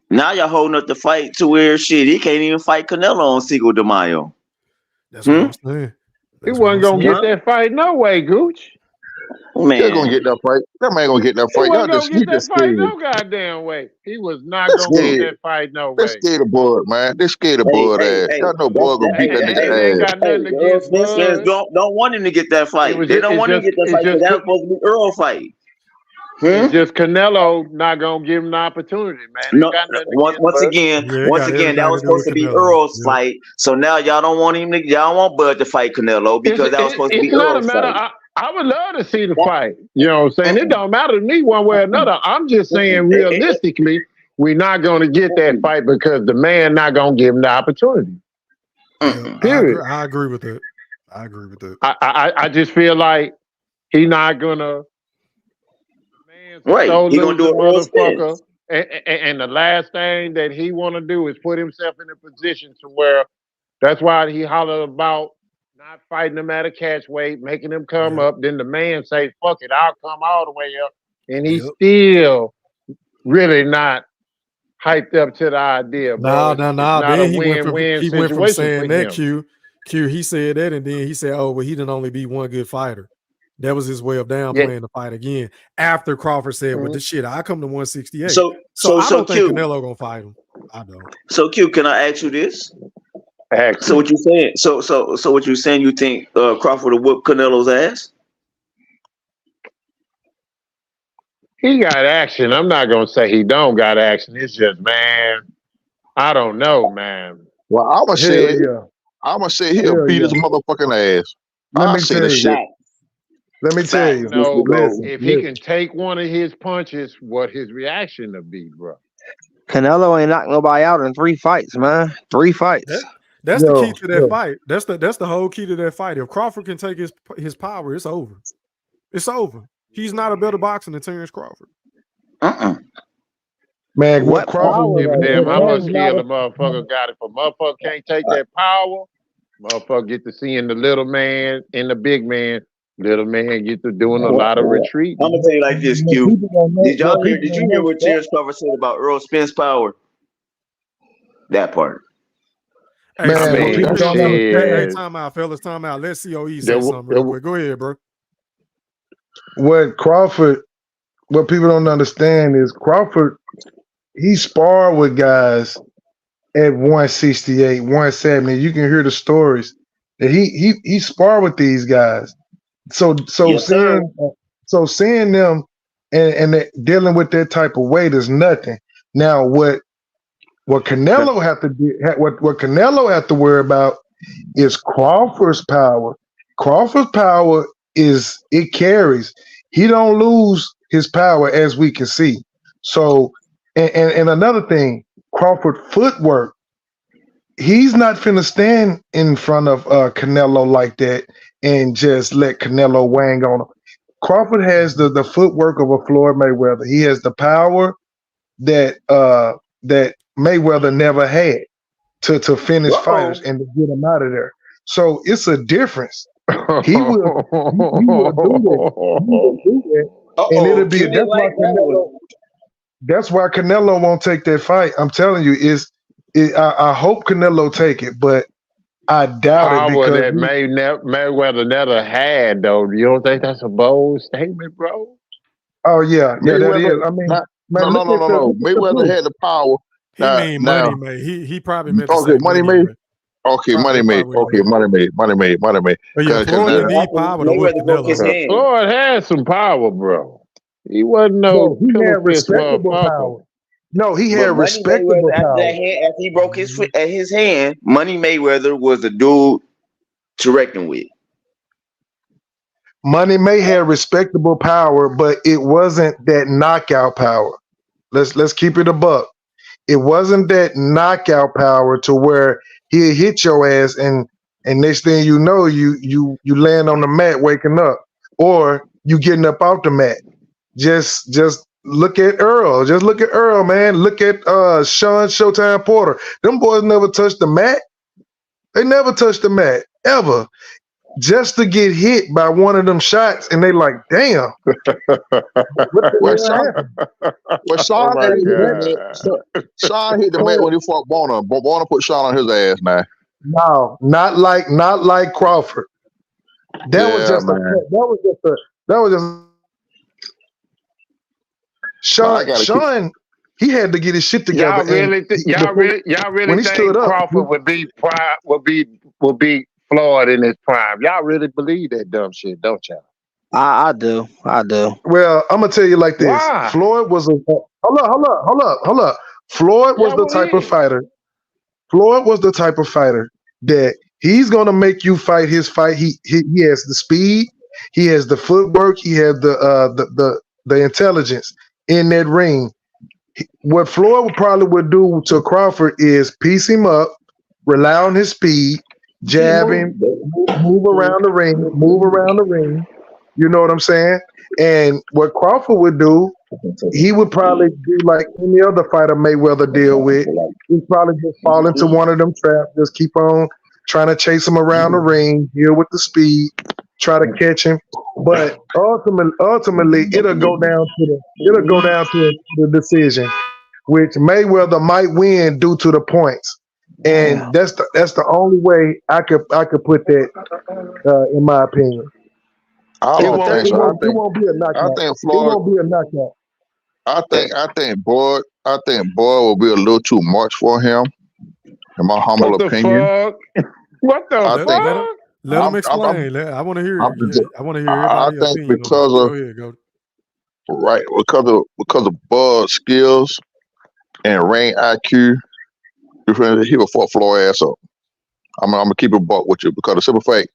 Now y'all holding up the fight to where shit he can't even fight Canelo on Cinco de Mayo.
That's what I'm saying.
He wasn't gonna get that fight no way, Gooch.
Man,
he's gonna get that fight. That man gonna get that fight.
He wasn't gonna get that fight
scared.
no goddamn way. He was not gonna get that fight no way.
They scared of Bud, man. They scared of Bud ass. Y'all know Bud gonna beat that nigga
They ain't
ass.
got nothing against Bud.
Don't want him to get that fight. They don't want him to get that fight because that was supposed to be Earl fight.
It's just Canelo not gonna give him the opportunity, man.
No, once again, that was supposed to be Earl's fight. So now y'all don't want him to. Y'all want Bud to fight Canelo because that was supposed to be Earl's fight.
I would love to see the fight. You know what I'm saying? It don't matter to me one way or another. I'm just saying realistically, we're not going to get that fight because the man not going to give him the opportunity. Period.
I agree with that.
I just feel like he not going to.
Right. He going to do a
motherfucker. And the last thing that he want to do is put himself in a position to where that's why he hollered about not fighting him at a catch weight, making him come up. Then the man say, "Fuck it, I'll come all the way up," and he's still really not hyped up to the idea.
No. Then he went from saying that
him.
Q. He said that, and then he said, "Oh, well, he didn't only be one good fighter." That was his way of downplaying the fight again. After Crawford said, "Well, this shit, I come to 168." So I don't think Canelo gonna fight him. I don't.
So Q, can I ask you this? So what you saying? So what you saying? You think Crawford will whoop Canelo's ass?
He got action. I'm not gonna say he don't got action. It's just, man, I don't know, man.
Well, I'm gonna say he'll beat his motherfucking ass.
Let me tell you.
If he can take one of his punches, what his reaction will be, bro.
Canelo ain't knocked nobody out in 3 fights, man. 3 fights.
That's the key to that fight. That's the whole key to that fight. If Crawford can take his power, it's over. It's over. He's not a better boxer than Terence Crawford.
Man, what Crawford
give a damn how much skill the motherfucker got. If a motherfucker can't take that power, motherfucker get to seeing the little man and the big man. Little man get to doing a lot of retreat.
I'm gonna tell you like this, Q. Did you hear what Terence Crawford said about Earl Spence power? That part.
Hey, time out, fellas. Time out. Let's see COE say something real quick. Go ahead, bro.
What people don't understand is Crawford, he sparred with guys at 168, 170. You can hear the stories that he sparred with these guys. So seeing them and dealing with that type of weight is nothing. Now what Canelo have to do, what Canelo have to worry about is Crawford's power. Crawford's power it carries. He don't lose his power as we can see. So and another thing, Crawford footwork. He's not finna stand in front of Canelo like that and just let Canelo wang on him. Crawford has the footwork of a Floyd Mayweather. He has the power that Mayweather never had to finish fighters and to get them out of there. So it's a difference. He will do that. And it'll be that's why Canelo won't take that fight. I'm telling you, I hope Canelo take it, but I doubt it
Power
because
that Mayweather never had, though. You don't think that's a bold statement, bro?
oh yeah, that
Mayweather,
is. I mean,
not,
man,
no.
look at the
Mayweather
proof.
had the power.
He mean
Now,
money made. He probably meant to
okay,
say
money
money
made.
made.
Okay, money
That's
made.
probably what he
Okay,
meant.
money made.
But yeah,
Cause
Floyd
Yeah,
didn't need
after
power to whoop
Mayweather broke his
Canelo.
hand.
Floyd had some power, bro. He wasn't
No,
no
he
pillow
had
fist
respectable
motherfucker.
power. No, he
But
had
Money
respectable
Mayweather after
power.
that hand, after he broke his foot at his hand, Money Mayweather was the dude to reckon with.
Money may have respectable power, but it wasn't that knockout power. Let's keep it a buck. It wasn't that knockout power to where he'll hit your ass and next thing you know, you land on the mat waking up, or you getting up off the mat. Just look at Earl. Just look at Earl, man. Look at Sean Showtime Porter. Them boys never touched the mat. They never touched the mat ever. Just to get hit by one of them shots, and they like, damn. What the
well,
hell happened?
Oh
Sean
my
hit the mat.
God.
Sean hit the mat when he fought Bonner. Bonner put Sean on his ass, man.
No, not like Crawford. That was
Yeah,
just a
man.
that was just
But I gotta keep.
Sean, he had to get his shit together.
Y'all really,
When
really
he stood
think
up,
Crawford would be Floyd in his prime? Y'all really believe that dumb shit, don't y'all?
I do.
well, I'm gonna tell you like this.
Why?
Floyd was a hold up. Floyd was
Yeah,
the
what
type of
is?
fighter. Floyd was the type of fighter that he's gonna make you fight his fight. He has the speed, he has the footwork, he has the intelligence in that ring. What Floyd would do to Crawford is piece him up, rely on his speed, jab him, move around the ring. You know what I'm saying? And what Crawford would do, he would probably do like any other fighter Mayweather deal with. He'd probably just fall into one of them traps, just keep on trying to chase him around the ring, deal with the speed, try to catch him. But ultimately, it'll go down to the decision, which Mayweather might win due to the points. And that's the only way I could put that in my opinion.
I
It
don't think so.
won't be a knockout.
I think
It
Floyd.
won't be a knockout.
I think Boyd will be a little too much for him, in my humble
What the
opinion.
fuck? What the
I think
fuck?
Let him
I'm,
explain. I want to hear.
I'm,
I want to hear
I
everybody's
think
opinion on that. Go ahead, go.
because of Bud's skills and ring IQ, he will fuck Floyd ass up. I'm gonna keep it buck with you because the simple fact,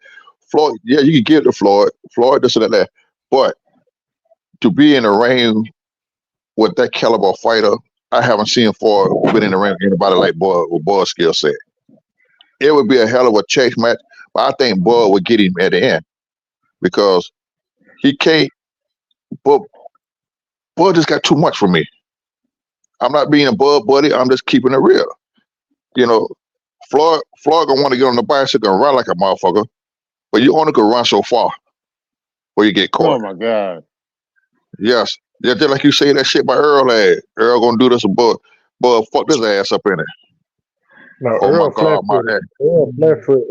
Floyd, yeah, you can give it to Floyd, this and that, but to be in the ring with that caliber fighter, I haven't seen Floyd been in the ring with anybody like Bud with Bud's skill set. It would be a hell of a chase match, but I think Bud would get him at the end because he can't. But Bud just got too much for me. I'm not being a Bud buddy. I'm just keeping it real. You know, Floyd gonna want to get on the bicycle and run like a motherfucker, but you only can run so far before you get caught.
Oh my God.
Yes. Yeah, just like you say that shit by Earl had. Earl gonna do this, but fuck this ass up in it.
No,
Oh
Earl
my God, my
flat-footed.
head.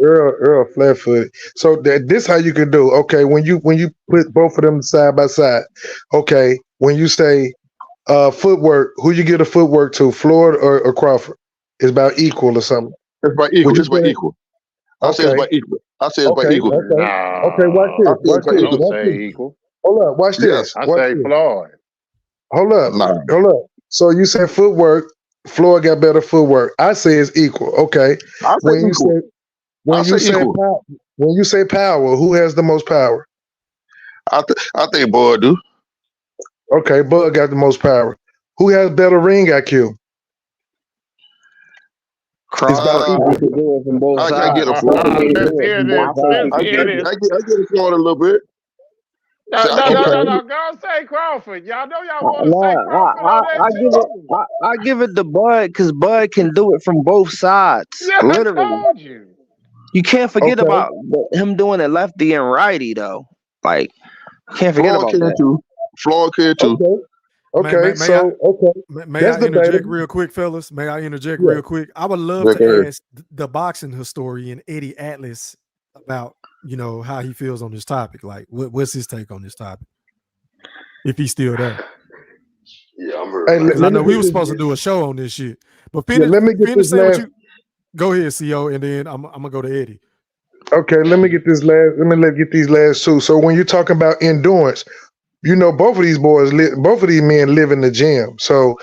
Earl flat-footed. So this how you can do. Okay, when you put both of them side by side. Okay, when you say footwork, who you give the footwork to, Floyd or Crawford? It's about equal or something.
It's about equal.
Would you
It's about
say-
equal. I say it's
Okay.
about equal. I say it's about
Okay,
equal.
okay.
Nah.
Okay, watch this.
I think
Watch
it's about
this.
equal.
Don't
Watch
say
this.
equal.
Hold up. Watch
Yes.
this.
I
Watch
say
this.
Floyd.
Hold up.
Nah.
Hold up. So you said footwork. Floyd got better footwork. I say it's equal. Okay.
I say
When you
equal.
say when
I
you
say
say
equal.
power, when you say power, who has the most power?
I think Bud do.
Okay, Bud got the most power. Who has better ring IQ? It's about equal.
I can do it from both
I
sides.
get a Floyd.
Let's hear this. Let's hear this.
I get a Floyd a little bit.
No,
See, I get-
Go say Crawford. Y'all know y'all want to say Crawford on that
I give it.
too.
I give it to Bud because Bud can do it from both sides.
Yeah, I
Literally,
told you.
you can't forget
Okay.
about him doing it lefty and righty though. Like, can't forget
Floyd
about
can
that.
too. Floyd can too.
Okay. Okay,
May
that's
I interject
debatable.
real quick, fellas? May I interject
Yeah.
real quick? I would love
Yeah, go
to
ahead.
ask the boxing historian Eddie Atlas about how he feels on this topic. Like, what's his take on this topic? If he's still there.
Yeah, I'm very
Hey,
Because I
let me
know we
get
were
this.
supposed to do a show on this shit. But
Yeah, let me get
finish
this
saying what
last.
you. Go ahead, CO, and then I'm gonna go to Eddie.
Okay, let me get this last. Let me get these last two. So when you're talking about endurance, both of these both of these men live in the gym. So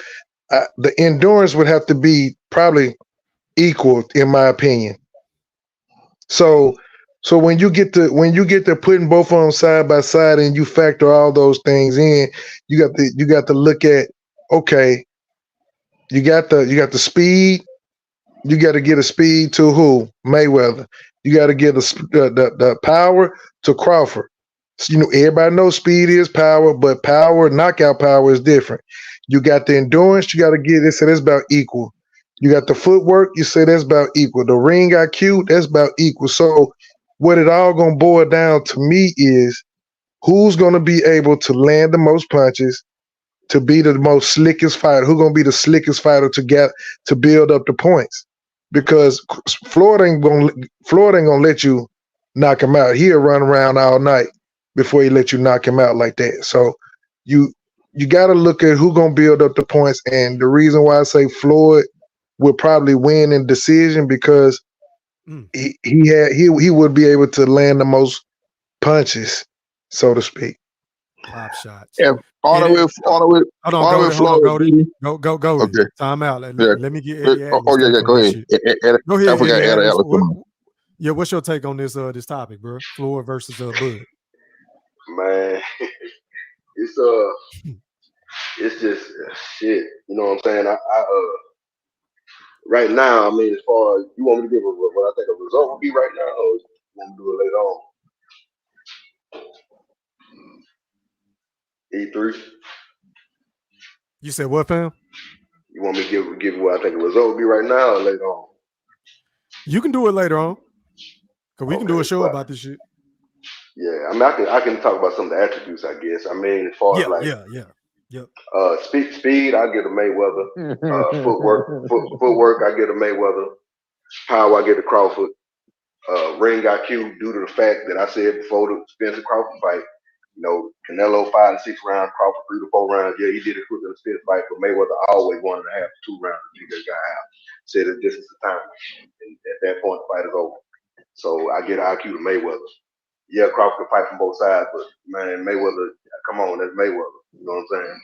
the endurance would have to be probably equal, in my opinion. So when you get to putting both of them side by side and you factor all those things in, you got to look at, okay, you got the speed. You got to get a speed to who? Mayweather. You got to get the power to Crawford. So, everybody knows speed is power, but knockout power is different. You got the endurance, you got to get it. So that's about equal. You got the footwork, you say that's about equal. The ring IQ, that's about equal. So what it all gonna boil down to me is who's gonna be able to land the most punches, to be the most slickest fighter. Who's gonna be the slickest fighter to build up the points? Because Floyd ain't gonna let you knock him out. He'll run around all night before he let you knock him out like that. So you got to look at who gonna build up the points. And the reason why I say Floyd would probably win in decision because he would be able to land the most punches, so to speak.
Pop shots.
If on the way,
Hold on,
Floyd
Goldie. Go.
okay.
Time out.
Yeah.
Let me get Eddie Atlas
Oh yeah,
take on
go
this
ahead.
shit. Go ahead,
I forgot
Eddie
Eddie
Atlas.
Atlas.
What's your take on this topic, bro? Floyd versus Bud.
Man, it's just shit. You know what I'm saying? I right now, I mean, as far as you want me to give what I think a result would be right now, or you want me to do it later on? E3.
You said what, fam?
You want me to give what I think a result would be right now or later on?
You can do it later on. Cause we can do a show about this shit.
Yeah, I mean, I can talk about some of the attributes, I guess. I mean, as far as like,
yep.
Speed, I get a Mayweather. Footwork, I get a Mayweather. Power, I get a Crawford. Ring IQ, due to the fact that I said before the Spencer Crawford fight, Canelo 5 to 6 rounds, Crawford 3 to 4 rounds. Yeah, he did it quicker than the Spence fight, but Mayweather always 1.5 to 2 rounds to beat that guy out. Said the distance of time, and at that point, the fight is over. So I get an IQ to Mayweather. Yeah, Crawford can fight from both sides, but man, Mayweather, come on, that's Mayweather. You know what I'm saying?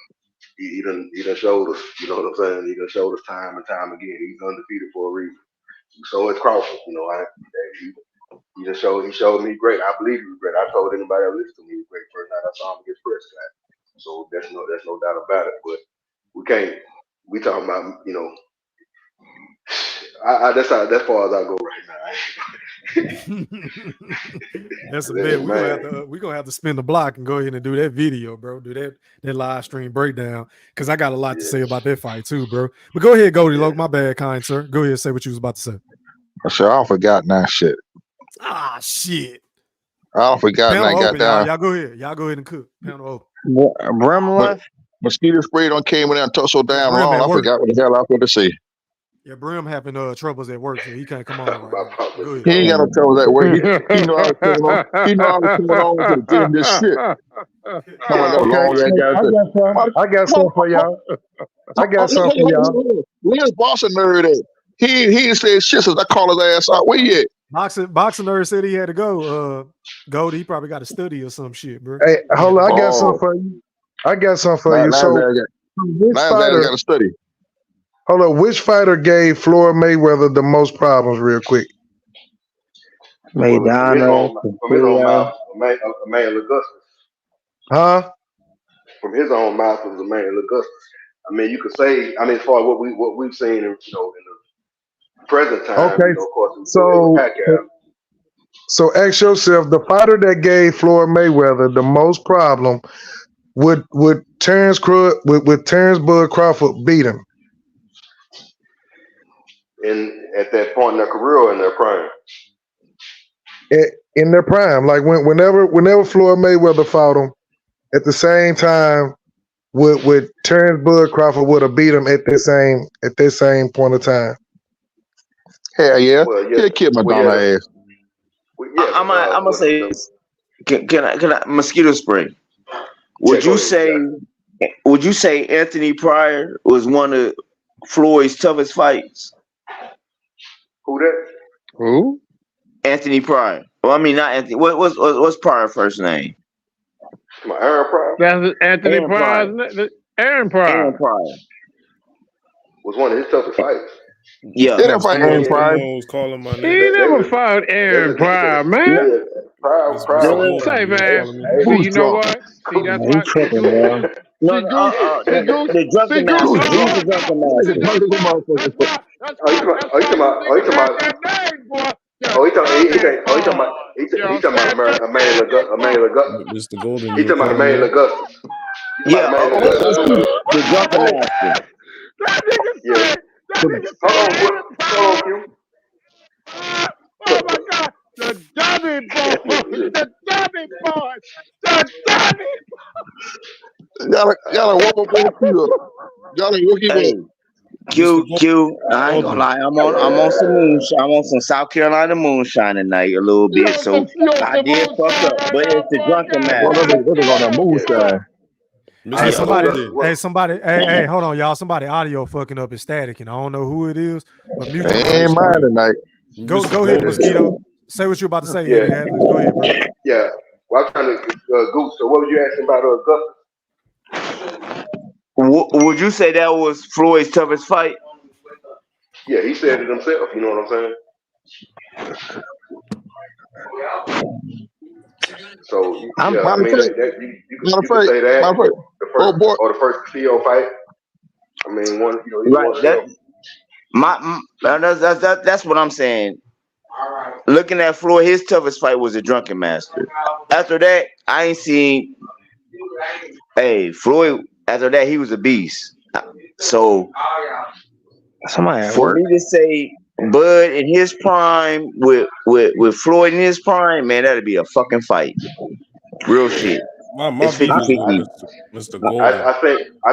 He done showed us. You know what I'm saying? He done showed us time and time again. He's undefeated for a reason. So it's Crawford. He showed me great. I believe he was great. I told anybody that listened to me he was great first night I saw him against Prescott. So there's no doubt about it. But we can't. We talking about that's far as I go right now.
That's a bet. We're gonna have to spin the block and go ahead and do that video, bro. Do that live stream breakdown. Cause I got a lot to say about that fight too, bro. But go ahead, Goldie Loke. My bad, kind sir. Go ahead and say what you was about to say.
I forgot now shit.
Ah shit.
I forgot
Panel
now
open,
goddamn.
Y'all go ahead. Y'all go ahead and cook. Panel open.
Brim left.
Mosquito spray don't came in there and took so damn
Brim
long.
at
I
work.
forgot what the hell I was going to say.
Yeah, Brim having troubles at work, so he can't come on right now. Go ahead.
He ain't got no trouble that way. He know I was coming on. He know I was coming on to get him this shit.
I got some for y'all. I got some for y'all.
Where's Boston nerd at? He said shit since I called his ass out. Where you at?
Boxing nerd said he had to go. Goldie, he probably got to study or some shit, bro.
Hey, hold on. I got some for you. So which fighter
got to study?
Hold on. Which fighter gave Floyd Mayweather the most problems, real quick?
Maidana.
From his own mouth, Emmanuel Augustus.
Huh?
From his own mouth, it was Emmanuel Augustus. I mean, you could say. I mean, as far as what we've seen, in the present time.
Okay.
Of course,
So ask yourself, the fighter that gave Floyd Mayweather the most problem, would Terence Bud Crawford beat him?
At that point in their career or in their prime?
In their prime. Like whenever Floyd Mayweather fought him, at the same time, would Terrence Bud Crawford would have beat him at that same point of time?
Hell yeah.
Well, yeah.
He'll kill my
Well,
dumb
yeah.
ass.
Well, yeah.
I'm gonna say this. Can I mosquito spray? Would
go
you
ahead,
say would you say Anthony Pryor was one of Floyd's toughest fights?
Who that?
Who?
Anthony Pryor. Well, I mean not Anthony. What's Pryor's first name?
My Aaron Pryor
That's Anthony
Aaron Pryor.
Pryor's. Aaron Pryor.
Aaron Pryor.
was one of his toughest fights.
Yeah.
They didn't fight Aaron Pryor.
was calling my
He
name.
never fought Aaron Pryor, man.
Pryor.
Say, man. See, you know what? See, that's why.
tripping, man. No, the drunken master. He's the drunken master.
He talking about Emmanuel Augustus.
Mr. Golden.
He talking about Emmanuel Augustus.
Yeah, the drunken master.
Yeah. Hold on, Q.
Oh my God. The dummy boy. The dummy boy. The dummy boy.
Y'all walk up on Q. Y'all walk him up.
Q, I ain't gonna lie. I'm on some moonshine. I'm on some South Carolina moonshine tonight a little bit. So I did fuck up, but it's the drunken master.
They're on that moonshine.
Hey, hold on, y'all. Somebody audio fucking up is static, and I don't know who it is. But mute
ain't mine tonight.
Go ahead, Mosquito. Say what you're about to say.
Yeah.
Go ahead, bro.
Yeah. Well, I'm trying to Goose. So what were you asking about Augustus?
Would you say that was Floyd's toughest fight?
Yeah, he said it himself. You know what I'm saying? So you can say that the first or the first Castillo fight. I mean, one.
Right. That's what I'm saying. Looking at Floyd, his toughest fight was a drunken master. After that, I ain't seen. Hey, Floyd. After that, he was a beast. So, for me to say Bud in his prime with Floyd in his prime, man, that'd be a fucking fight. Real shit. It's 50-50.
Mr. Golden.
I think. I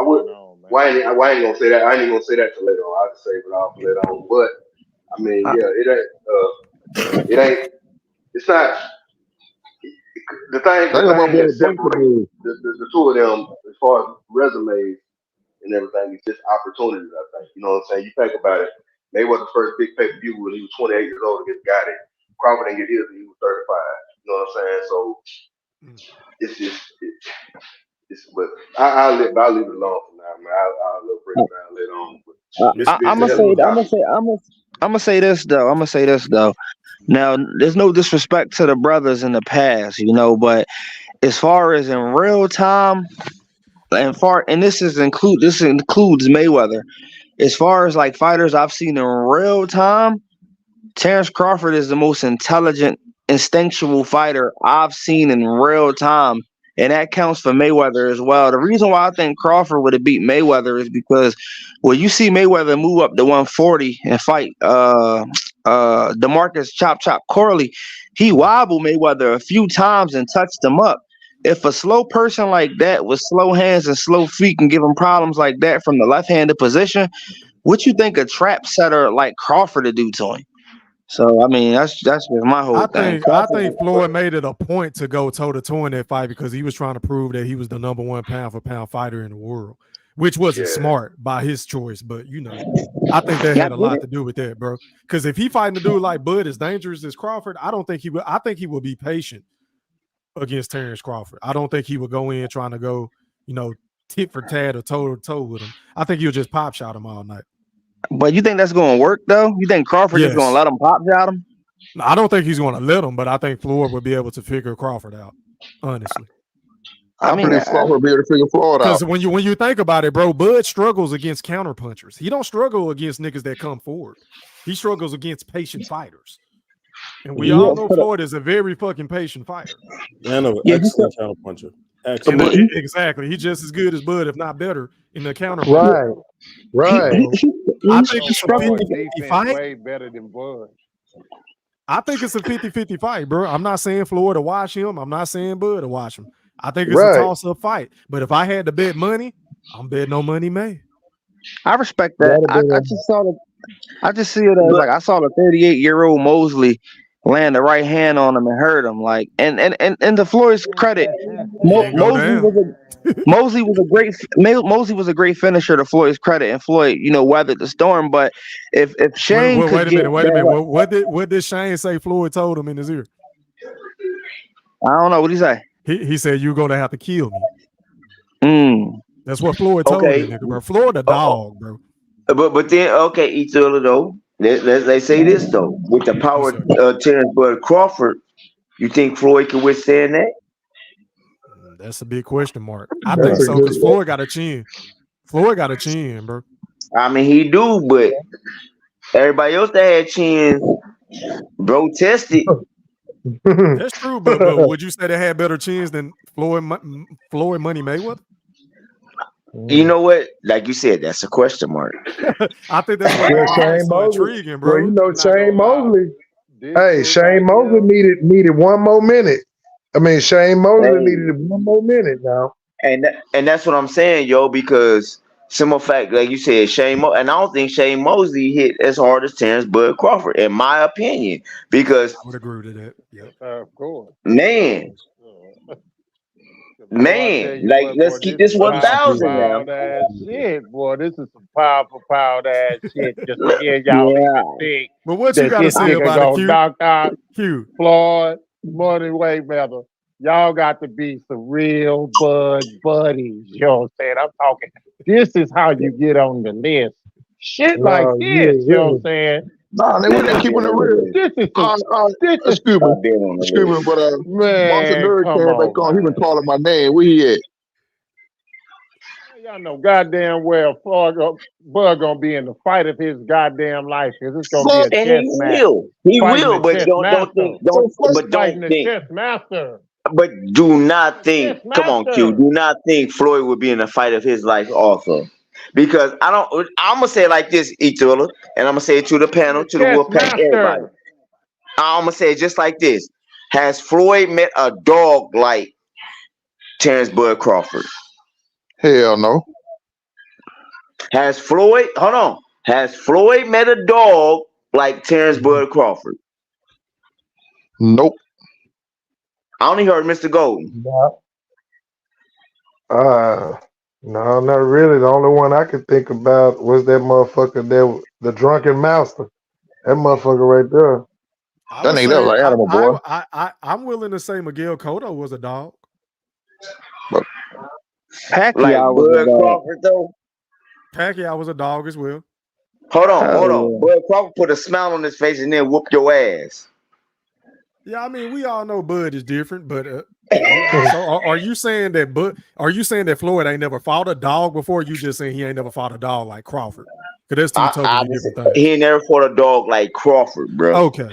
would. Why ain't gonna say that? I ain't even gonna say that till later on. I'll save it off later on. But I mean, yeah, it ain't. It's not. The thing that separates the two of them as far as resumes and everything is just opportunities, I think. You know what I'm saying? You think about it. Mayweather's first big pay-per-view when he was 28 years old against Gotti. Crawford didn't get his when he was 35. You know what I'm saying? So it's just but I'll leave it alone for now, man. I'll break it down later on.
I'm gonna say this though. Now, there's no disrespect to the brothers in the past, but as far as in real time, and this includes Mayweather. As far as like fighters I've seen in real time, Terence Crawford is the most intelligent, instinctual fighter I've seen in real time. And that counts for Mayweather as well. The reason why I think Crawford would have beat Mayweather is because when you see Mayweather move up to 140 and fight DeMarcus Chop Corley, he wobbled Mayweather a few times and touched him up. If a slow person like that with slow hands and slow feet can give him problems like that from the left-handed position, what you think a trap setter like Crawford to do to him? So I mean, that's just my whole thing.
I think Floyd made it a point to go toe-to-toe in that fight because he was trying to prove that he was the number one pound-for-pound fighter in the world, which wasn't smart by his choice. But I think that had a lot to do with that, bro. Because if he fighting a dude like Bud as dangerous as Crawford, I don't think he would. I think he would be patient against Terence Crawford. I don't think he would go in trying to go, tit for tat or toe-to-toe with him. I think he'll just pop shot him all night.
But you think that's going to work, though? You think Crawford is going to let him pop shot him?
I don't think he's going to let him, but I think Floyd would be able to figure Crawford out, honestly.
I mean, Floyd would be able to figure Floyd out.
Because when you think about it, bro, Bud struggles against counterpunchers. He don't struggle against niggas that come forward. He struggles against patient fighters. And we all know Floyd is a very fucking patient fighter.
And an excellent counterpuncher.
Exactly. He's just as good as Bud, if not better, in the counterpuncher.
Right.
I think it's a 50-50 fight.
Way better than Bud.
I think it's a 50-50 fight, bro. I'm not saying Floyd to watch him. I'm not saying Bud to watch him. I think it's a
Right.
toss-up fight. But if I had to bet money, I'm betting on Money May.
I respect that. I just see it as like I saw the 38-year-old Mosley land the right hand on him and hurt him. Like and to Floyd's credit, Mosley was a great finisher to Floyd's credit, and Floyd, weathered the storm. But if Shane
wait a minute. What did Shane say Floyd told him in his ear?
I don't know what he say.
He said you're gonna have to kill me. That's what Floyd told him, nigga, bro. Floyd a dog, bro.
But then each other though. They say this though, with the power of Terence Bud Crawford, you think Floyd can withstand that?
That's a big question mark. I think so because Floyd got a chin. Floyd got a chin, bro.
I mean, he do, but everybody else that had chins, bro, tested.
That's true, but would you say they had better chins than Floyd Money Mayweather?
You know what? Like you said, that's a question mark.
I think that's what so intriguing, bro.
Well, you know, Shane Mosley. Hey, Shane Mosley needed one more minute. I mean, Shane Mosley needed one more minute now.
And that's what I'm saying, yo, because simple fact, like you said, and I don't think Shane Mosley hit as hard as Terence Bud Crawford, in my opinion, because
I would agree to that. Yep.
Of course.
Man, like let's keep this 1,000 now.
Shit, boy, this is some powerful ass shit. Just to hear y'all think.
But what you got to say about it,
knock out
Q?
Floyd, Money Mayweather. Y'all got to be some real buddies. You know what I'm saying? I'm talking. This is how you get on the list. Shit like this. You know what I'm saying?
Nah, they wouldn't keep it real. Excuse me, but Boston Nerd came back on. He been calling my name. Where he at?
Y'all know goddamn well Bud gonna be in the fight of his goddamn life. Cause it's gonna be a chess match.
He will, but don't think.
Chess master.
But do not think. Come on, Q. Do not think Floyd would be in the fight of his life also. Because I'm gonna say it like this, Itula, and I'm gonna say it to the panel, to the Wolfpack, everybody. I'm gonna say it just like this: has Floyd met a dog like Terence Bud Crawford?
Hell no.
Has Floyd met a dog like Terence Bud Crawford?
Nope.
I only heard Mr. Golden.
No, not really. The only one I could think about was that motherfucker the drunken master. That motherfucker right there.
That ain't that like animal, boy.
I'm willing to say Miguel Cotto was a dog.
But
Pacquiao
was a dog. Crawford, though.
Pacquiao was a dog as well.
Hold on. Bud Crawford put a smile on his face and then whoop your ass.
Yeah, I mean, we all know Bud is different, but so are you saying that Floyd ain't never fought a dog before? You just saying he ain't never fought a dog like Crawford? Because that's two totally different things.
He ain't never fought a dog like Crawford, bro.
Okay,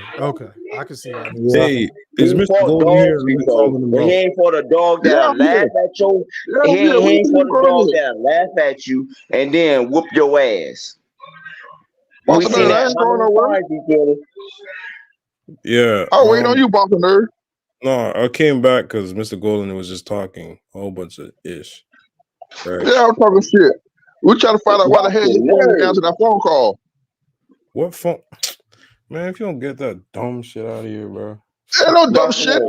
I can see that.
Hey, is Mr. Golden here?
He ain't fought a dog that'll laugh at you. He ain't fought a dog that'll laugh at you and then whoop your ass. We seen that.
Yeah.
I'll wait on you, Boston Nerd.
No, I came back because Mr. Golden was just talking a whole bunch of ish. Right?
Yeah, I'm talking shit. We're trying to find out why the hell you didn't answer that phone call.
What phone? Man, if you don't get that dumb shit out of here, bro.
Ain't no dumb shit.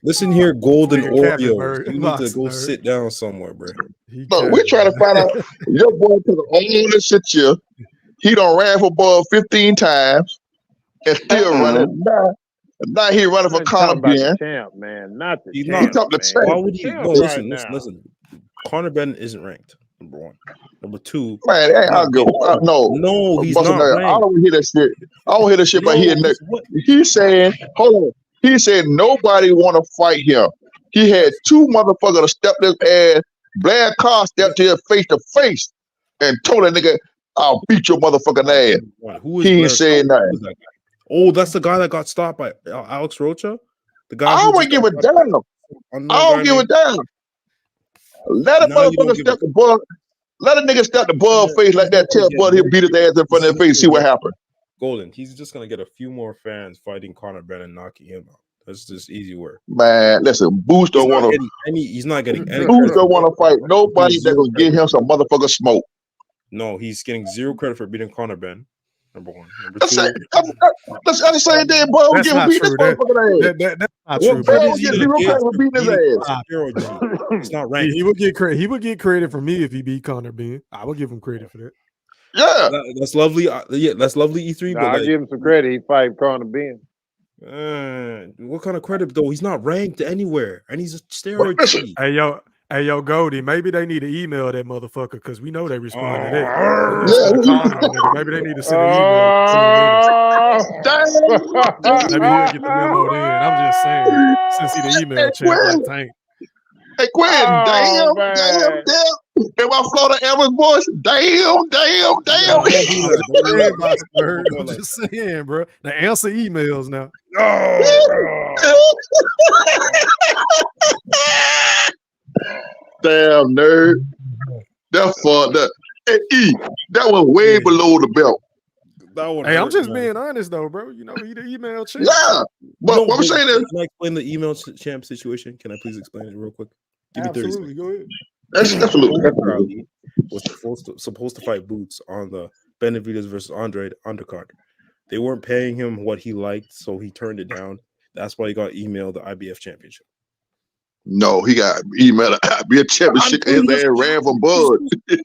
Listen here, Golden Oreos. You need to go sit down somewhere, bro.
Look, we're trying to find out your boy took all this shit here. He done ran for Bud 15 times and still running. Now he running for Conor Benn.
Champ, man, not the
He's
champ.
not
the champ.
Why would he? No, listen. Conor Benn isn't ranked. Number one. Number two.
Man, I'll go.
No, he's not ranked.
I don't hear that shit. I don't hear that shit by hearing that. He's saying, hold on. He said nobody want to fight him. He had two motherfuckers to step his ass. Blair Carr stepped to him face to face and told that nigga, I'll beat your motherfucking ass. He ain't saying nothing.
Oh, that's the guy that got stopped by Alex Rocha? The guy
I don't give a damn. I don't give a damn. Let a motherfucker step the Bud. Let a nigga step the Bud face like that. Tell Bud he'll beat his ass in front of his face. See what happens.
Golden, he's just gonna get a few more fans fighting Conor Benn and knocking him out. That's just easy work.
Man, listen, Boots don't want to.
He's not getting any.
Boots don't want to fight nobody that will give him some motherfucker smoke.
No, he's getting zero credit for beating Conor Ben. Number one. Number
That's
two.
That's the same thing, boy.
That's not true. That's not true.
Boy will get zero credit for beating his ass.
It's not ranked.
He would get credit. He would get credit from me if he beat Conor Ben. I would give him credit for that.
Yeah,
that's lovely. Yeah, that's lovely. E3.
Nah,
but
I give him some credit. He fight Conor Ben.
What kind of credit though? He's not ranked anywhere, and he's a steroid cheat.
Hey yo, Goldie. Maybe they need to email that motherfucker because we know they respond to that. Maybe they need to send an email. Maybe he'll get the memo then. I'm just saying, since he the email champ like Tank.
Hey Quinn, damn. In my Florida Evans voice, damn.
I'm just saying, bro. They answer emails now.
Damn, nerd. That fucked up. Hey, E, that was way below the belt.
Hey, I'm just being honest though, bro. You know, he the email champ.
Yeah, but what I'm saying is,
can I explain the email champ situation? Can I please explain it real quick? Give me 30 seconds.
Go ahead.
Absolutely.
Was supposed to fight Boots on the Benavidez versus Andrade undercard. They weren't paying him what he liked, so he turned it down. That's why he got emailed the IBF championship.
No, he got emailed be a championship and his ass ran from Bud.
He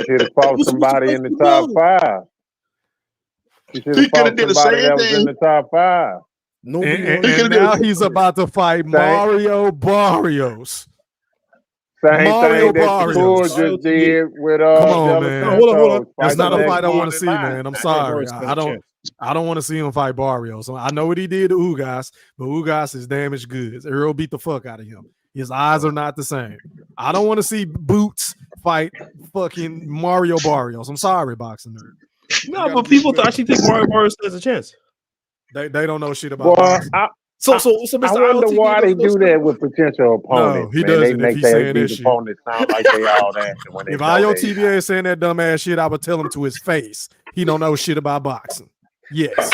should have fought somebody in the top 5. He should have fought somebody that was in the top 5.
And now he's about to fight Mario Barrios.
Same
Mario
thing that
Barrios.
Shakur just did with
Come on, man.
Hold on.
That's not a fight I want to see,
man.
man. I'm sorry. I don't want to see him fight Barrios. I know what he did to Ugas, but Ugas is damaged goods. Earl beat the fuck out of him. His eyes are not the same. I don't want to see Boots fight fucking Mario Barrios. I'm sorry, boxing nerd.
No, but people actually think Mario Barrios has a chance.
They don't know shit about boxing.
So
I wonder why they do that with potential opponents.
No, he
man.
doesn't.
They
If
make
he's
their
saying that
these
shit.
opponents sound like they all that.
If IOTVA is saying that dumb ass shit, I would tell him to his face. He don't know shit about boxing. Yes.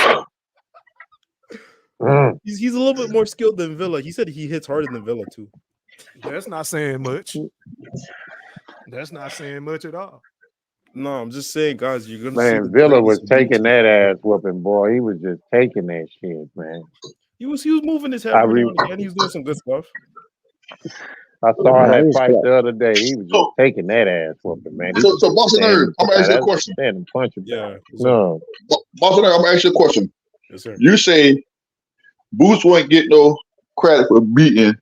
He's a little bit more skilled than Villa. He said he hits harder than Villa too.
That's not saying much. That's not saying much at all.
No, I'm just saying, guys, you're gonna
Man, Villa was taking that ass whooping, boy. He was just taking that shit, man.
He was moving his head around and he was doing some good stuff.
I saw that fight the other day. He was just taking that ass whooping, man.
So Boss Nerd, I'm gonna ask you a question.
Yeah. No.
Boss Nerd, I'm gonna ask you a question.
Yes, sir.
You say Boots won't get no credit for beating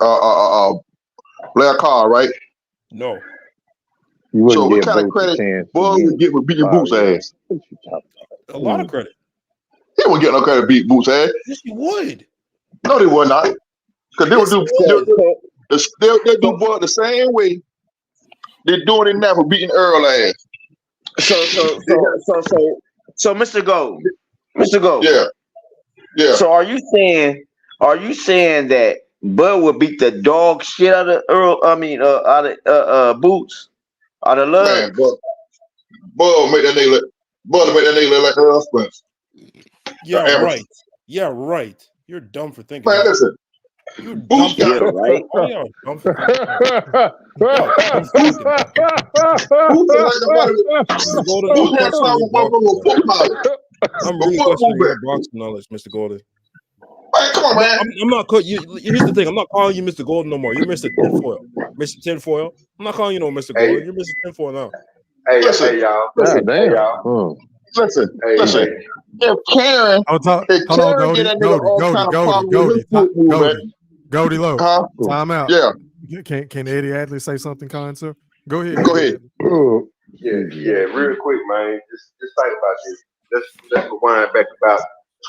Blair Carr, right?
No.
So what kind of credit Bud would get for beating Boots' ass?
A lot of credit.
He wouldn't get no credit to beat Boots' ass.
Yes, he would.
No, they would not. Because they would they do Bud the same way they're doing it now for beating Earl ass.
So Mr. Gold.
Yeah.
So are you saying that Bud would beat the dog shit out of Earl? Out of Boots, out of Love.
Man, Bud make that nigga look like Earl Spence.
Yeah, right. You're dumb for thinking.
Man, listen.
Boots got it, right?
Boots is like the
I'm really questioning your boxing knowledge, Mr. Golden.
Man, come on, man.
I'm not calling you. Here's the thing. I'm not calling you Mr. Golden no more. You're Mr. Tinfoil. Mr. Tinfoil. I'm not calling you no Mr. Golden. You're Mr. Tinfoil now.
Listen,
y'all.
Listen. If Karen,
Goldie Low. Time out.
Yeah.
Can Eddie Adley say something, kind sir? Go ahead.
Yeah, real quick, man. Just think about this. Let's rewind back about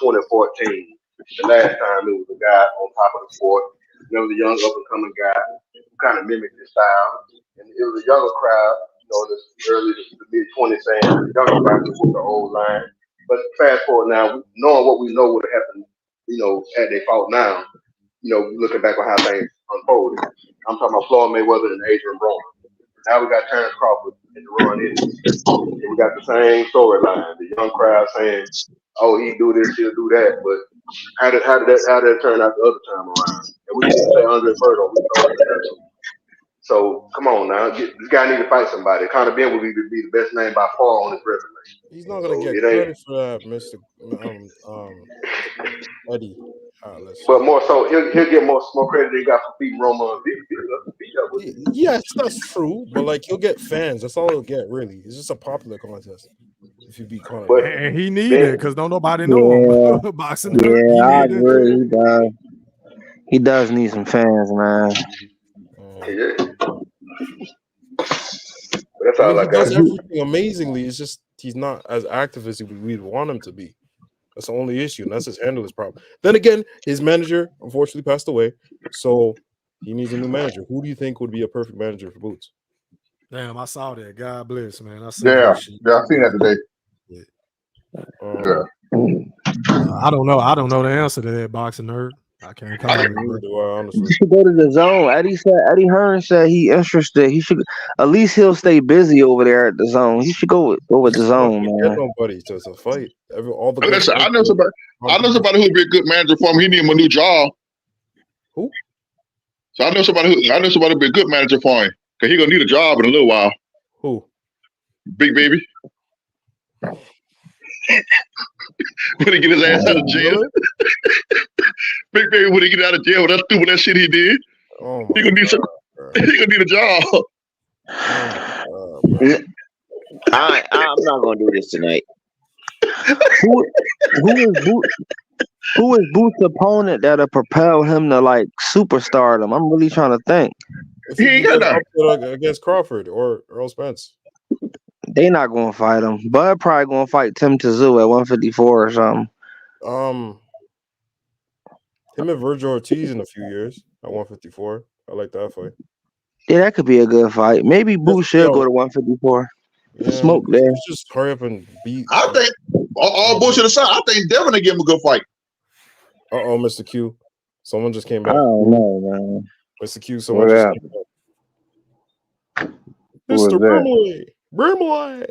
2014. The last time it was a guy on top of the sport. There was a young up and coming guy who kind of mimicked his style, and it was a younger crowd. The early to mid 20s saying the younger crowd was the old line. But fast forward now, knowing what we know would have happened, had they fought now, looking back on how things unfolded. I'm talking about Floyd Mayweather and Adrian Broner. Now we got Terence Crawford in the run in. We got the same storyline. The young crowd saying, "Oh, he do this, he'll do that," but How did that turn out the other time around? And we didn't say Andre Birdo, we told him that. So come on now, this guy need to fight somebody. Conor Ben would be the best name by far on his resume.
He's not gonna get credit for that, Mr. Eddie.
But more so, he'll get more credit than he got for beating Roma.
Yes, that's true. But like, he'll get fans. That's all he'll get, really. It's just a popular contest. If you beat Conor,
and he need it because don't nobody know him. Boxing.
Yeah, I agree. He does need some fans, man.
Yeah. That's all I
he
got.
does everything amazingly. It's just he's not as active as we'd want him to be. That's the only issue, and that's his handler's problem. Then again, his manager unfortunately passed away, so he needs a new manager. Who do you think would be a perfect manager for Boots?
Damn, I saw that. God bless, man.
I seen that today.
I don't know. I don't know the answer to that, Boxing Nerd. I can't comment.
You should go to the zone. Eddie Hearn said he interested. He should at least he'll stay busy over there at the zone. He should go with the zone, man.
Get nobody to fight.
Listen, I know somebody who would be a good manager for him. He need him a new job.
Who?
So I know somebody would be a good manager for him because he gonna need a job in a little while.
Who?
Big Baby. When he get his ass out of jail. Big Baby, when he get out of jail, that stupid shit he did. He gonna need a job.
I'm not gonna do this tonight.
Who is Boots' opponent that'll propel him to like superstardom? I'm really trying to think.
He ain't got that against Crawford or Earl Spence.
They not gonna fight him. Bud probably gonna fight Tim Tszyu at 154 or something.
Him and Virgil Ortiz in a few years at 154. I like that fight.
Yeah, that could be a good fight. Maybe Boots should go to 154.
Yeah,
Smoke there.
Just hurry up and beat.
I think all bullshit aside, I think Devin will give him a good fight.
Mr. Q. Someone just came back.
I don't know, man.
Mr. Q, someone just came back. Mr. Brimley.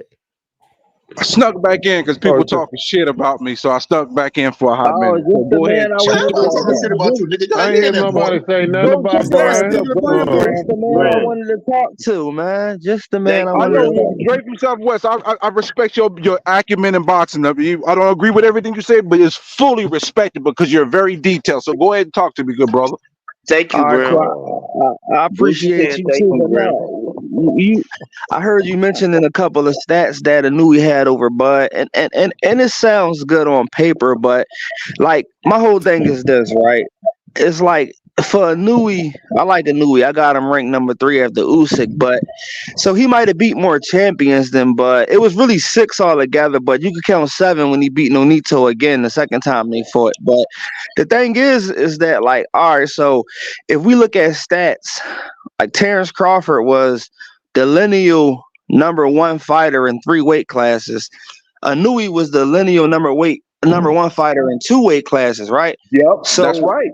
I snuck back in because people talking shit about me, so I snuck back in for a hot minute. So go ahead.
I ain't hear nobody say nothing about Brian.
Just the man I wanted to talk to, man. Just the man I wanted to talk to.
Drake from Southwest. I respect your acumen in boxing. I don't agree with everything you say, but it's fully respected because you're very detailed. So go ahead and talk to me, good brother.
Thank you,
bro. I appreciate you too. I heard you mentioning a couple of stats that Inouye had over Bud, and it sounds good on paper, but like my whole thing is this, right? It's like for Inouye, I like Inouye. I got him ranked number 3 after Usyk, but so he might have beat more champions than Bud. It was really 6 altogether, but you could count 7 when he beat Nonito again the second time they fought. But the thing is that like, all right, so if we look at stats, like Terence Crawford was the lineal number 1 fighter in 3 weight classes. Inouye was the lineal number 1 fighter in 2 weight classes, right?
Yep,
so
that's right.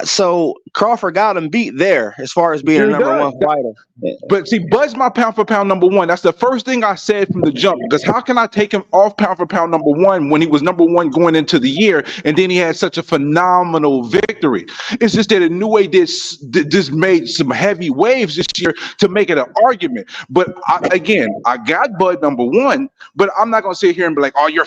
So Crawford got him beat there as far as being a number 1 fighter.
But see, Bud's my pound for pound number 1. That's the first thing I said from the jump. Because how can I take him off pound for pound number 1 when he was number 1 going into the year, and then he had such a phenomenal victory? It's just that Inouye just made some heavy waves this year to make it an argument. But I got Bud number 1, but I'm not gonna sit here and be like, "Oh, you're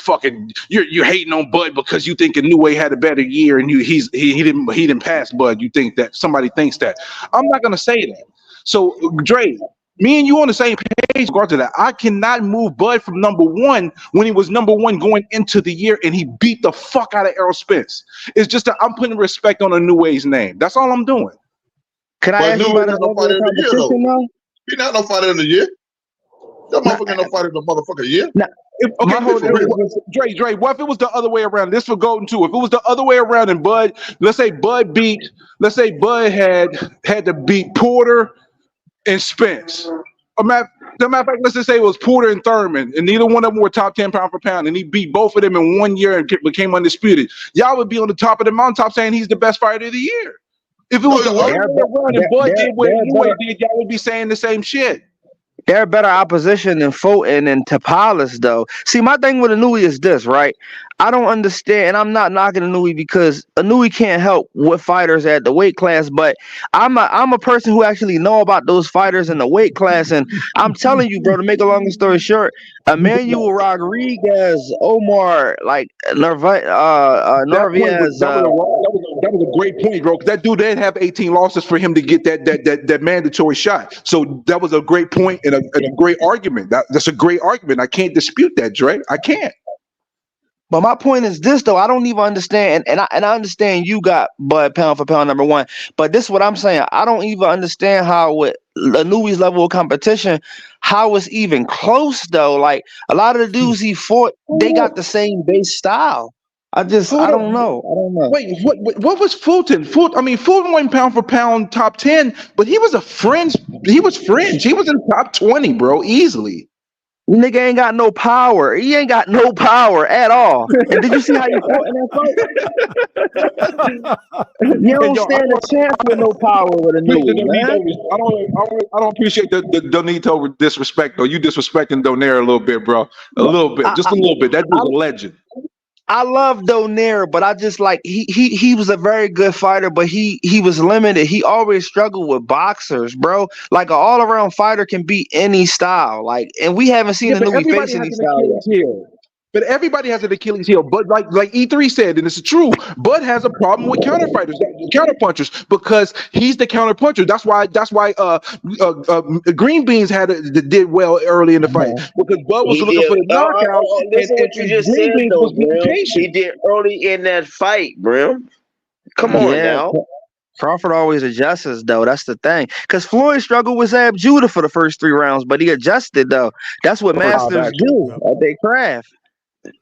hating on Bud because you think Inouye had a better year and he didn't pass Bud." You think that somebody thinks that? I'm not gonna say that. So, Dre, me and you on the same page regard to that. I cannot move Bud from number 1 when he was number 1 going into the year and he beat the fuck out of Errol Spence. It's just that I'm putting respect on Inouye's name. That's all I'm doing.
Can I ask you about the competition now?
He's not no fighter in the year. That motherfucker no fighter in the motherfucker year.
Dre, what if it was the other way around? This for Golden too. If it was the other way around and Bud, let's say Bud had to beat Porter and Spence. Matter of fact, let's just say it was Porter and Thurman, and neither one of them were top 10 pound for pound, and he beat both of them in 1 year and became undisputed. Y'all would be on the top of the mountaintop saying he's the best fighter of the year. If it was the other way around and Bud did what Inouye did, y'all would be saying the same shit.
They're better opposition than Fulton and Tapalis, though. See, my thing with Anui is this, right? I don't understand, and I'm not knocking Anui because Anui can't help with fighters at the weight class, but I'm a person who actually know about those fighters in the weight class, and I'm telling you, bro, to make a long story short, Emmanuel Rodriguez, Omar, like Narvaez,
That was a great point, bro. Because that dude didn't have 18 losses for him to get that mandatory shot. So that was a great point and a great argument. That's a great argument. I can't dispute that, Dre. I can't.
But my point is this, though. I don't even understand, and I understand you got Bud pound for pound number one. But this is what I'm saying. I don't even understand how with Anui's level of competition, how it's even close, though. Like a lot of the dudes he fought, they got the same base style. I don't know.
Wait, what was Fulton? Fulton went pound for pound top 10, but he was fringe. He was in the top 20, bro, easily.
Nigga ain't got no power. He ain't got no power at all. And did you see how he fought in that fight? You don't stand a chance with no power with a new man.
I don't appreciate the Donito disrespect, though. You disrespecting Donaire a little bit, bro. A little bit, just a little bit. That dude's a legend.
I love Donaire, but I just like he was a very good fighter, but he was limited. He always struggled with boxers, bro. Like an all around fighter can beat any style. Like, and we haven't seen a new face any style yet.
But everybody has an Achilles heel. But like E3 said, and it's true, Bud has a problem with counter punchers because he's the counter puncher. That's why Green Beans did well early in the fight because Bud was looking for the knockout.
Listen what you just said, though, Brim. He did early in that fight, Brim. Come on now.
Crawford always adjusts, though. That's the thing. Because Floyd struggled with Zab Judah for the first 3 rounds, but he adjusted, though. That's what masters do at their craft.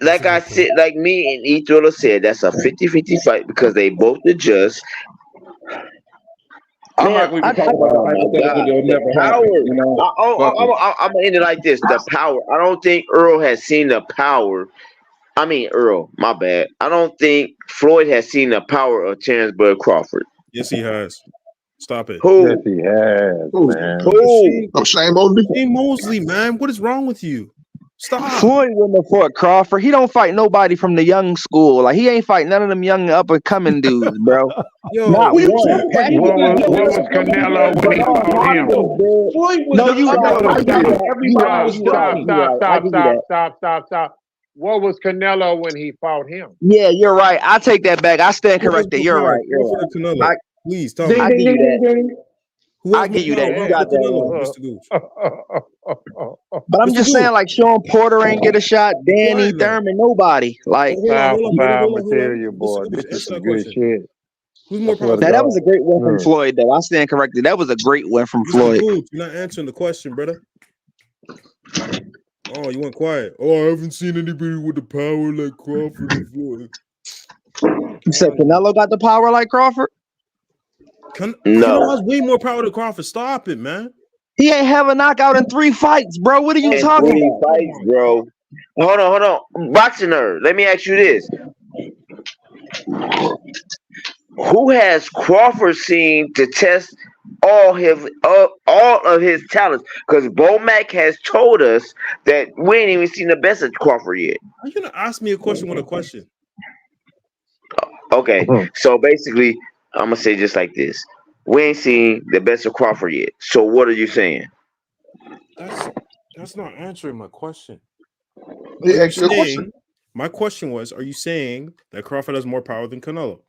Like I said, like me and E Thriller said, that's a 50-50 fight because they both adjust. I'm not going to talk about the power. I'm going to end it like this. The power. I don't think Earl has seen the power. I mean, Earl, my bad. I don't think Floyd has seen the power of Terence Bud Crawford.
Yes, he has. Stop it.
Who?
Yes, he has, man.
Who?
Shane Mosley.
Shane Mosley, man. What is wrong with you? Stop.
Floyd wouldn't have fought Crawford. He don't fight nobody from the young school. Like he ain't fight none of them young up and coming dudes, bro.
Yo,
not
what was Canelo when he fought him?
Floyd was
Stop. What was Canelo when he fought him?
Yeah, you're right. I take that back. I stand corrected. You're right.
Please tell me.
I give you that. I give you that. You got that. But I'm just saying, like Sean Porter ain't get a shot. Danny Thurman, nobody. Like
material, boy. This is some good shit.
Who's more powerful?
That was a great win from Floyd, though. I stand corrected. That was a great win from Floyd.
You're not answering the question, brother. Oh, you went quiet. Oh, I haven't seen anybody with the power like Crawford and Floyd.
You said Canelo got the power like Crawford?
Canelo has way more power than Crawford. Stop it, man.
He ain't have a knockout in 3 fights, bro. What are you talking about?
Fights, bro. Hold on. Boxing nerd. Let me ask you this. Who has Crawford seen to test all of his talents? Because Bo Mack has told us that we ain't even seen the best of Crawford yet.
Are you gonna ask me a question with a question?
Okay, so basically, I'm gonna say just like this: we ain't seen the best of Crawford yet. So what are you saying?
That's not answering my question. My question was: are you saying that Crawford has more power than Canelo?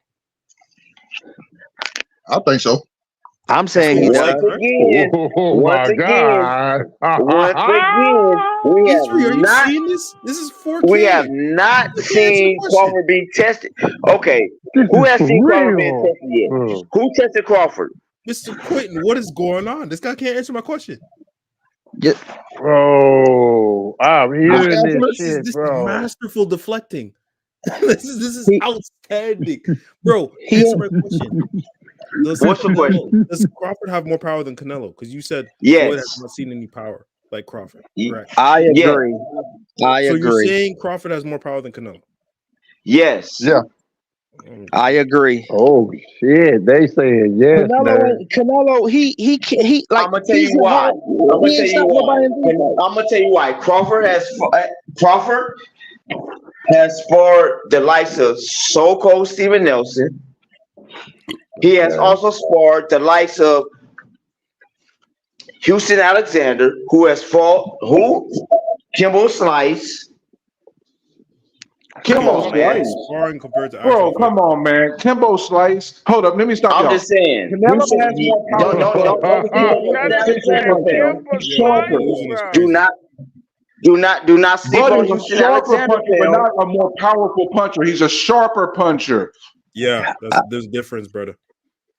I think so.
I'm saying
once again, we have not seen this. This is 4K. We have not seen Crawford being tested. Okay, who has seen Crawford being tested yet? Who tested Crawford?
Mr. Quentin, what is going on? This guy can't answer my question.
Bro, I'm hearing this shit,
this
bro.
Is masterful deflecting. this is outstanding, bro. Answer my question. What's the question? Does Crawford have more power than Canelo? Because you said Floyd has not seen any power like Crawford. Correct.
I agree. I
so
agree.
You're saying Crawford has more power than Canelo?
Yes.
Yeah.
I agree.
Oh shit, they saying yes, man.
Canelo, he like
I'm gonna tell
he's
you
a
why.
hard. He ain't stopped nobody in three fights.
I'm gonna tell you why. Crawford has sparred the likes of so-called Steven Nelson. He has also sparred the likes of Houston Alexander, who has fought Kimbo Slice. Come
Kimbo
on, man.
Slice.
Sparring compared to
Bro,
actual fight.
come on, man. Kimbo Slice. Hold up, let me stop
I'm
y'all.
just saying.
Canelo has more power.
Don't sleep on
That
Houston
nigga said
Alexander.
Kimber
He's sharper.
Slice, bro.
Do not sleep
Bud
on
is a
Houston
sharper
Alexander
puncher, but
film.
not a more powerful puncher. He's a sharper puncher.
Yeah, there's a difference, brother.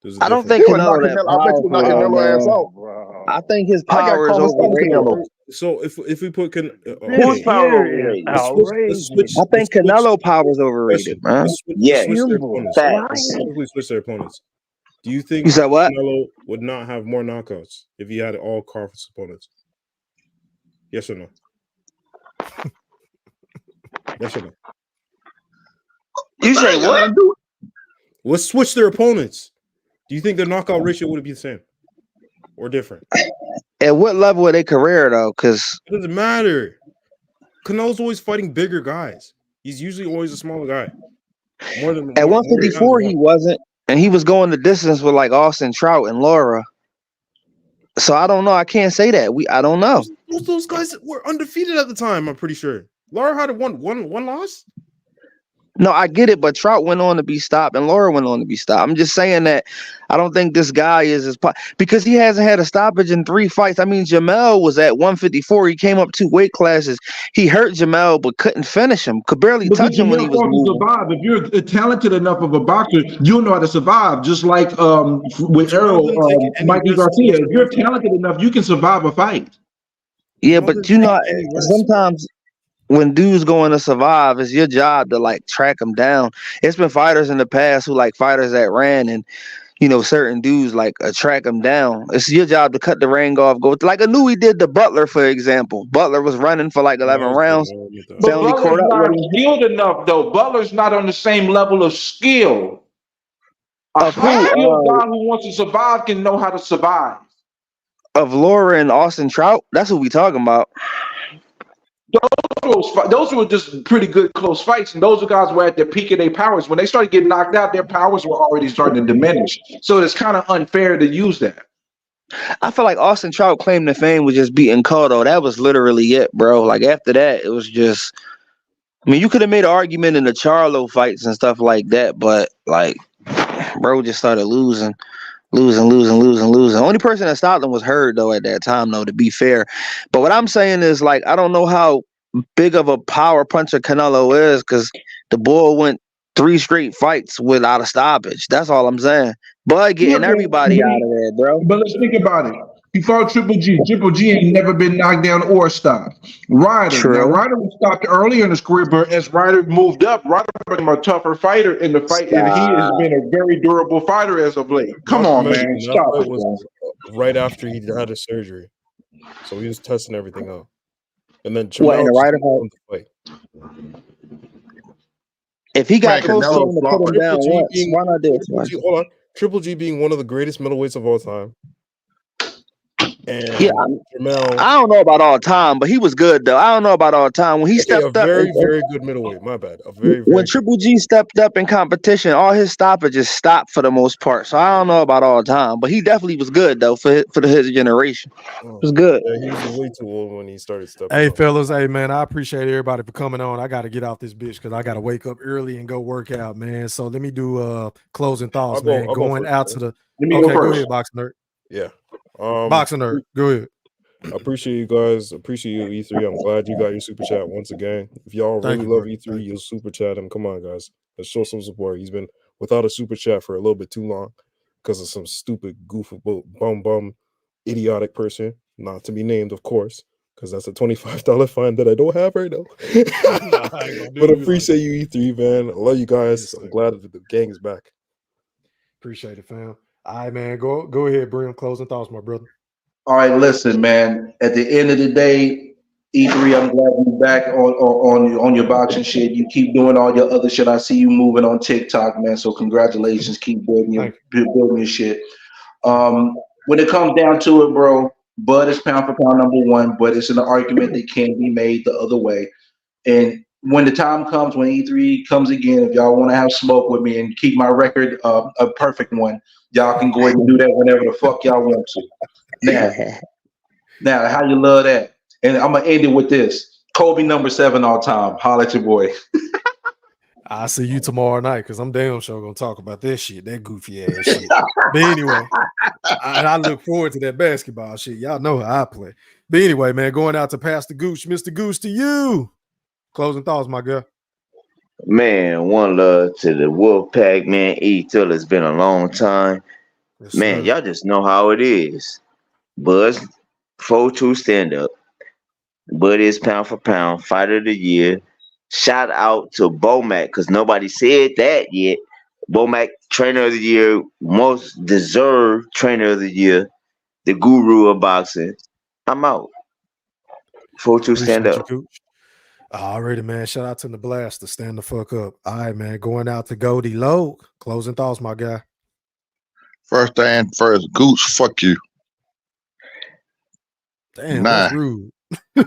There's a
I don't
difference.
think
He was
Canelo
knocking
that
Canelo. I bet you was
powerful
knocking
though,
Canelo ass
man.
off.
I think his
I got
power is
common sense,
overrated.
Canelo.
So if we put
Whose
okay,
power
Fear is
overrated?
let's switch.
I think
Let's switch.
Canelo power is overrated,
Question.
man.
Let's switch their
Kimbo
opponents.
Facts.
Slice.
Quickly switch their opponents. Do you
You
think
said what?
Canelo would not have more knockouts if he had all Crawford's opponents? Yes or no? Yes or no?
You say what?
Let's switch their opponents. Do you think their knockout ratio would be the same or different?
At what level of their career though? Because
It doesn't matter. Canelo's always fighting bigger guys. He's usually always a smaller guy.
at
More times
154
than
he
not.
wasn't, and he was going the distance with like Austin Trout and Laura. So I don't know. I can't say that. I don't know.
Most of those guys were undefeated at the time. I'm pretty sure. Laura had one loss.
No, I get it, but Trout went on to be stopped and Laura went on to be stopped. I'm just saying that I don't think this guy is because he hasn't had a stoppage in 3 fights. I mean, Jamel was at 154. He came up 2 weight classes. He hurt Jamel, but couldn't finish him. Could barely touch him when he was moving.
Survive. If you're talented enough of a boxer, you'll know how to survive. Just like with Errol, Mikey Garcia. If you're talented enough, you can survive a fight.
Yeah, but you know, sometimes when dudes going to survive, it's your job to like track them down. It's been fighters in the past who like fighters that ran and certain dudes like track them down. It's your job to cut the ring off. Go like Anui did to Butler, for example. Butler was running for like 11 rounds.
But
Family
Butler's
caught up
not
with him.
skilled enough, though. Butler's not on the same level of skill. A high-skilled guy who wants to survive can know how to survive.
Of Laura and Austin Trout, that's what we talking about.
Those were just pretty good close fights, and those are guys who were at the peak of their powers. When they started getting knocked out, their powers were already starting to diminish. So it's kind of unfair to use that.
I feel like Austin Trout claim to fame was just beating Cotto. That was literally it, bro. Like after that, it was just. I mean, you could have made an argument in the Charlo fights and stuff like that, but like, bro, just started losing. Only person that stopped him was Hurd though at that time, though, to be fair. But what I'm saying is like I don't know how big of a power puncher Canelo is because the boy went 3 straight fights without a stoppage. That's all I'm saying. Bud getting everybody out of there, bro.
But let's think about it. He fought Triple G. Triple G ain't never been knocked down or stopped. Ryder. Now, Ryder was stopped earlier in his career, but as Ryder moved up, Ryder became a tougher fighter in the fight, and he has been a very durable fighter as of late. Come on, man. Stop it.
Was right after he had his surgery. So he was testing everything out. And then
What, in the Ryder
fight?
If he got close to him to put him down once, why not do it twice?
Hold on. Triple G being one of the greatest middleweights of all time. And
yeah, I don't know about all time, but he was good though. I don't know about all time when he stepped up.
Very good middleweight. My bad.
When Triple G stepped up in competition, all his stoppages stopped for the most part. So I don't know about all time, but he definitely was good though for his generation. It was good.
Yeah, he was way too old when he started stepping.
Hey fellas, hey man, I appreciate everybody for coming on. I got to get off this bitch because I got to wake up early and go work out, man. So let me do closing thoughts, man. Going out to the okay, go ahead, Boxing Nerd.
Yeah.
Boxing Nerd, go ahead.
I appreciate you guys. Appreciate you, E3. I'm glad you got your super chat once again. If y'all really love E3, you'll super chat him. Come on, guys. Let's show some support. He's been without a super chat for a little bit too long because of some stupid, goofy, bum, idiotic person. Not to be named, of course, because that's a $25 fine that I don't have right now. But appreciate you, E3, man. I love you guys. I'm glad that the gang is back.
Appreciate it, fam. All right, man. Go ahead, Brim. Closing thoughts, my brother.
All right, listen, man. At the end of the day, E3, I'm glad you're back on your boxing shit. You keep doing all your other shit. I see you moving on TikTok, man. So congratulations. Keep building your shit. When it comes down to it, bro, Bud is pound for pound number one, but it's an argument that can be made the other way. And when the time comes, when E3 comes again, if y'all want to have smoke with me and keep my record a perfect one, y'all can go ahead and do that whenever the fuck y'all want to. Now, how you love that? And I'm gonna end it with this: Kobe number 7 all time. Holla at your boy.
I'll see you tomorrow night because I'm damn sure gonna talk about that shit, that goofy ass shit. But anyway, I look forward to that basketball shit. Y'all know how I play. But anyway, man, going out to Pastor Gooch, Mr. Gooch, to you. Closing thoughts, my girl.
Man, one love to the Wolfpack, man. Till it's been a long time.
Yes,
Man,
sir.
y'all just know how it is. Buzz 4-2 stand up. Bud is pound for pound, fighter of the year. Shout out to Bomac, because nobody said that yet. Bomac, trainer of the year, most deserved trainer of the year, the guru of boxing. I'm out. 4-2 stand
Appreciate you,
up.
Gooch. Alrighty, man. Shout out to the Blaster. Stand the fuck up. All right, man. Going out to Goldie Loke. Closing thoughts, my guy.
First thing first, Gooch, fuck you.
Damn,
9.
that's rude. Come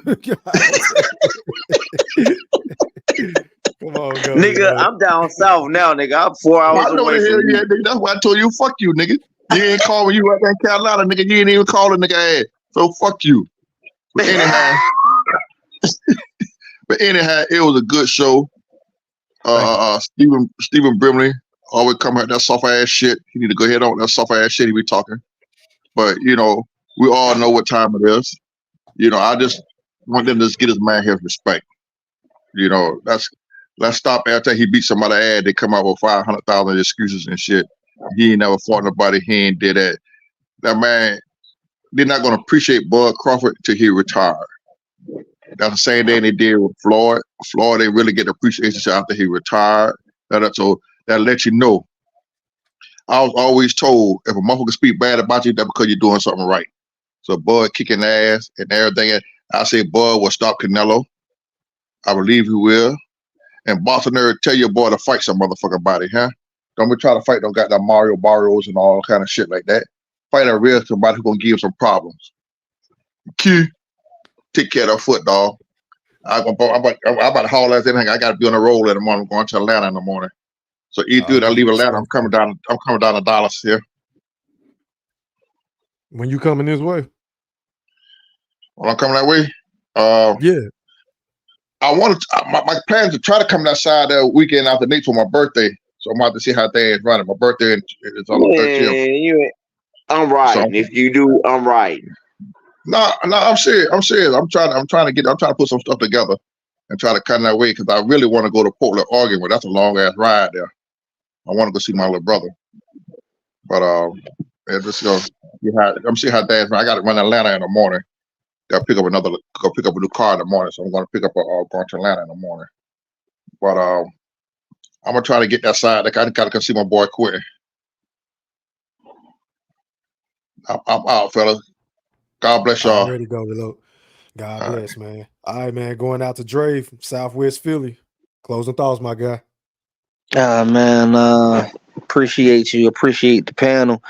on, Goldie
Nigga,
Loke.
I'm down south now, nigga. I'm 4 hours
I know
away
the hell
from
yeah,
you.
nigga. That's why I told you, fuck you, nigga. You ain't calling you out there in Carolina, nigga. You ain't even calling nigga ass. So fuck you. But anyhow, it was a good show. Stephen Brimley always come out that soft ass shit. He need to go ahead on that soft ass shit he be talking. But we all know what time it is. I just want them to just get his man his respect. Let's stop after he beat somebody ass. They come out with 500,000 excuses and shit. He ain't never fought nobody. He ain't did that. That man, they're not gonna appreciate Bud Crawford till he retired. That's the same thing they did with Floyd. Floyd, they really get appreciation after he retired. So that lets you know. I was always told if a motherfucker speak bad about you, that's because you're doing something right. So Bud kicking ass and everything. I say Bud will stop Canelo. I believe he will. And Boston Nerd, tell your boy to fight some motherfucking body, huh? Don't be trying to fight no goddamn Mario Barrios and all kind of shit like that. Fight a real somebody who's gonna give him some problems. Q, take care of that foot, dog. I'm about to haul ass anything. I gotta be on the roll in the morning. I'm going to Atlanta in the morning. So I leave Atlanta. I'm coming down to Dallas here.
When you coming this way?
When I'm coming that way?
Yeah.
I want to. My plan is to try to come that side that weekend after Nate for my birthday. So I'm about to see how things running. My birthday is on the 13th.
I'm riding. If you do, I'm riding.
No, I'm serious. I'm trying to put some stuff together and try to come that way because I really want to go to Portland, Oregon, but that's a long ass ride there. I want to go see my little brother. But just go I'm see how things run. I got to run to Atlanta in the morning. Got to pick up a new car in the morning. So I'm going to pick up going to Atlanta in the morning. But I'm gonna try to get that side. Like I gotta come see my boy Quentin. I'm out, fellas. God bless y'all.
Already go, Look. God bless, man. All right, man. Going out to Dre from Southwest Philly. Closing thoughts, my guy.
Man, appreciate you. Appreciate the panel.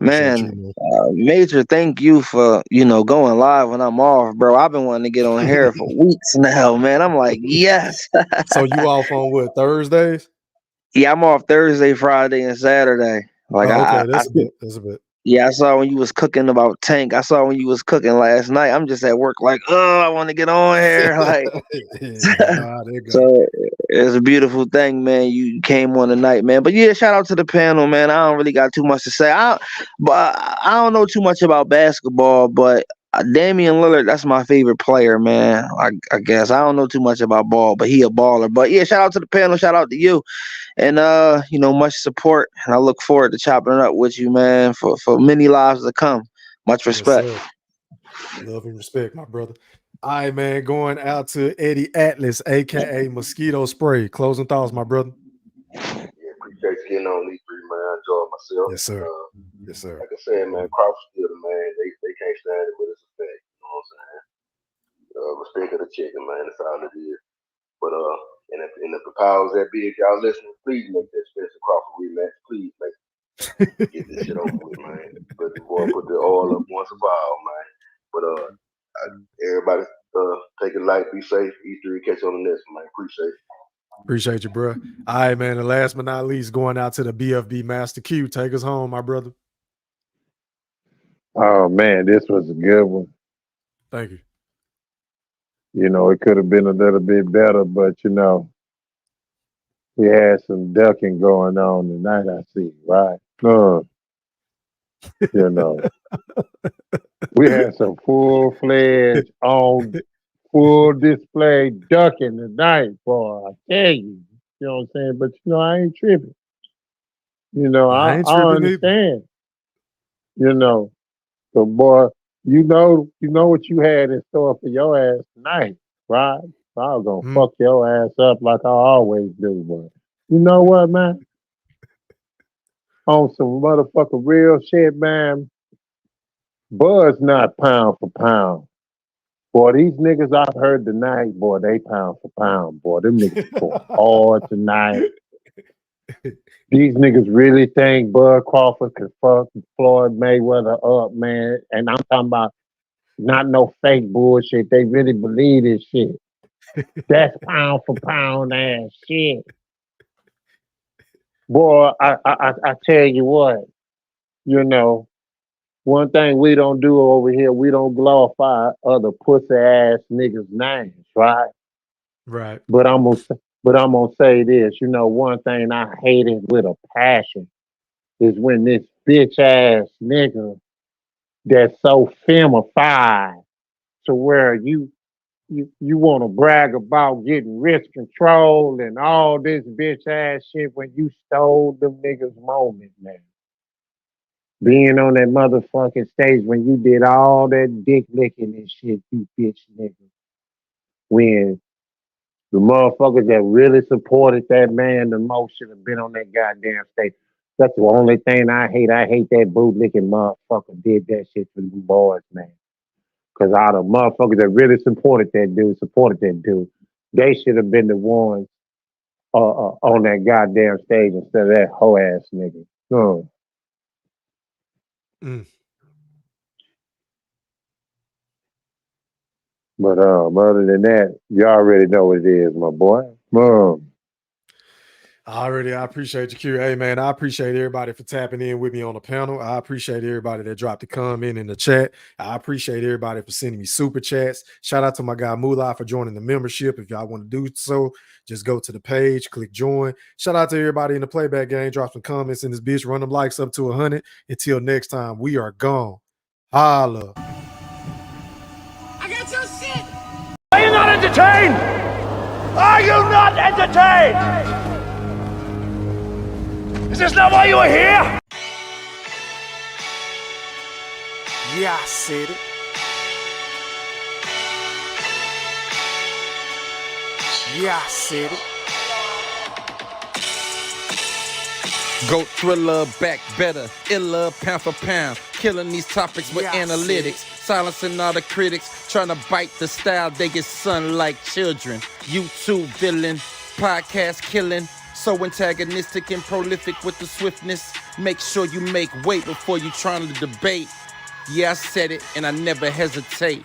Man, major thank you for, going live when I'm off, bro. I've been wanting to get on here for weeks now, man. I'm like, yes.
So you off on what, Thursdays?
Yeah, I'm off Thursday, Friday, and Saturday. Like
okay, that's a bit.
Yeah, I saw when you was cooking about Tank. I saw when you was cooking last night. I'm just at work like, I want to get on here. Like, so it's a beautiful thing, man. You came on tonight, man. But yeah, shout out to the panel, man. I don't really got too much to say. I don't know too much about basketball, but Damian Lillard, that's my favorite player, man. I guess I don't know too much about ball, but he a baller. But yeah, shout out to the panel. Shout out to you. And much support, and I look forward to chopping it up with you, man, for many lives to come. Much respect.
Yes, love and respect, my brother. All right, man. Going out to Eddie Atlas, aka Mosquito Spray. Closing thoughts, my brother.
Yeah, appreciate getting on these three, man. I enjoy myself.
Yes, sir. Yes, sir.
Like I said, man, Crawford still the man. They can't stand it, but it's a fact. You know what I'm saying? respect of the chicken, man. That's all it is. But and if the powers that be, if y'all listening, please make that Spencer Crawford rematch. Please make get this shit over with, man. But the boy put the oil up once and for all, man. But everybody take it light, be safe. E3, catch you on the next one, man.
Appreciate you, bro. All right, man. And last but not least, going out to the BFB Master Q. Take us home, my brother.
Oh man, this was a good one.
Thank you.
You know, it could have been a little bit better, but you know, we had some ducking going on tonight, I see, right? You know, we had some full-fledged, on full display ducking tonight, boy. I tell you. You know what I'm saying? But you know, I ain't tripping. You know, I understand. You know, but boy, you know what you had in store for your ass tonight, right? So I was gonna fuck your ass up like I always do, but you know what, man? On some motherfucking real shit, man. Bud's not pound for pound. Boy, these niggas I've heard tonight, boy, they pound for pound, boy. Them niggas fought hard tonight. These niggas really think Bud Crawford could fuck Floyd Mayweather up, man. And I'm talking about not no fake bullshit. They really believe this shit. That's pound for pound ass shit. Boy, I tell you what, you know, one thing we don't do over here, we don't glorify other pussy ass niggas' names, right?
Right.
But I'm gonna say this, you know, one thing I hated with a passion is when this bitch ass nigga that's so femified to where you want to brag about getting risk control and all this bitch ass shit when you stole them niggas' moment, man. Being on that motherfucking stage when you did all that dick licking and shit, you bitch nigga. When the motherfuckers that really supported that man the most should have been on that goddamn stage. That's the only thing I hate. I hate that bootlicking motherfucker did that shit for the boys, man. Because all the motherfuckers that really supported that dude, they should have been the ones on that goddamn stage instead of that hoe ass nigga. But other than that, you already know what it is, my boy.
I appreciate you, Q. Hey, man, I appreciate everybody for tapping in with me on the panel. I appreciate everybody that dropped a comment in the chat. I appreciate everybody for sending me super chats. Shout out to my guy Moolah for joining the membership. If y'all want to do so, just go to the page, click join. Shout out to everybody in the playback game. Drop some comments in this bitch. Run them likes up to 100. Until next time, we are gone. Holla.
I got your shit. Are you not entertained? Are you not entertained? Is this not why you are here?
Yeah, I said it. Yeah, I said it.
Go thriller, back better, iller, pound for pound. Killing these topics with analytics. Silencing all the critics. Trying to bite the style, they get sun like children. YouTube villain, podcast killing. So antagonistic and prolific with the swiftness. Make sure you make weight before you trying to debate. Yeah, I said it and I never hesitate.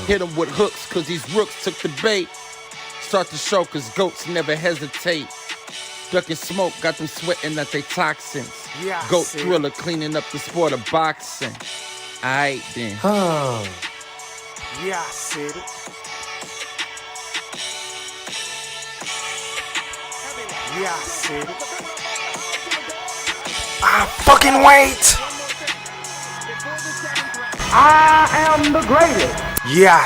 Hit them with hooks cause these rooks took the bait. Start the show cause goats never hesitate. Ducking smoke, got them sweating at they toxins.
Yeah,
Goat thriller cleaning up the sport of boxing. Aight then.
Yeah, I said it. Yeah, I said it. I fucking wait. I am the greatest. Yeah.